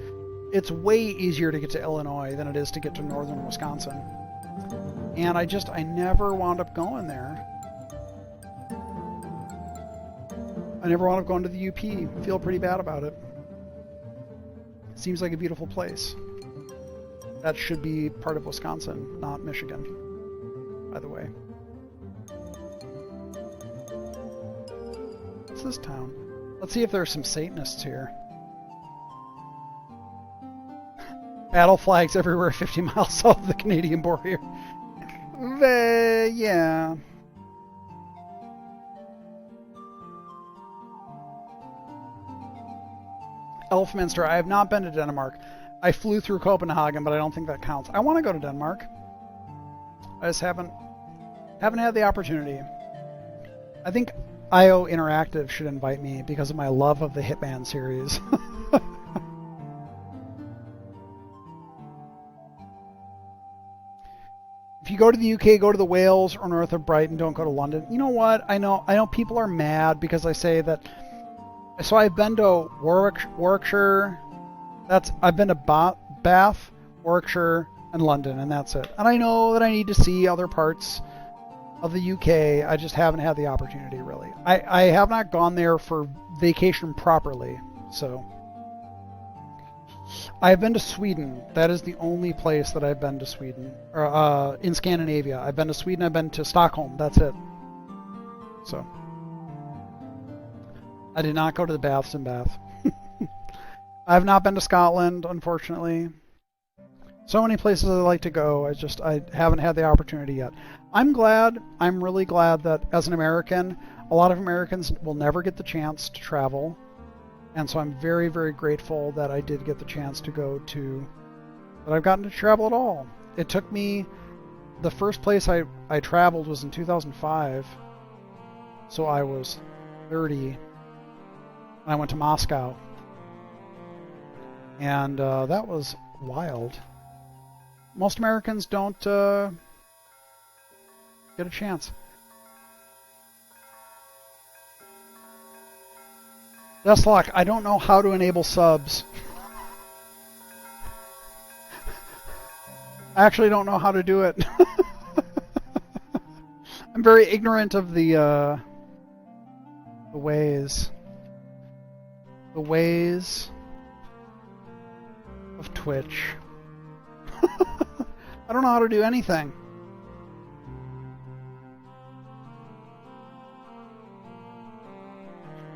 It's way easier to get to Illinois than it is to get to northern Wisconsin. And I never wound up going there. I never wound up going to the UP. I feel pretty bad about it. Seems like a beautiful place. That should be part of Wisconsin, not Michigan, by the way. What's this town? Let's see if there are some Satanists here. Battle flags everywhere 50 miles south of the Canadian border. Yeah. Elfminster. I have not been to Denmark. I flew through Copenhagen, but I don't think that counts. I want to go to Denmark. I just haven't had the opportunity. I think IO Interactive should invite me because of my love of the Hitman series. If you go to the UK, go to the Wales or north of Brighton. Don't go to London. You know what? I know people are mad because I say that. So I've been to Warwickshire. I've been to Bath, Warwickshire, and London, and that's it. And I know that I need to see other parts of the UK. I just haven't had the opportunity, really. I have not gone there for vacation properly. So I've been to Sweden. That is the only place that I've been to Sweden. Or in Scandinavia. I've been to Sweden. I've been to Stockholm. That's it. So I did not go to the baths in Bath. I have not been to Scotland, unfortunately. So many places I'd like to go. I haven't had the opportunity yet. I'm really glad that as an American, a lot of Americans will never get the chance to travel. And so I'm very, very grateful that I did get the chance to that I've gotten to travel at all. It took me, the first place I traveled was in 2005. So I was 30. And I went to Moscow. And that was wild. Most Americans don't get a chance. Deathlock, I don't know how to enable subs. I actually don't know how to do it. I'm very ignorant of the ways. The ways of Twitch. I don't know how to do anything.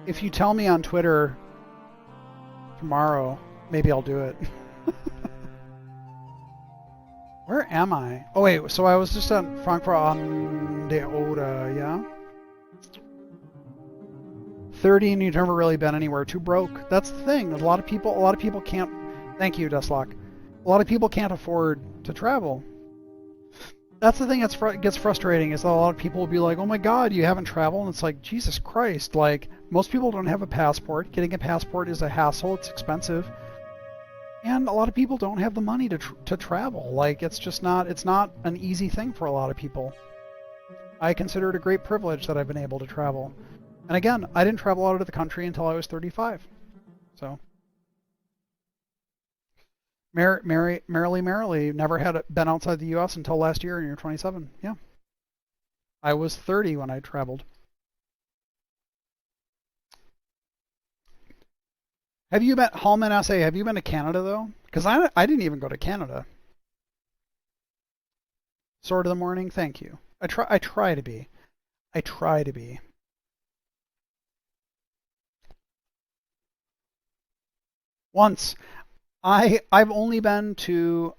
If you tell me on Twitter tomorrow, maybe I'll do it. Where am I? Oh wait, so I was just at Frankfurt am der Oder, yeah? 30 and you've never really been anywhere. Too broke. That's the thing. A lot of people can't. Thank you, Deathlock. A lot of people can't afford to travel. That's the thing that gets frustrating is that a lot of people will be like, oh my god, you haven't traveled? And it's like, Jesus Christ. Like, most people don't have a passport. Getting a passport is a hassle. It's expensive. And a lot of people don't have the money to travel. Like, it's not an easy thing for a lot of people. I consider it a great privilege that I've been able to travel. And again, I didn't travel out of the country until I was 35. So, merrily, never had been outside the U.S. until last year, and you're 27. Yeah. I was 30 when I traveled. Have you been, Hallman SA, have you been to Canada, though? Because I didn't even go to Canada. Sword of the Morning, thank you. I try to be. I try to be. Once. I've only been to,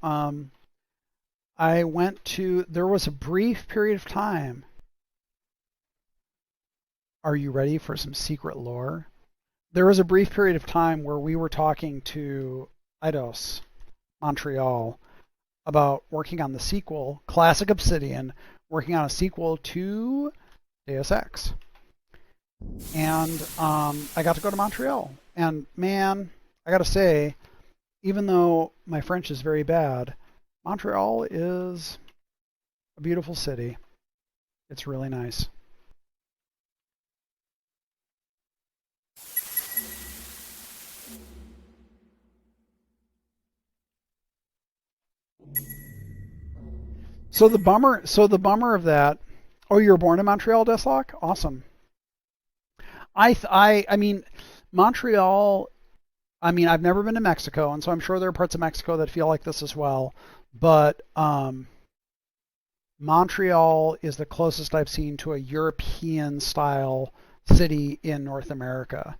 I went to, there was a brief period of time Are you ready for some secret lore? There was a brief period of time where we were talking to Eidos, Montreal, about working on the sequel, Classic Obsidian, working on a sequel to Deus Ex. And I got to go to Montreal. And man, I got to say, even though my French is very bad, Montreal is a beautiful city. It's really nice. So the bummer of that. Oh, you were born in Montreal, Deslock? Awesome. I mean, Montreal. I mean, I've never been to Mexico, and so I'm sure there are parts of Mexico that feel like this as well. But Montreal is the closest I've seen to a European-style city in North America,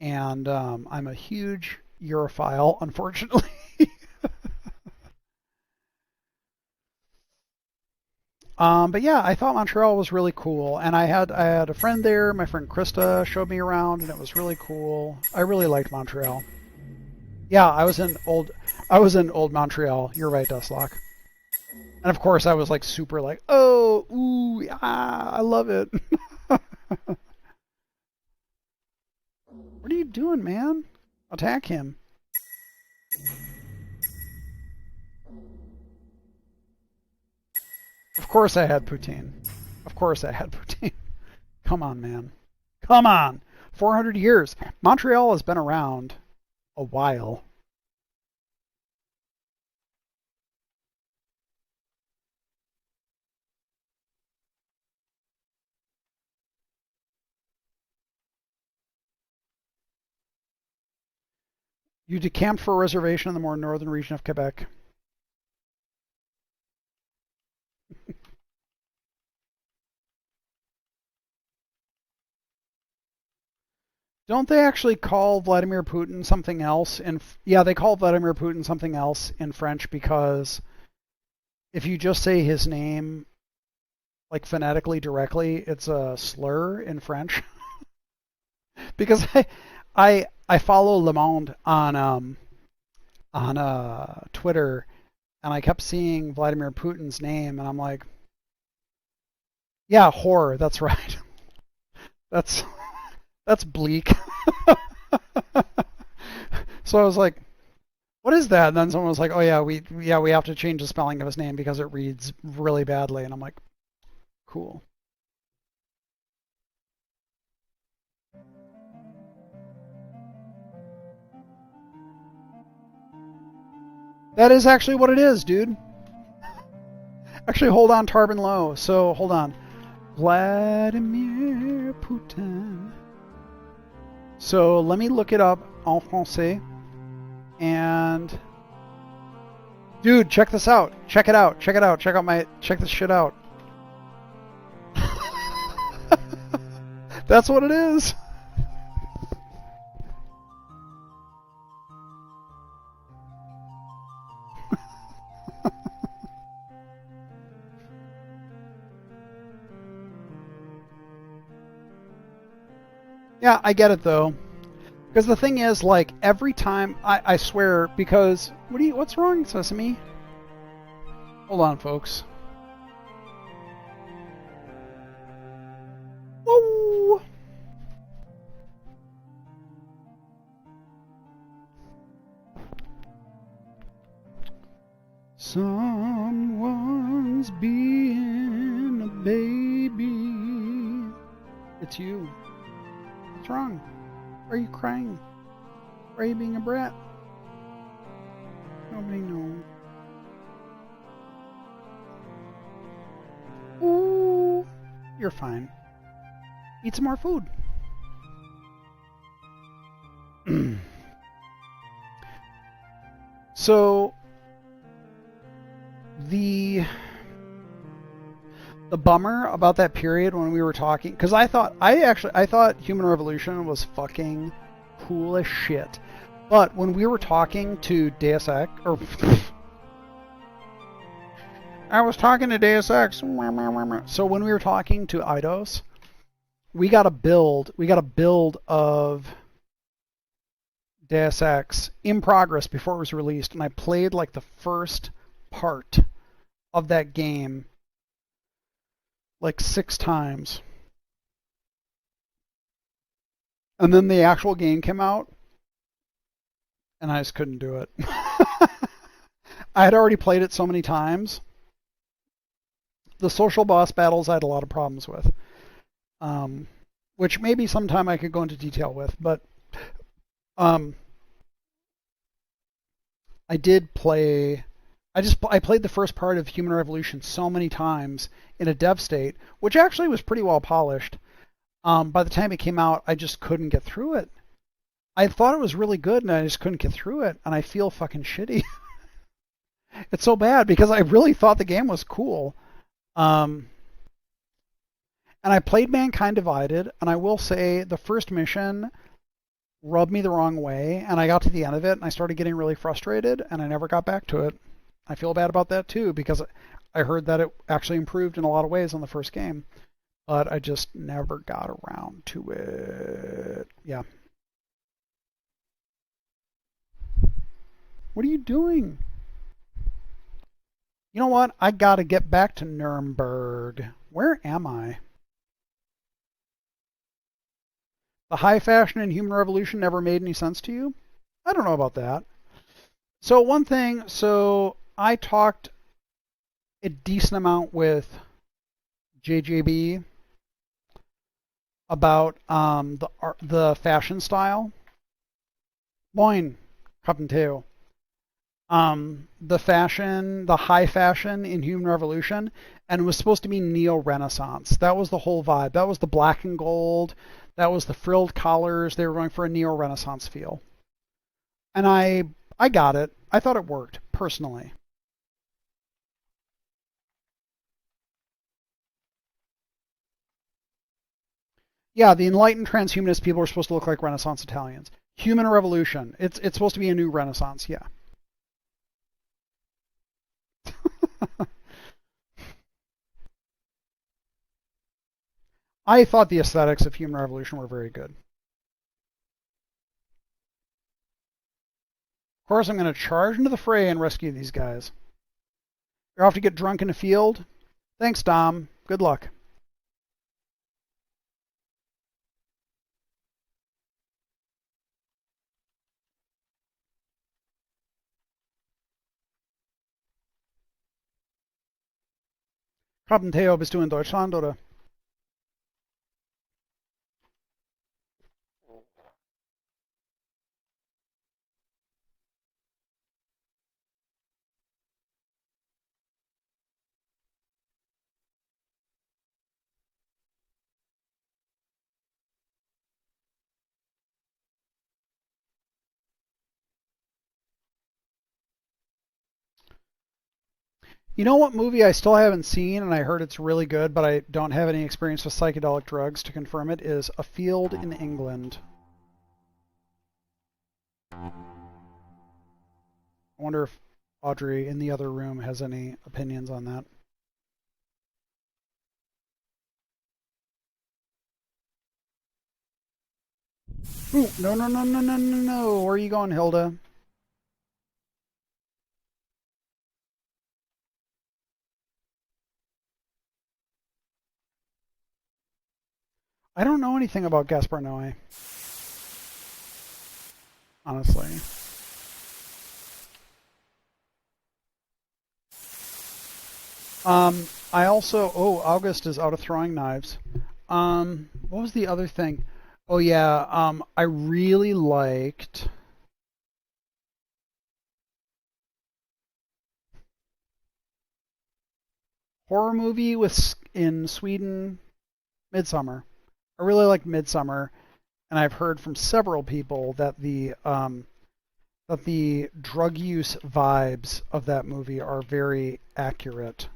and I'm a huge Europhile, unfortunately. But yeah, I thought Montreal was really cool, and I had a friend there. My friend Krista showed me around, and it was really cool. I really liked Montreal. Yeah, I was in old Montreal. You're right, Dustlock. And of course, I was like super like, oh, ooh, ah, I love it. What are you doing, man? Attack him. Of course I had poutine. Of course I had poutine. Come on, man. Come on. 400 years. Montreal has been around a while. You decamped for a reservation in the more northern region of Quebec. Don't they actually call Vladimir Putin something else? Yeah, they call Vladimir Putin something else in French because if you just say his name like phonetically directly, it's a slur in French. Because I follow Le Monde on Twitter, and I kept seeing Vladimir Putin's name, and I'm like, yeah, whore. That's right. That's bleak. So I was like, what is that? And then someone was like, oh yeah, we have to change the spelling of his name because it reads really badly. And I'm like, cool. That is actually what it is, dude. Actually, hold on, Tarbin Low. So, hold on. Vladimir Putin. So, let me look it up en français. And... dude, check this out. Check it out. Check it out. Check this shit out. That's what it is. Yeah, I get it though. Because the thing is, like, every time, I swear, because, what's wrong, Sesame? Hold on, folks. Whoa! Someone's being a baby. It's you. What's wrong? Why are you crying? Why are you being a brat? Nobody knows. Ooh, you're fine. Eat some more food. So the bummer about that period when we were talking, because I thought Human Revolution was fucking cool as shit, but when we were talking to Deus Ex, or I was talking to Deus Ex, so when we were talking to Eidos, we got a build of Deus Ex in progress before it was released, and I played like the first part of that game like 6 times. And then the actual game came out, and I just couldn't do it. I had already played it so many times. The social boss battles I had a lot of problems with, which maybe sometime I could go into detail with, but um, I did play. I played the first part of Human Revolution so many times in a dev state, which actually was pretty well polished. By the time it came out, I just couldn't get through it. I thought it was really good, and I just couldn't get through it, and I feel fucking shitty. It's so bad because I really thought the game was cool. And I played Mankind Divided, and I will say the first mission rubbed me the wrong way, and I got to the end of it, and I started getting really frustrated, and I never got back to it. I feel bad about that too, because I heard that it actually improved in a lot of ways on the first game, but I just never got around to it. Yeah. What are you doing? You know what? I gotta get back to Nuremberg. Where am I? The high fashion in Human Revolution never made any sense to you? I don't know about that. So one thing, I talked a decent amount with JJB about the fashion style. Moin, Captain Teo. The high fashion in Human Revolution, and it was supposed to be neo-Renaissance. That was the whole vibe. That was the black and gold. That was the frilled collars. They were going for a neo-Renaissance feel. And I got it. I thought it worked, personally. Yeah, the enlightened transhumanist people are supposed to look like Renaissance Italians. Human Revolution. It's supposed to be a new Renaissance, yeah. I thought the aesthetics of Human Revolution were very good. Of course, I'm going to charge into the fray and rescue these guys. You're off to get drunk in a field? Thanks, Dom. Good luck. Haben Theo, bist du in Deutschland, oder? You know what movie I still haven't seen, and I heard it's really good, but I don't have any experience with psychedelic drugs to confirm it, is A Field in England. I wonder if Audrey in the other room has any opinions on that. Ooh, no, no, no, no, no, no, no. Where are you going, Hilda? I don't know anything about Gaspar Noé, honestly. I also, August is out of throwing knives. What was the other thing? Oh yeah, I really liked horror movie in Sweden, Midsummer. I really liked Midsummer, and I've heard from several people that the drug use vibes of that movie are very accurate.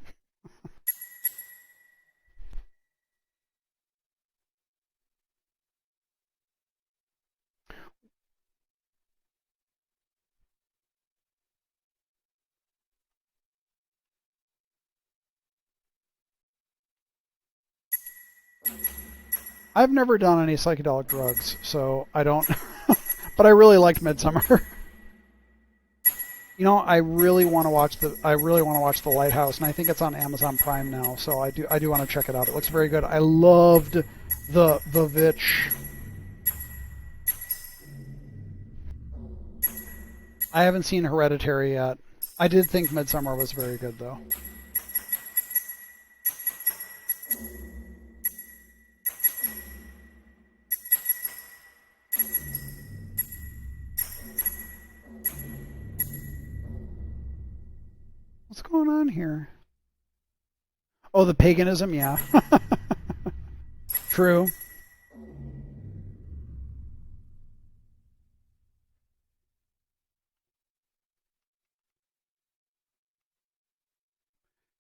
I've never done any psychedelic drugs, so I don't. But I really liked Midsummer. You know, I really want to watch the Lighthouse, and I think it's on Amazon Prime now. So I do want to check it out. It looks very good. I loved the Vitch. I haven't seen Hereditary yet. I did think Midsummer was very good, though. What's going on here? Oh, the paganism, yeah. True.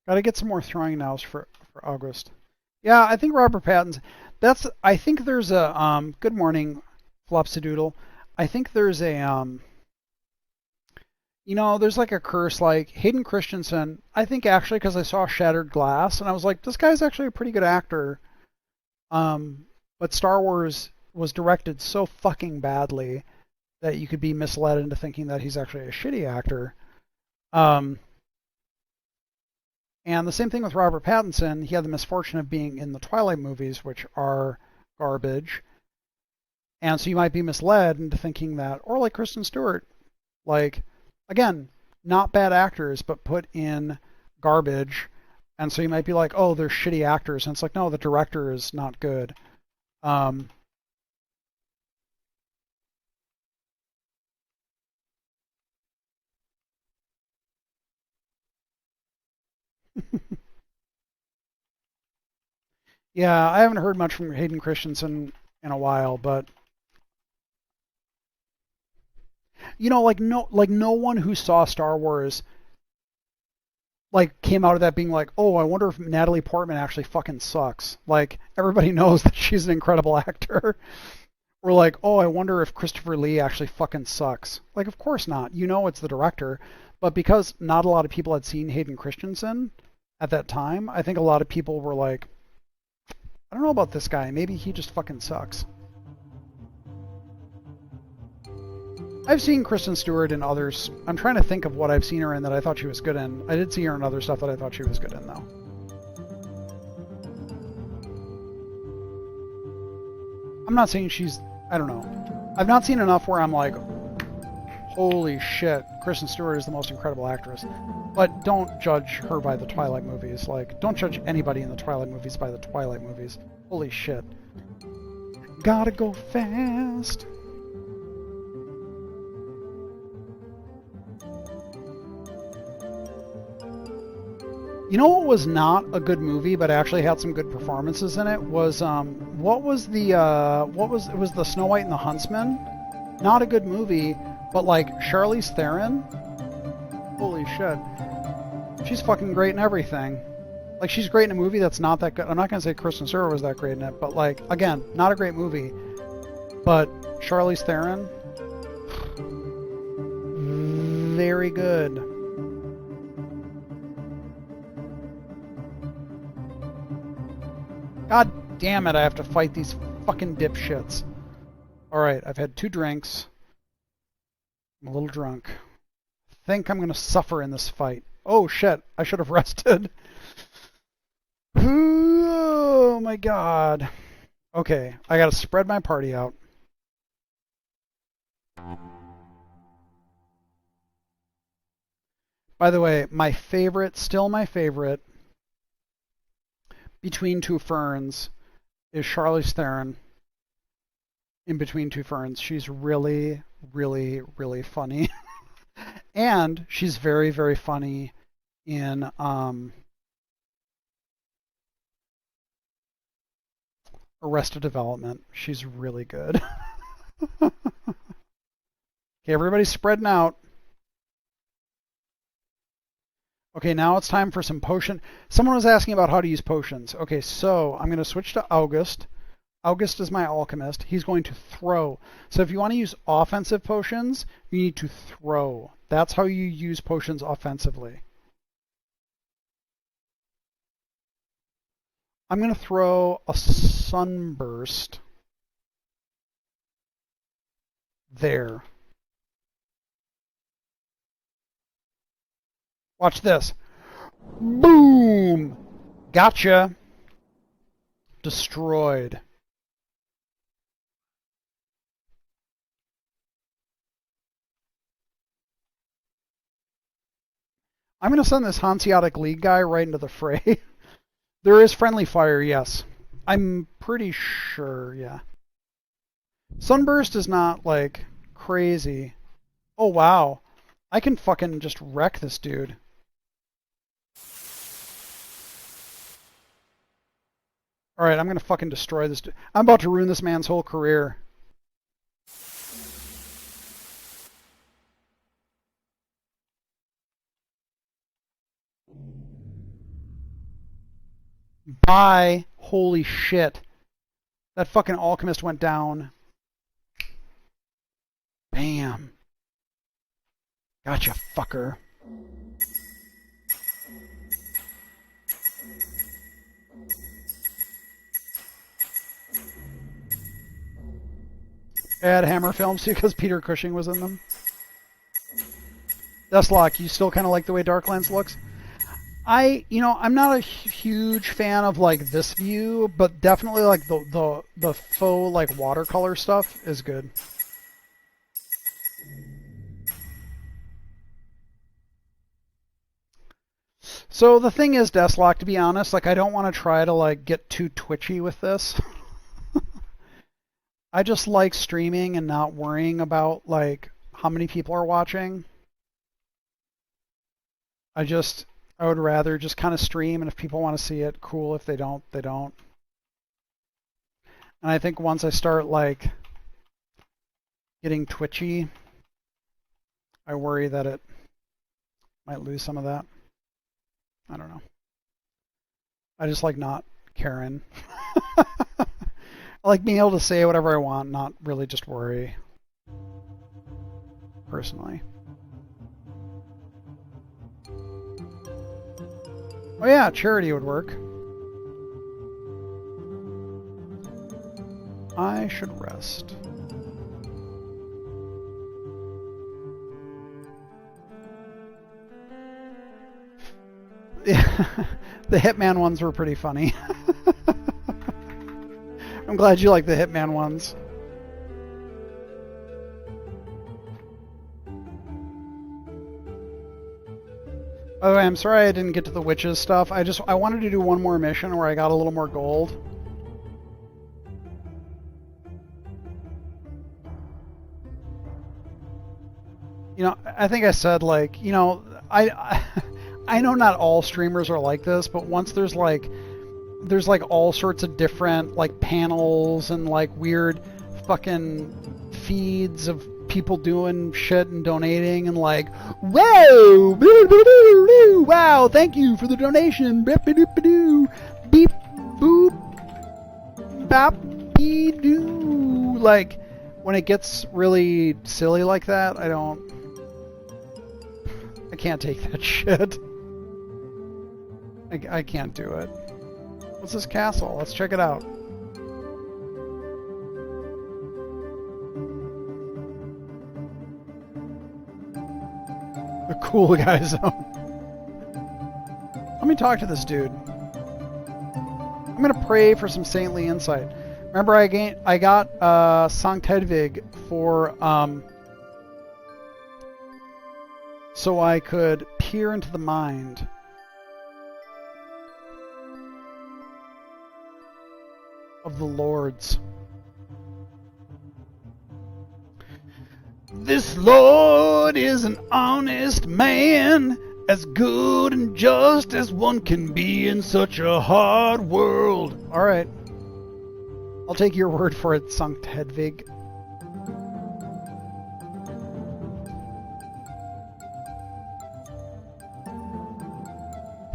Gotta get some more throwing nows for August. Yeah, I think Robert Pattinson. I think there's a good morning, Flopsidoodle. I think there's a there's like a curse like Hayden Christensen. I think actually because I saw Shattered Glass and I was like, this guy's actually a pretty good actor. But Star Wars was directed so fucking badly that you could be misled into thinking that he's actually a shitty actor. And the same thing with Robert Pattinson. He had the misfortune of being in the Twilight movies, which are garbage. And so you might be misled into thinking that, or like Kristen Stewart, like, again, not bad actors, but put in garbage. And so you might be like, oh, they're shitty actors. And it's like, no, the director is not good. Yeah, I haven't heard much from Hayden Christensen in a while, but like no one who saw Star Wars like came out of that being like, oh, I wonder if Natalie Portman actually fucking sucks. Like everybody knows that she's an incredible actor. Or like, oh, I wonder if Christopher Lee actually fucking sucks. Like, of course not. You know it's the director, but because not a lot of people had seen Hayden Christensen at that time, I think a lot of people were like, I don't know about this guy. Maybe he just fucking sucks. I've seen Kristen Stewart in others. I'm trying to think of what I've seen her in that I thought she was good in. I did see her in other stuff that I thought she was good in, though. I'm not saying she's... I don't know. I've not seen enough where I'm like, holy shit, Kristen Stewart is the most incredible actress. But don't judge her by the Twilight movies. Like, don't judge anybody in the Twilight movies by the Twilight movies. Holy shit. Gotta go fast. You know what was not a good movie, but actually had some good performances in it? Was it was the Snow White and the Huntsman? Not a good movie, but like Charlize Theron. Holy shit, she's fucking great in everything. Like she's great in a movie that's not that good. I'm not gonna say Kristen Stewart was that great in it, but like again, not a great movie. But Charlize Theron, very good. God damn it, I have to fight these fucking dipshits. Alright, I've had 2 drinks. I'm a little drunk. I think I'm going to suffer in this fight. Oh shit, I should have rested. Oh my god. Okay, I gotta spread my party out. By the way, still my favorite, Between Two Ferns is Charlize Theron in Between Two Ferns. She's really, really, really funny. And she's very, very funny in Arrested Development. She's really good. Okay, everybody's spreading out. Okay, now it's time for some potion. Someone was asking about how to use potions. Okay, so I'm going to switch to August. August is my alchemist. He's going to throw. So if you want to use offensive potions, you need to throw. That's how you use potions offensively. I'm going to throw a sunburst there. Watch this. Boom! Gotcha. Destroyed. I'm going to send this Hanseatic League guy right into the fray. There is friendly fire, yes. I'm pretty sure, yeah. Sunburst is not, like, crazy. Oh, wow. I can fucking just wreck this dude. Alright, I'm gonna fucking destroy this dude. I'm about to ruin this man's whole career. Bye. Holy shit. That fucking alchemist went down. Bam. Gotcha, fucker. Bad Hammer films because Peter Cushing was in them. Deathlock, you still kind of like the way Darklands looks? I'm not a huge fan of like this view, but definitely like the faux like watercolor stuff is good. So the thing is, Deathlock, to be honest, like I don't want to try to like get too twitchy with this. I just like streaming and not worrying about like how many people are watching. I would rather just kind of stream, and if people want to see it, cool. If they don't, they don't. And I think once I start like getting twitchy, I worry that it might lose some of that. I don't know. I just like not caring. I like being able to say whatever I want, not really just worry. Personally. Oh yeah, charity would work. I should rest. The Hitman ones were pretty funny. I'm glad you like the Hitman ones. By the way, I'm sorry I didn't get to the witches stuff. I wanted to do one more mission where I got a little more gold. You know, I think I said like, you know, I know not all streamers are like this, but once there's like all sorts of different like panels and like weird fucking feeds of people doing shit and donating and like, whoa, wow, thank you for the donation, beep boop, bop doo. Like when it gets really silly like that, I can't take that shit. I can't do it. What's this castle? Let's check it out. The cool guy zone. Let me talk to this dude. I'm gonna pray for some saintly insight. Remember, I got Sankt Hedvig for so I could peer into the mind. Of the lords. This lord is an honest man, as good and just as one can be in such a hard world. Alright. I'll take your word for it, Sankt Hedvig.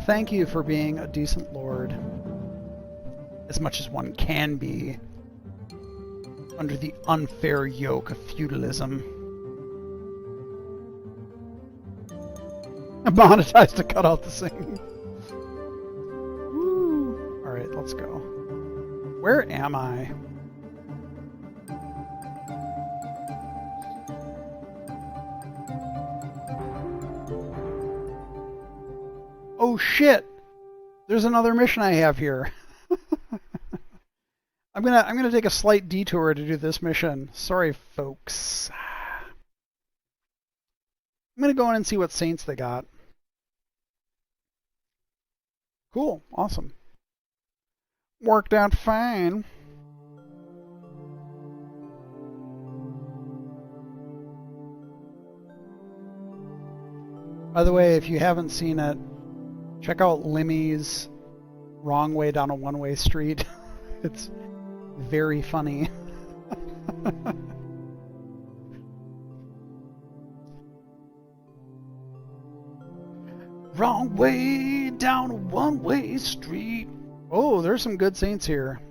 Thank you for being a decent lord. As much as one can be under the unfair yoke of feudalism. I monetized to cut out the singing. Alright, let's go. Where am I? Oh shit! There's another mission I have here. I'm gonna take a slight detour to do this mission. Sorry, folks. I'm gonna go in and see what saints they got. Cool, awesome. Worked out fine. By the way, if you haven't seen it, check out Limmy's Wrong Way Down a One-Way Street. It's very funny. Wrong way down a one-way street. Oh, there's some good saints here.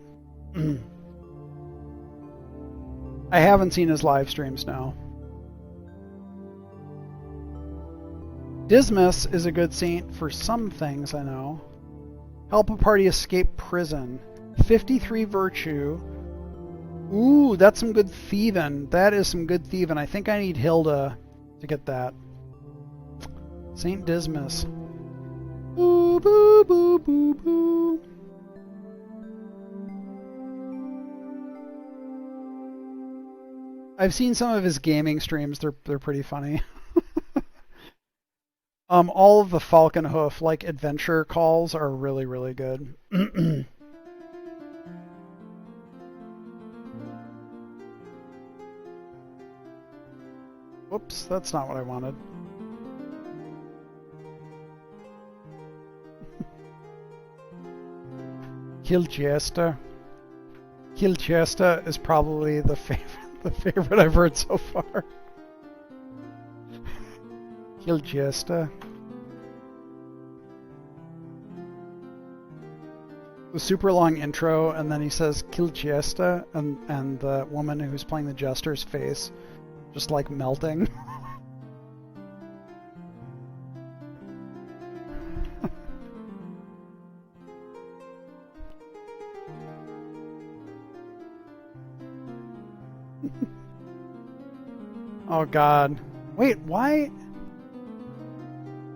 I haven't seen his live streams now. Dismas is a good saint for some things, I know. Help a party escape prison. 53 virtue. Ooh, that's some good thieving. That is some good thieving. I think I need Hilda to get that. Saint Dismas. Boo, boo, boo, boo, boo. I've seen some of his gaming streams. They're pretty funny. All of the Falcon Hoof like adventure calls are really, really good. Whoops, that's not what I wanted. Kilchester. Kilchester is probably the favorite I've heard so far. Kilchester. The super long intro, and then he says Kilchester, and the woman who's playing the jester's face just like melting. Oh god. Wait, why?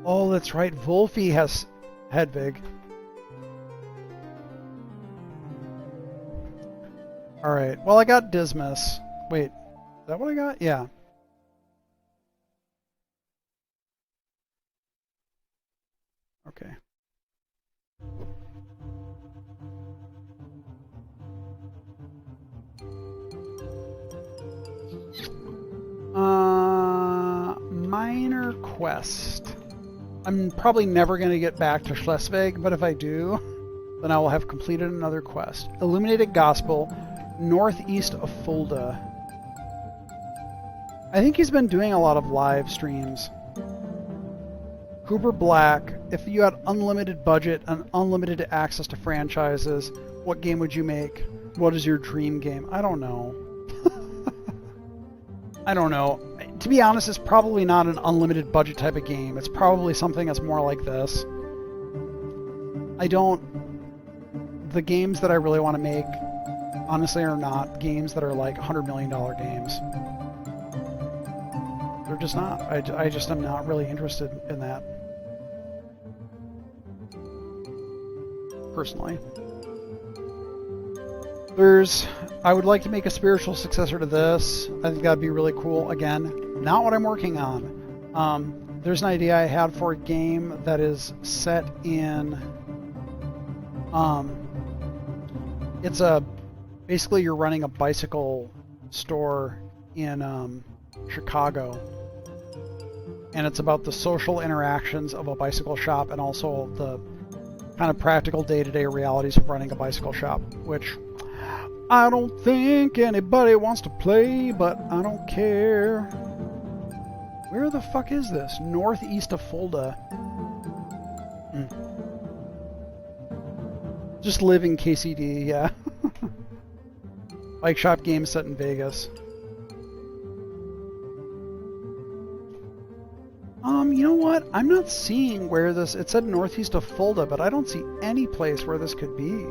Oh, that's right. Wolfie has Hedvig. Alright, well I got Dismas. Wait, is that what I got? Yeah. Okay. Minor quest. I'm probably never going to get back to Schleswig, but if I do, then I will have completed another quest. Illuminated Gospel, northeast of Fulda. I think he's been doing a lot of live streams. Cooper Black, if you had unlimited budget and unlimited access to franchises, what game would you make? What is your dream game? I don't know. I don't know. To be honest, it's probably not an unlimited budget type of game. It's probably something that's more like this. The games that I really want to make, honestly, are not games that are like $100 million games. They're just not. I just am not really interested in that. Personally. I would like to make a spiritual successor to this. I think that'd be really cool. Again, not what I'm working on. There's an idea I had for a game that is set in, basically you're running a bicycle store in Chicago, and it's about the social interactions of a bicycle shop and also the kind of practical day-to-day realities of running a bicycle shop, which I don't think anybody wants to play, but I don't care. Where the fuck is this? Northeast of Fulda. Just live in KCD, yeah. Bike shop game set in Vegas. You know what? I'm not seeing where this... It said northeast of Fulda, but I don't see any place where this could be.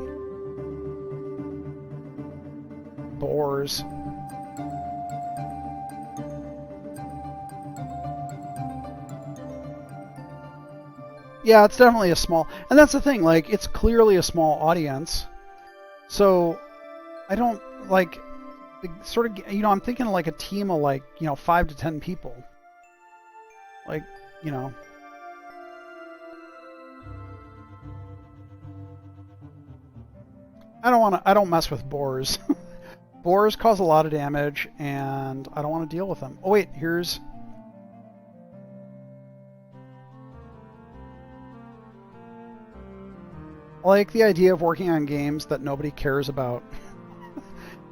bores. Yeah, it's definitely a small, and that's the thing, like, it's clearly a small audience, so I don't, like, sort of, you know, I'm thinking like a team of, like, you know, 5 to 10 people. Like, you know. I don't mess with boars. Boars cause a lot of damage, and I don't want to deal with them. Oh wait, here's... I like the idea of working on games that nobody cares about.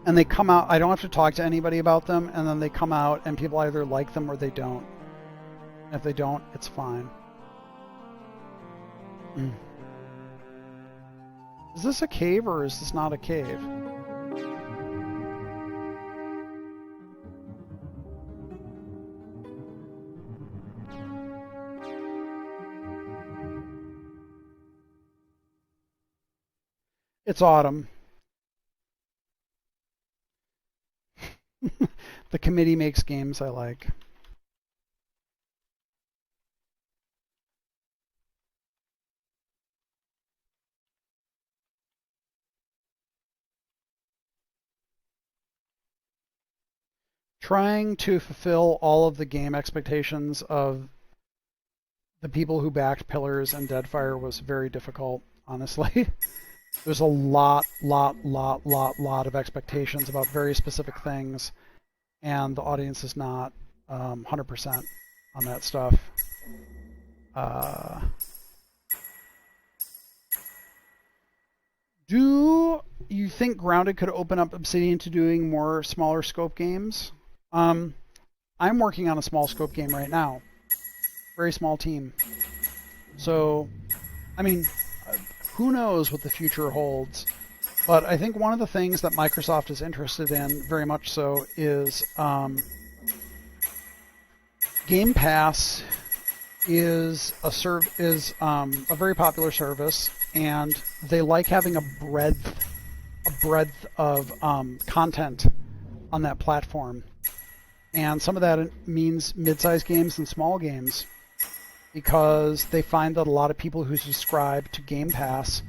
And they come out, I don't have to talk to anybody about them, and then they come out and people either like them or they don't. And if they don't, it's fine. Is this a cave or is this not a cave? It's autumn. The committee makes games I like. Trying to fulfill all of the game expectations of the people who backed Pillars and Deadfire was very difficult, honestly. There's a lot of expectations about very specific things, and the audience is not 100% on that stuff. Do you think Grounded could open up Obsidian to doing more smaller scope games? I'm working on a small scope game right now. Very small team. So, I mean, who knows what the future holds. But I think one of the things that Microsoft is interested in, very much so, is Game Pass is a very popular service, and they like having a breadth of content on that platform. And some of that means mid-sized games and small games, because they find that a lot of people who subscribe to Game Pass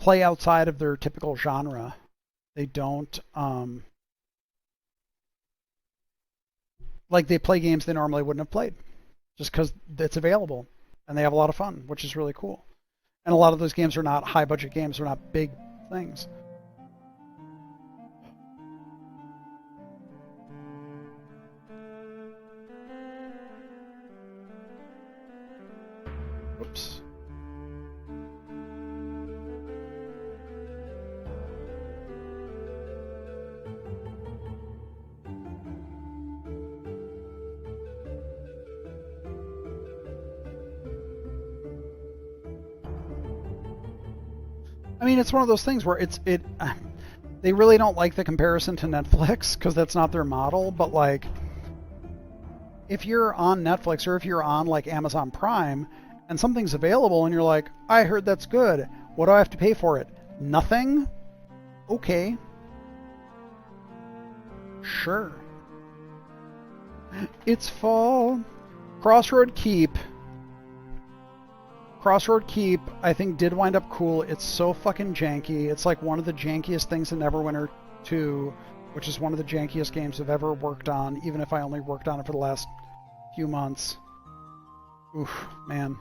play outside of their typical genre. They don't like, they play games they normally wouldn't have played just because it's available, and they have a lot of fun, which is really cool. And a lot of those games are not high budget games, they're not big things. Oops. I mean, it's one of those things where they really don't like the comparison to Netflix because that's not their model, but like, if you're on Netflix or if you're on like Amazon Prime and something's available and you're like, I heard that's good, what do I have to pay for it? Nothing? Okay. Sure. It's fall. Crossroad Keep, I think, did wind up cool. It's so fucking janky. It's like one of the jankiest things in Neverwinter 2, which is one of the jankiest games I've ever worked on, even if I only worked on it for the last few months. Oof, man.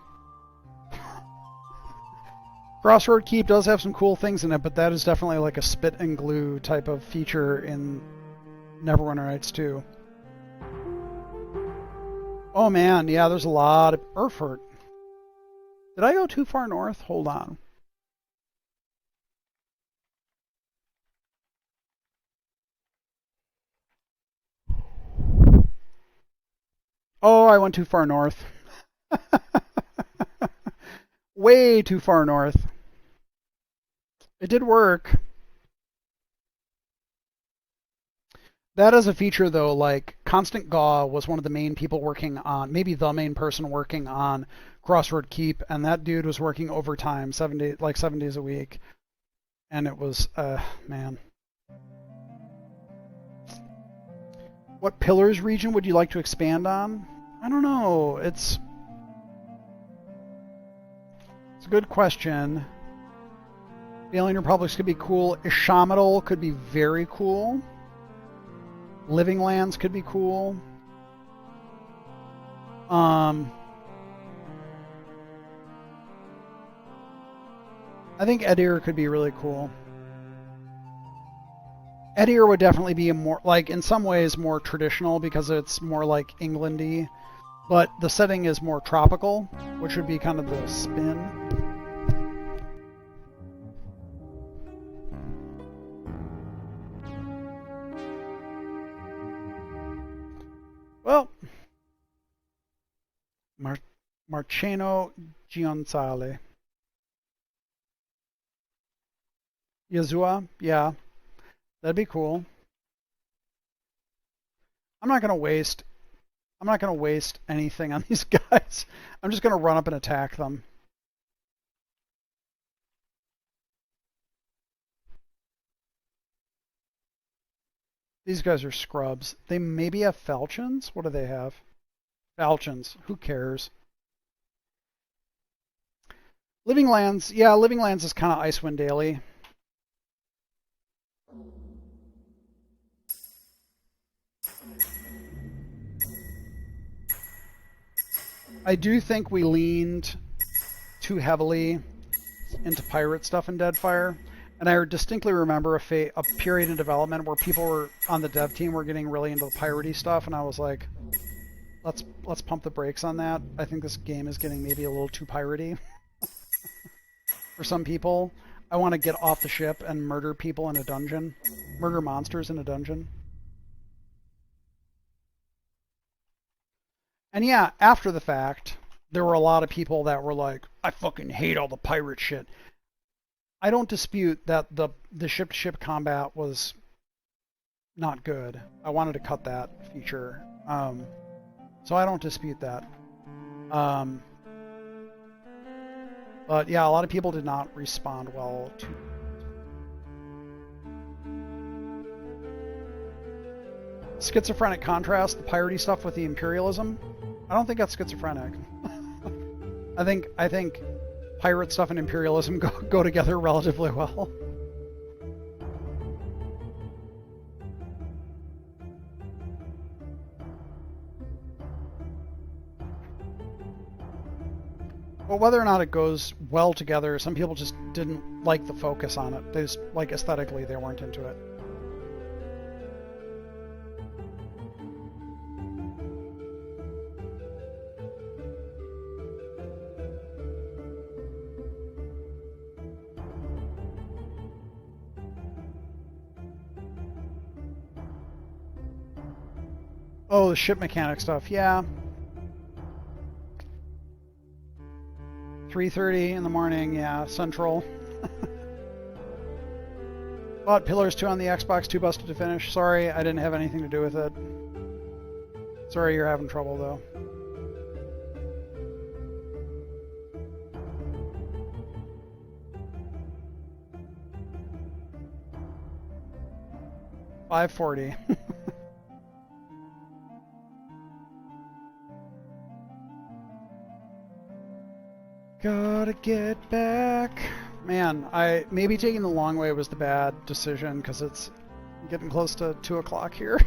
Crossroad Keep does have some cool things in it, but that is definitely like a spit and glue type of feature in Neverwinter Nights 2. Oh man, yeah, there's a lot of Erfurt. Did I go too far north? Hold on. Oh, I went too far north. Way too far north. It did work. That is a feature, though. Like, Constant Gaw was one of the main people working on, maybe the main person working on Crossroad Keep, and that dude was working overtime, 7 days a week. And it was, man. What Pillars region would you like to expand on? I don't know. It's a good question. The Alien Republics could be cool. Ishamadal could be very cool. Living Lands could be cool. I think Edir could be really cool. Edir would definitely be a more, like, in some ways more traditional because it's more like Englandy, but the setting is more tropical, which would be kind of the spin. Well, Marceno Gianzale. Yazua, yeah, that'd be cool. I'm not gonna waste anything on these guys. I'm just gonna run up and attack them. These guys are scrubs. They maybe have falchions? What do they have? Falchions. Who cares? Living Lands. Yeah, Living Lands is kind of Icewind Dale-y. I do think we leaned too heavily into pirate stuff in Deadfire. And I distinctly remember a period in development where people were on the dev team were getting really into the piratey stuff, and I was like, let's pump the brakes on that. I think this game is getting maybe a little too piratey for some people. I want to get off the ship and murder people in a dungeon, murder monsters in a dungeon. And yeah, after the fact, there were a lot of people that were like, I fucking hate all the pirate shit. I don't dispute that the ship-to-ship combat was not good. I wanted to cut that feature. So I don't dispute that. But yeah, a lot of people did not respond well to schizophrenic contrast, the piratey stuff with the imperialism. I don't think that's schizophrenic. I think pirate stuff and imperialism go together relatively well. But whether or not it goes well together, some people just didn't like the focus on it. They just, like, aesthetically, they weren't into it. Oh, the ship mechanic stuff, yeah. 3:30 in the morning, yeah, Central. Bought Pillars 2 on the Xbox, too busted to finish. Sorry, I didn't have anything to do with it. Sorry you're having trouble, though. $5.40. Gotta get back. Man, maybe taking the long way was the bad decision because it's getting close to 2 o'clock here.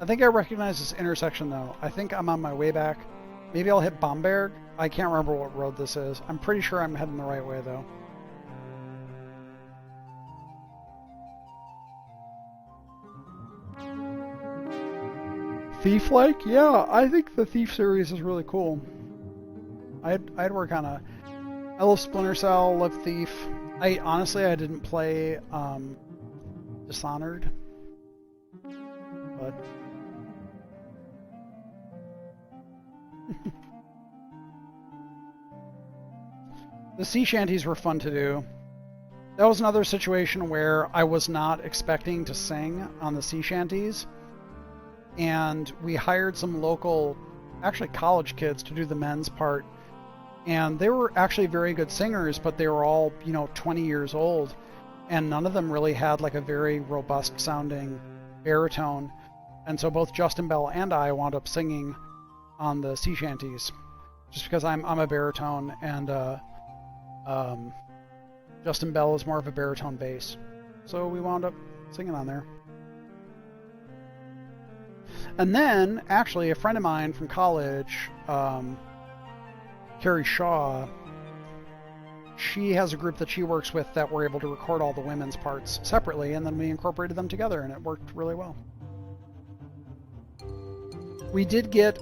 I think I recognize this intersection though. I think I'm on my way back. Maybe I'll hit Bamberg. I can't remember what road this is. I'm pretty sure I'm heading the right way though. Thief-like? Yeah, I think the Thief series is really cool. I'd work on I love Splinter Cell, love Thief. Honestly, I didn't play Dishonored, but the sea shanties were fun to do. That was another situation where I was not expecting to sing on the sea shanties, and we hired some local, actually college kids, to do the men's part. And they were actually very good singers, but they were all, 20 years old, and none of them really had like a very robust sounding baritone. And so both Justin Bell and I wound up singing on the sea shanties, just because I'm a baritone, and Justin Bell is more of a baritone bass. So we wound up singing on there. And then, actually, a friend of mine from college, Carrie Shaw, she has a group that she works with that were able to record all the women's parts separately, and then we incorporated them together, and it worked really well. We did get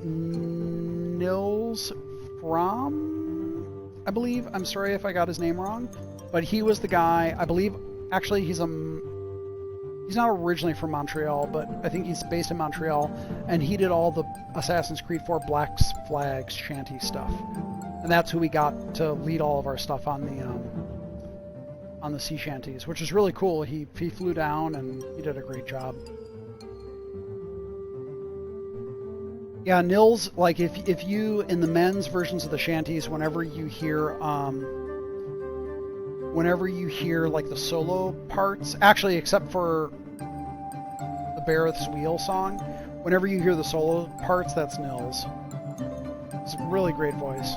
Nils Fromm, I believe. I'm sorry if I got his name wrong, but he was the guy, I believe, actually he's not originally from Montreal, but I think he's based in Montreal, and he did all the Assassin's Creed 4 Black Flag shanty stuff. And that's who we got to lead all of our stuff on the sea shanties, which is really cool. He flew down and he did a great job. Yeah, Nils, like if you, in the men's versions of the shanties, whenever you hear like the solo parts, actually except for the Bareth's Wheel song, whenever you hear the solo parts, that's Nils. It's a really great voice.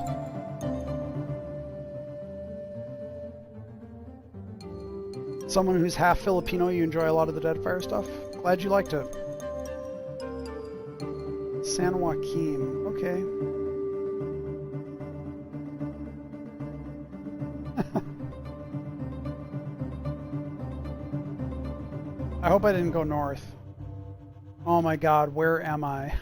Someone who's half Filipino, you enjoy a lot of the Deadfire stuff? Glad you liked it. San Joaquin, okay. I hope I didn't go north. Oh my god, where am I?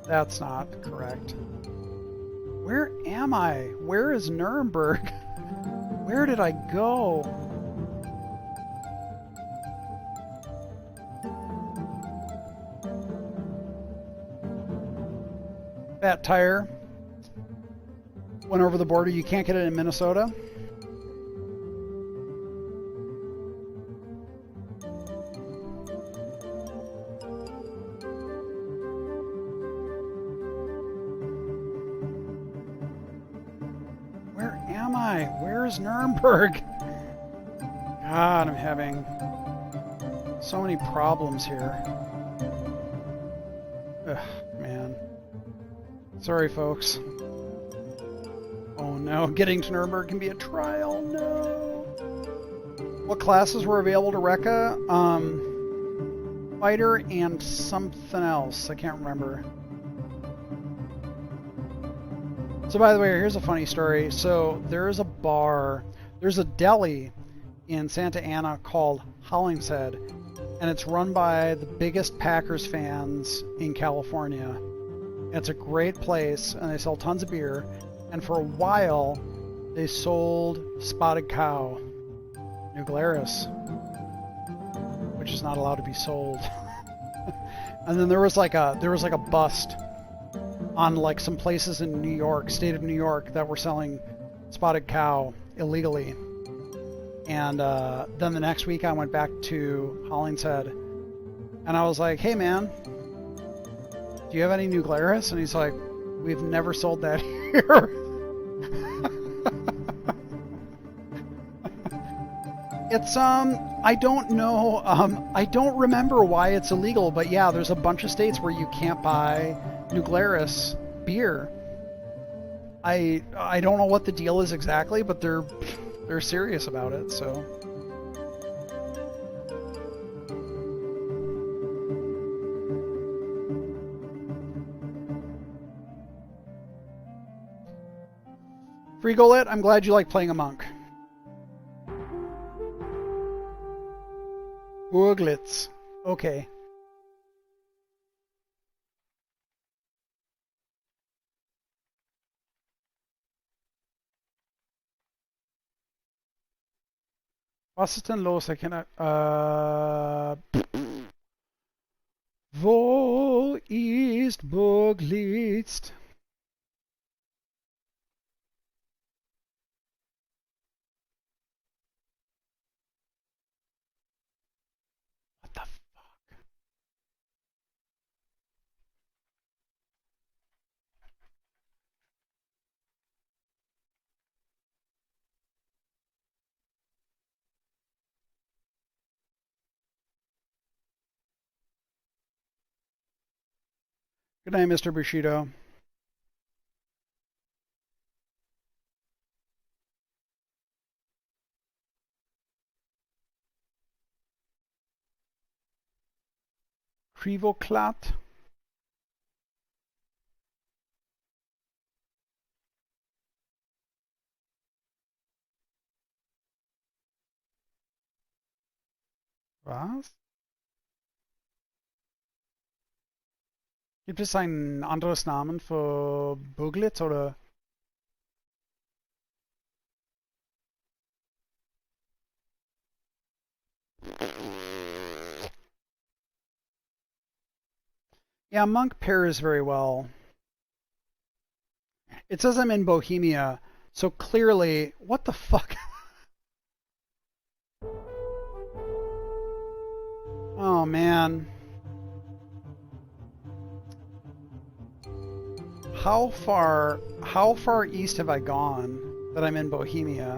That's not correct. Where am I? Where is Nuremberg? Where did I go? Fat Tire went over the border. You can't get it in Minnesota. Where am I? Where is Nuremberg? God, I'm having so many problems here. Ugh, man. Sorry, folks. Oh no, getting to Nuremberg can be a trial. No. What classes were available to Rekka? Fighter and something else. I can't remember. So by the way, here's a funny story. So there's a deli in Santa Ana called Hollingshead, and it's run by the biggest Packers fans in California. It's a great place, and they sell tons of beer. And for a while, they sold Spotted Cow, New Glarus, which is not allowed to be sold. And then there was like a bust on like some places in New York, state of New York, that were selling Spotted Cow illegally. And then the next week I went back to Hollingshead, and I was like, hey man, do you have any New Glarus? And he's like, we've never sold that here. It's I don't know, I don't remember why it's illegal, but yeah, there's a bunch of states where you can't buy New Glarus beer. I don't know what the deal is exactly, but they're serious about it, so. Frigolet, I'm glad you like playing a monk. Wooglitz. Okay. Was ist denn los? Wo ist Wooglitz? Good night, Mr. Bushido. Krivoklat. Was? Gibt es ein anderes Namen für Buglets oder? Yeah, monk pairs very well. It says I'm in Bohemia, so clearly, what the fuck? Oh man. How far east have I gone that I'm in Bohemia?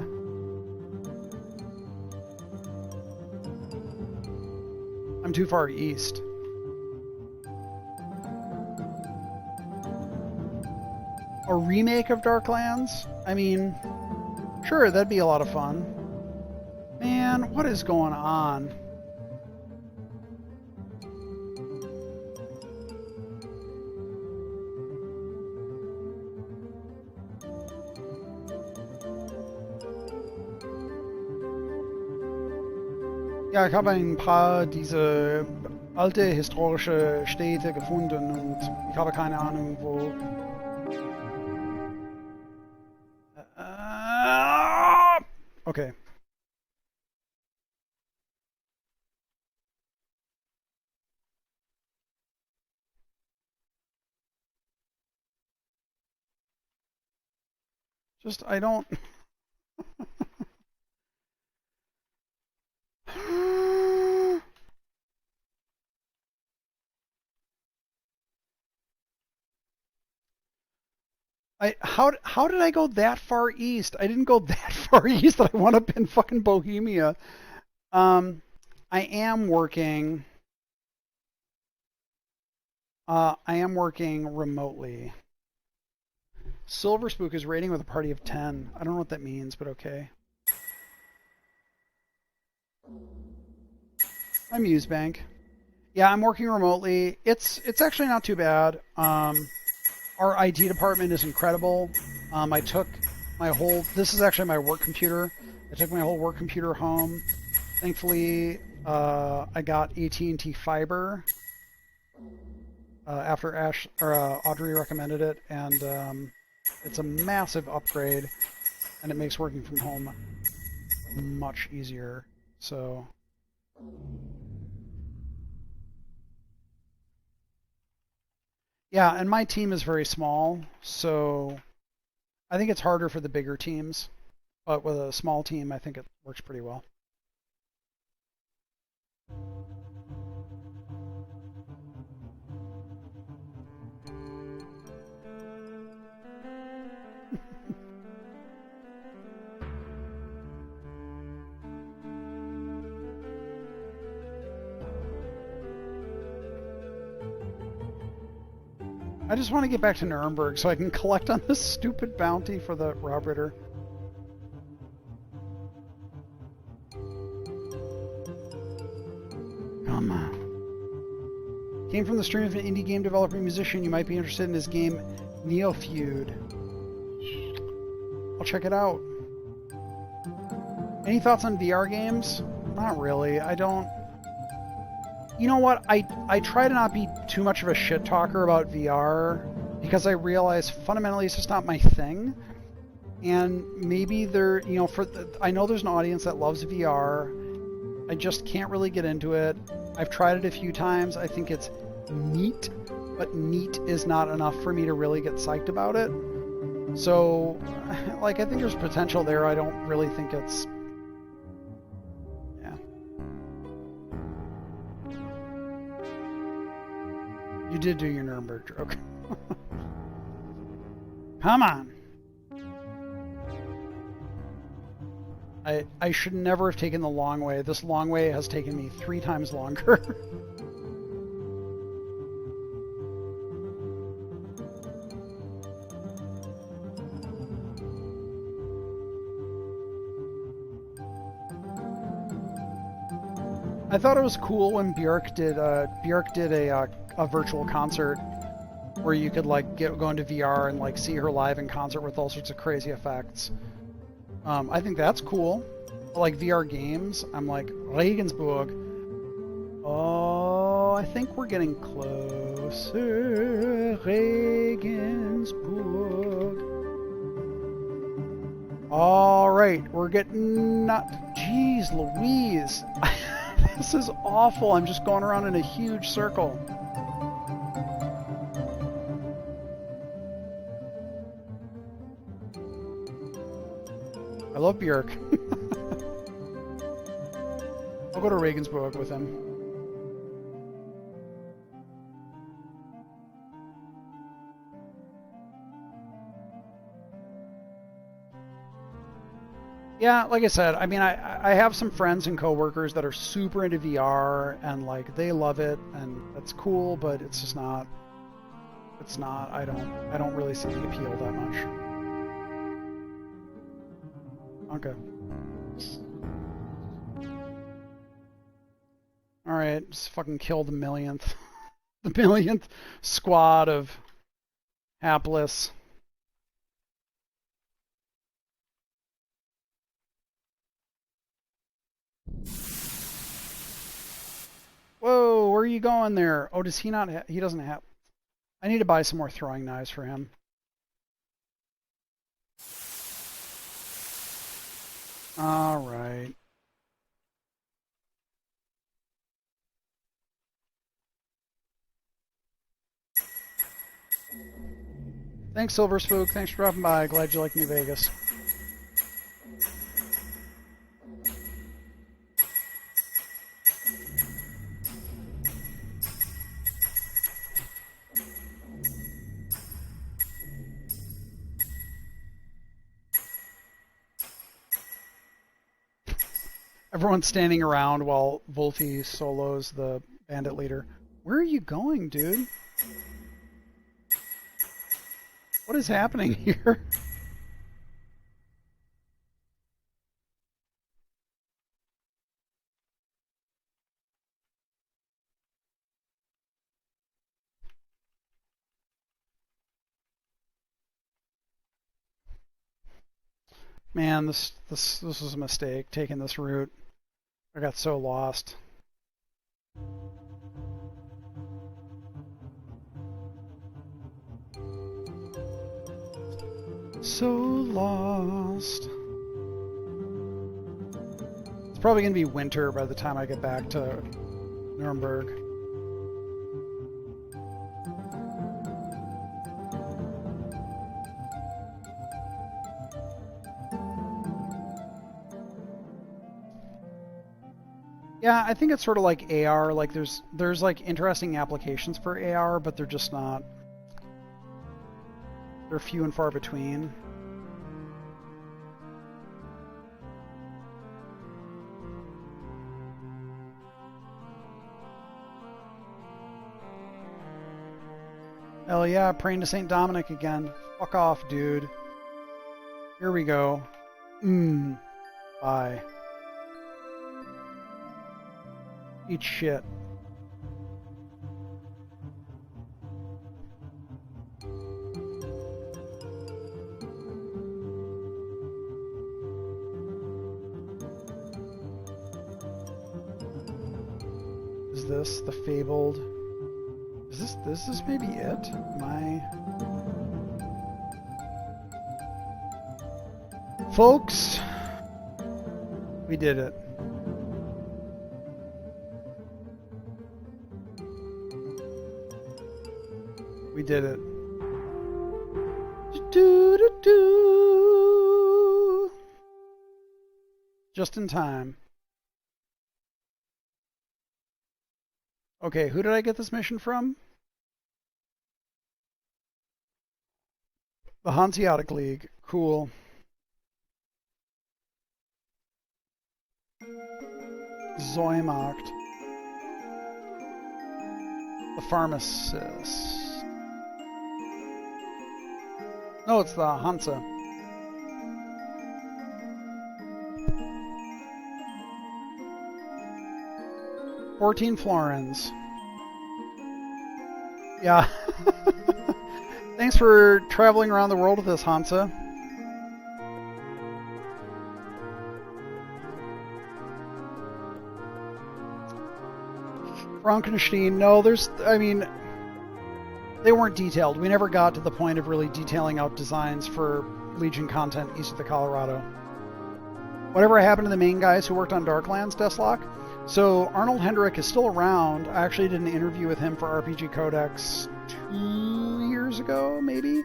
I'm too far east. A remake of Darklands? I mean, sure, that'd be a lot of fun. Man, what is going on? Ja, ich habe ein paar diese alte historische Städte gefunden und ich habe keine Ahnung, wo. Okay. Just, I don't. How did I go that far east? I didn't go that far east. I wound up in fucking Bohemia. I am working. I am working remotely. Silver Spook is raiding with a party of 10. I don't know what that means, but okay. I'm Usebank. Yeah, I'm working remotely. It's actually not too bad. Our IT department is incredible. I took my whole. This is actually my work computer. I took my whole work computer home. Thankfully, I got AT&T fiber after Audrey recommended it, and it's a massive upgrade, and it makes working from home much easier. So. Yeah, and my team is very small, so I think it's harder for the bigger teams. But with a small team, I think it works pretty well. I just want to get back to Nuremberg so I can collect on this stupid bounty for the Rob Ritter. Come on. Came from the stream of an indie game developer and musician. You might be interested in his game Neofeud. I'll check it out. Any thoughts on VR games? Not really. I don't... You know what? I try to not be too much of a shit talker about VR because I realize fundamentally it's just not my thing. And maybe there, you know, I know there's an audience that loves VR. I just can't really get into it. I've tried it a few times. I think it's neat, but neat is not enough for me to really get psyched about it. So, like, I think there's potential there. I don't really think it's... You did do your Nuremberg joke. Come on. I should never have taken the long way. This long way has taken me 3 times longer. I thought it was cool when Björk did a virtual concert where you could like go into VR and like see her live in concert with all sorts of crazy effects. I think that's cool. But, like VR games, I'm like Regensburg. Oh, I think we're getting closer. Regensburg. All right, we're getting not. Jeez, Louise. This is awful. I'm just going around in a huge circle. I love Björk. I'll go to Regensburg with him. Yeah, like I said, I mean, I have some friends and coworkers that are super into VR and like they love it and that's cool, but it's just not. It's not. I don't really see the appeal that much. Okay. All right, just fucking kill the millionth squad of hapless. Whoa, where are you going there? Oh, does he not he doesn't have... I need to buy some more throwing knives for him. All right. Thanks, Silver Spook. Thanks for dropping by. Glad you like New Vegas. Everyone's standing around while Wolfie solos the bandit leader. Where are you going, dude? What is happening here? Man, this was a mistake, taking this route. I got so lost. So lost. It's probably going to be winter by the time I get back to Nuremberg. Yeah, I think it's sort of like AR. Like there's like interesting applications for AR, but they're just not. They're few and far between. Hell yeah, praying to St. Dominic again. Fuck off, dude. Here we go. Bye. Eat shit. Is this the fabled? Is this maybe it? Folks, we did it. We did it. Just in time. Okay, who did I get this mission from? The Hanseatic League. Cool. Zoimarkt. The pharmacist. No, it's the Hansa. 14 florins. Yeah. Thanks for traveling around the world with us, Hansa. Frankenstein, no, I mean, they weren't detailed. We never got to the point of really detailing out designs for Legion content east of the Colorado. Whatever happened to the main guys who worked on Darklands, Deathlock? So Arnold Hendrick is still around. I actually did an interview with him for RPG Codex 2 years ago, maybe.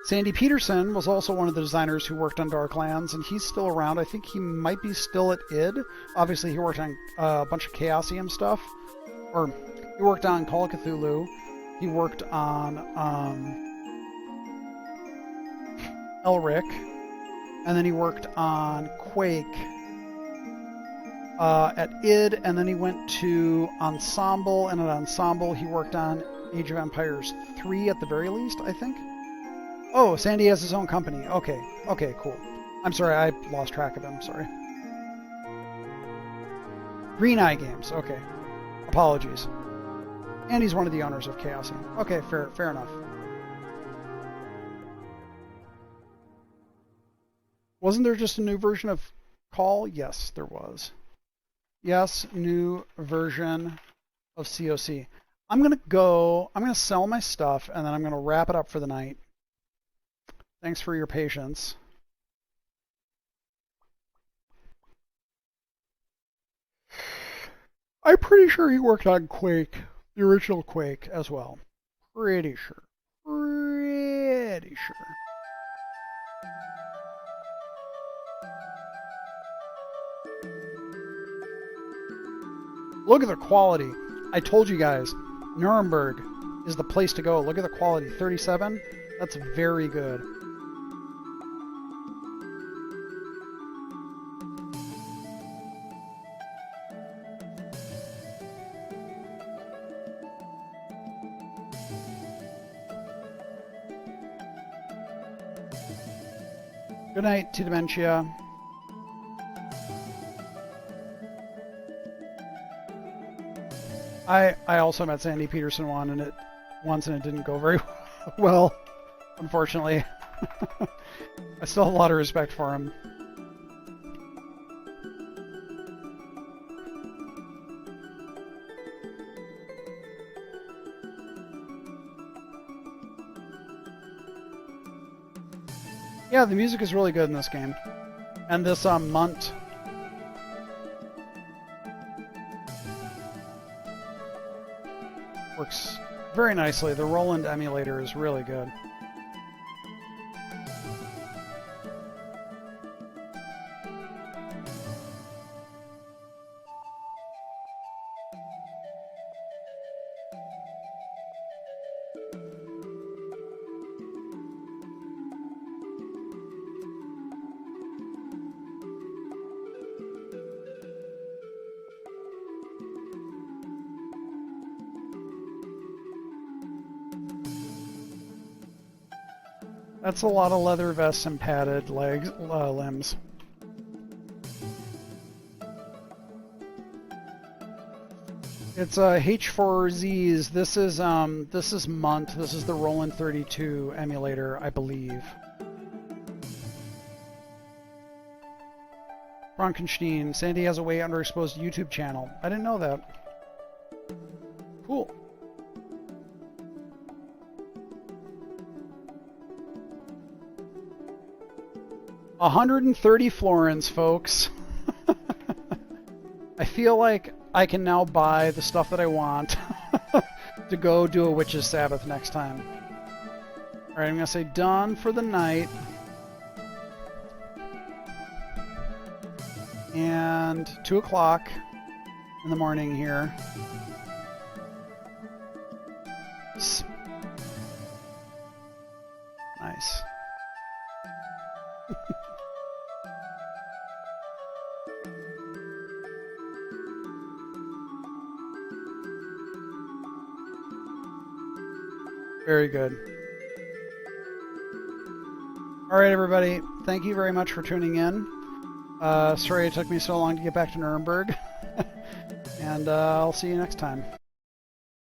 Sandy Peterson was also one of the designers who worked on Darklands, and he's still around. I think he might be still at id. Obviously, he worked on a bunch of Chaosium stuff. Or, he worked on Call of Cthulhu. He worked on Elric. And then he worked on Quake at id, and then he went to Ensemble, and at Ensemble he worked on Age of Empires 3 at the very least, I think. Oh, Sandy has his own company. Okay, cool. I'm sorry, I lost track of him, sorry. Green Eye Games, okay. Apologies. And he's one of the owners of Chaosium. Okay, fair enough. Wasn't there just a new version of Call? Yes, there was. Yes, new version of COC. I'm going to sell my stuff, and then I'm going to wrap it up for the night. Thanks for your patience. I'm pretty sure he worked on Quake, the original Quake, as well. Pretty sure. Look at the quality. I told you guys, Nuremberg is the place to go. Look at the quality. 37? That's very good. Good night, T Dementia. I also met Sandy Peterson once and it didn't go very well, unfortunately. I still have a lot of respect for him. Yeah, the music is really good in this game. And this Munt works very nicely. The Roland emulator is really good. That's a lot of leather vests and padded limbs. It's H4Zs. This is Munt. This is the Roland 32 emulator, I believe. Frankenstein. Sandy has a way underexposed YouTube channel. I didn't know that. Cool. $130 florins, folks. I feel like I can now buy the stuff that I want to go do a Witch's Sabbath next time. Alright, I'm going to say done for the night. And 2 o'clock in the morning here. Nice. Very good. All right, everybody. Thank you very much for tuning in. Sorry it took me so long to get back to Nuremberg. And I'll see you next time.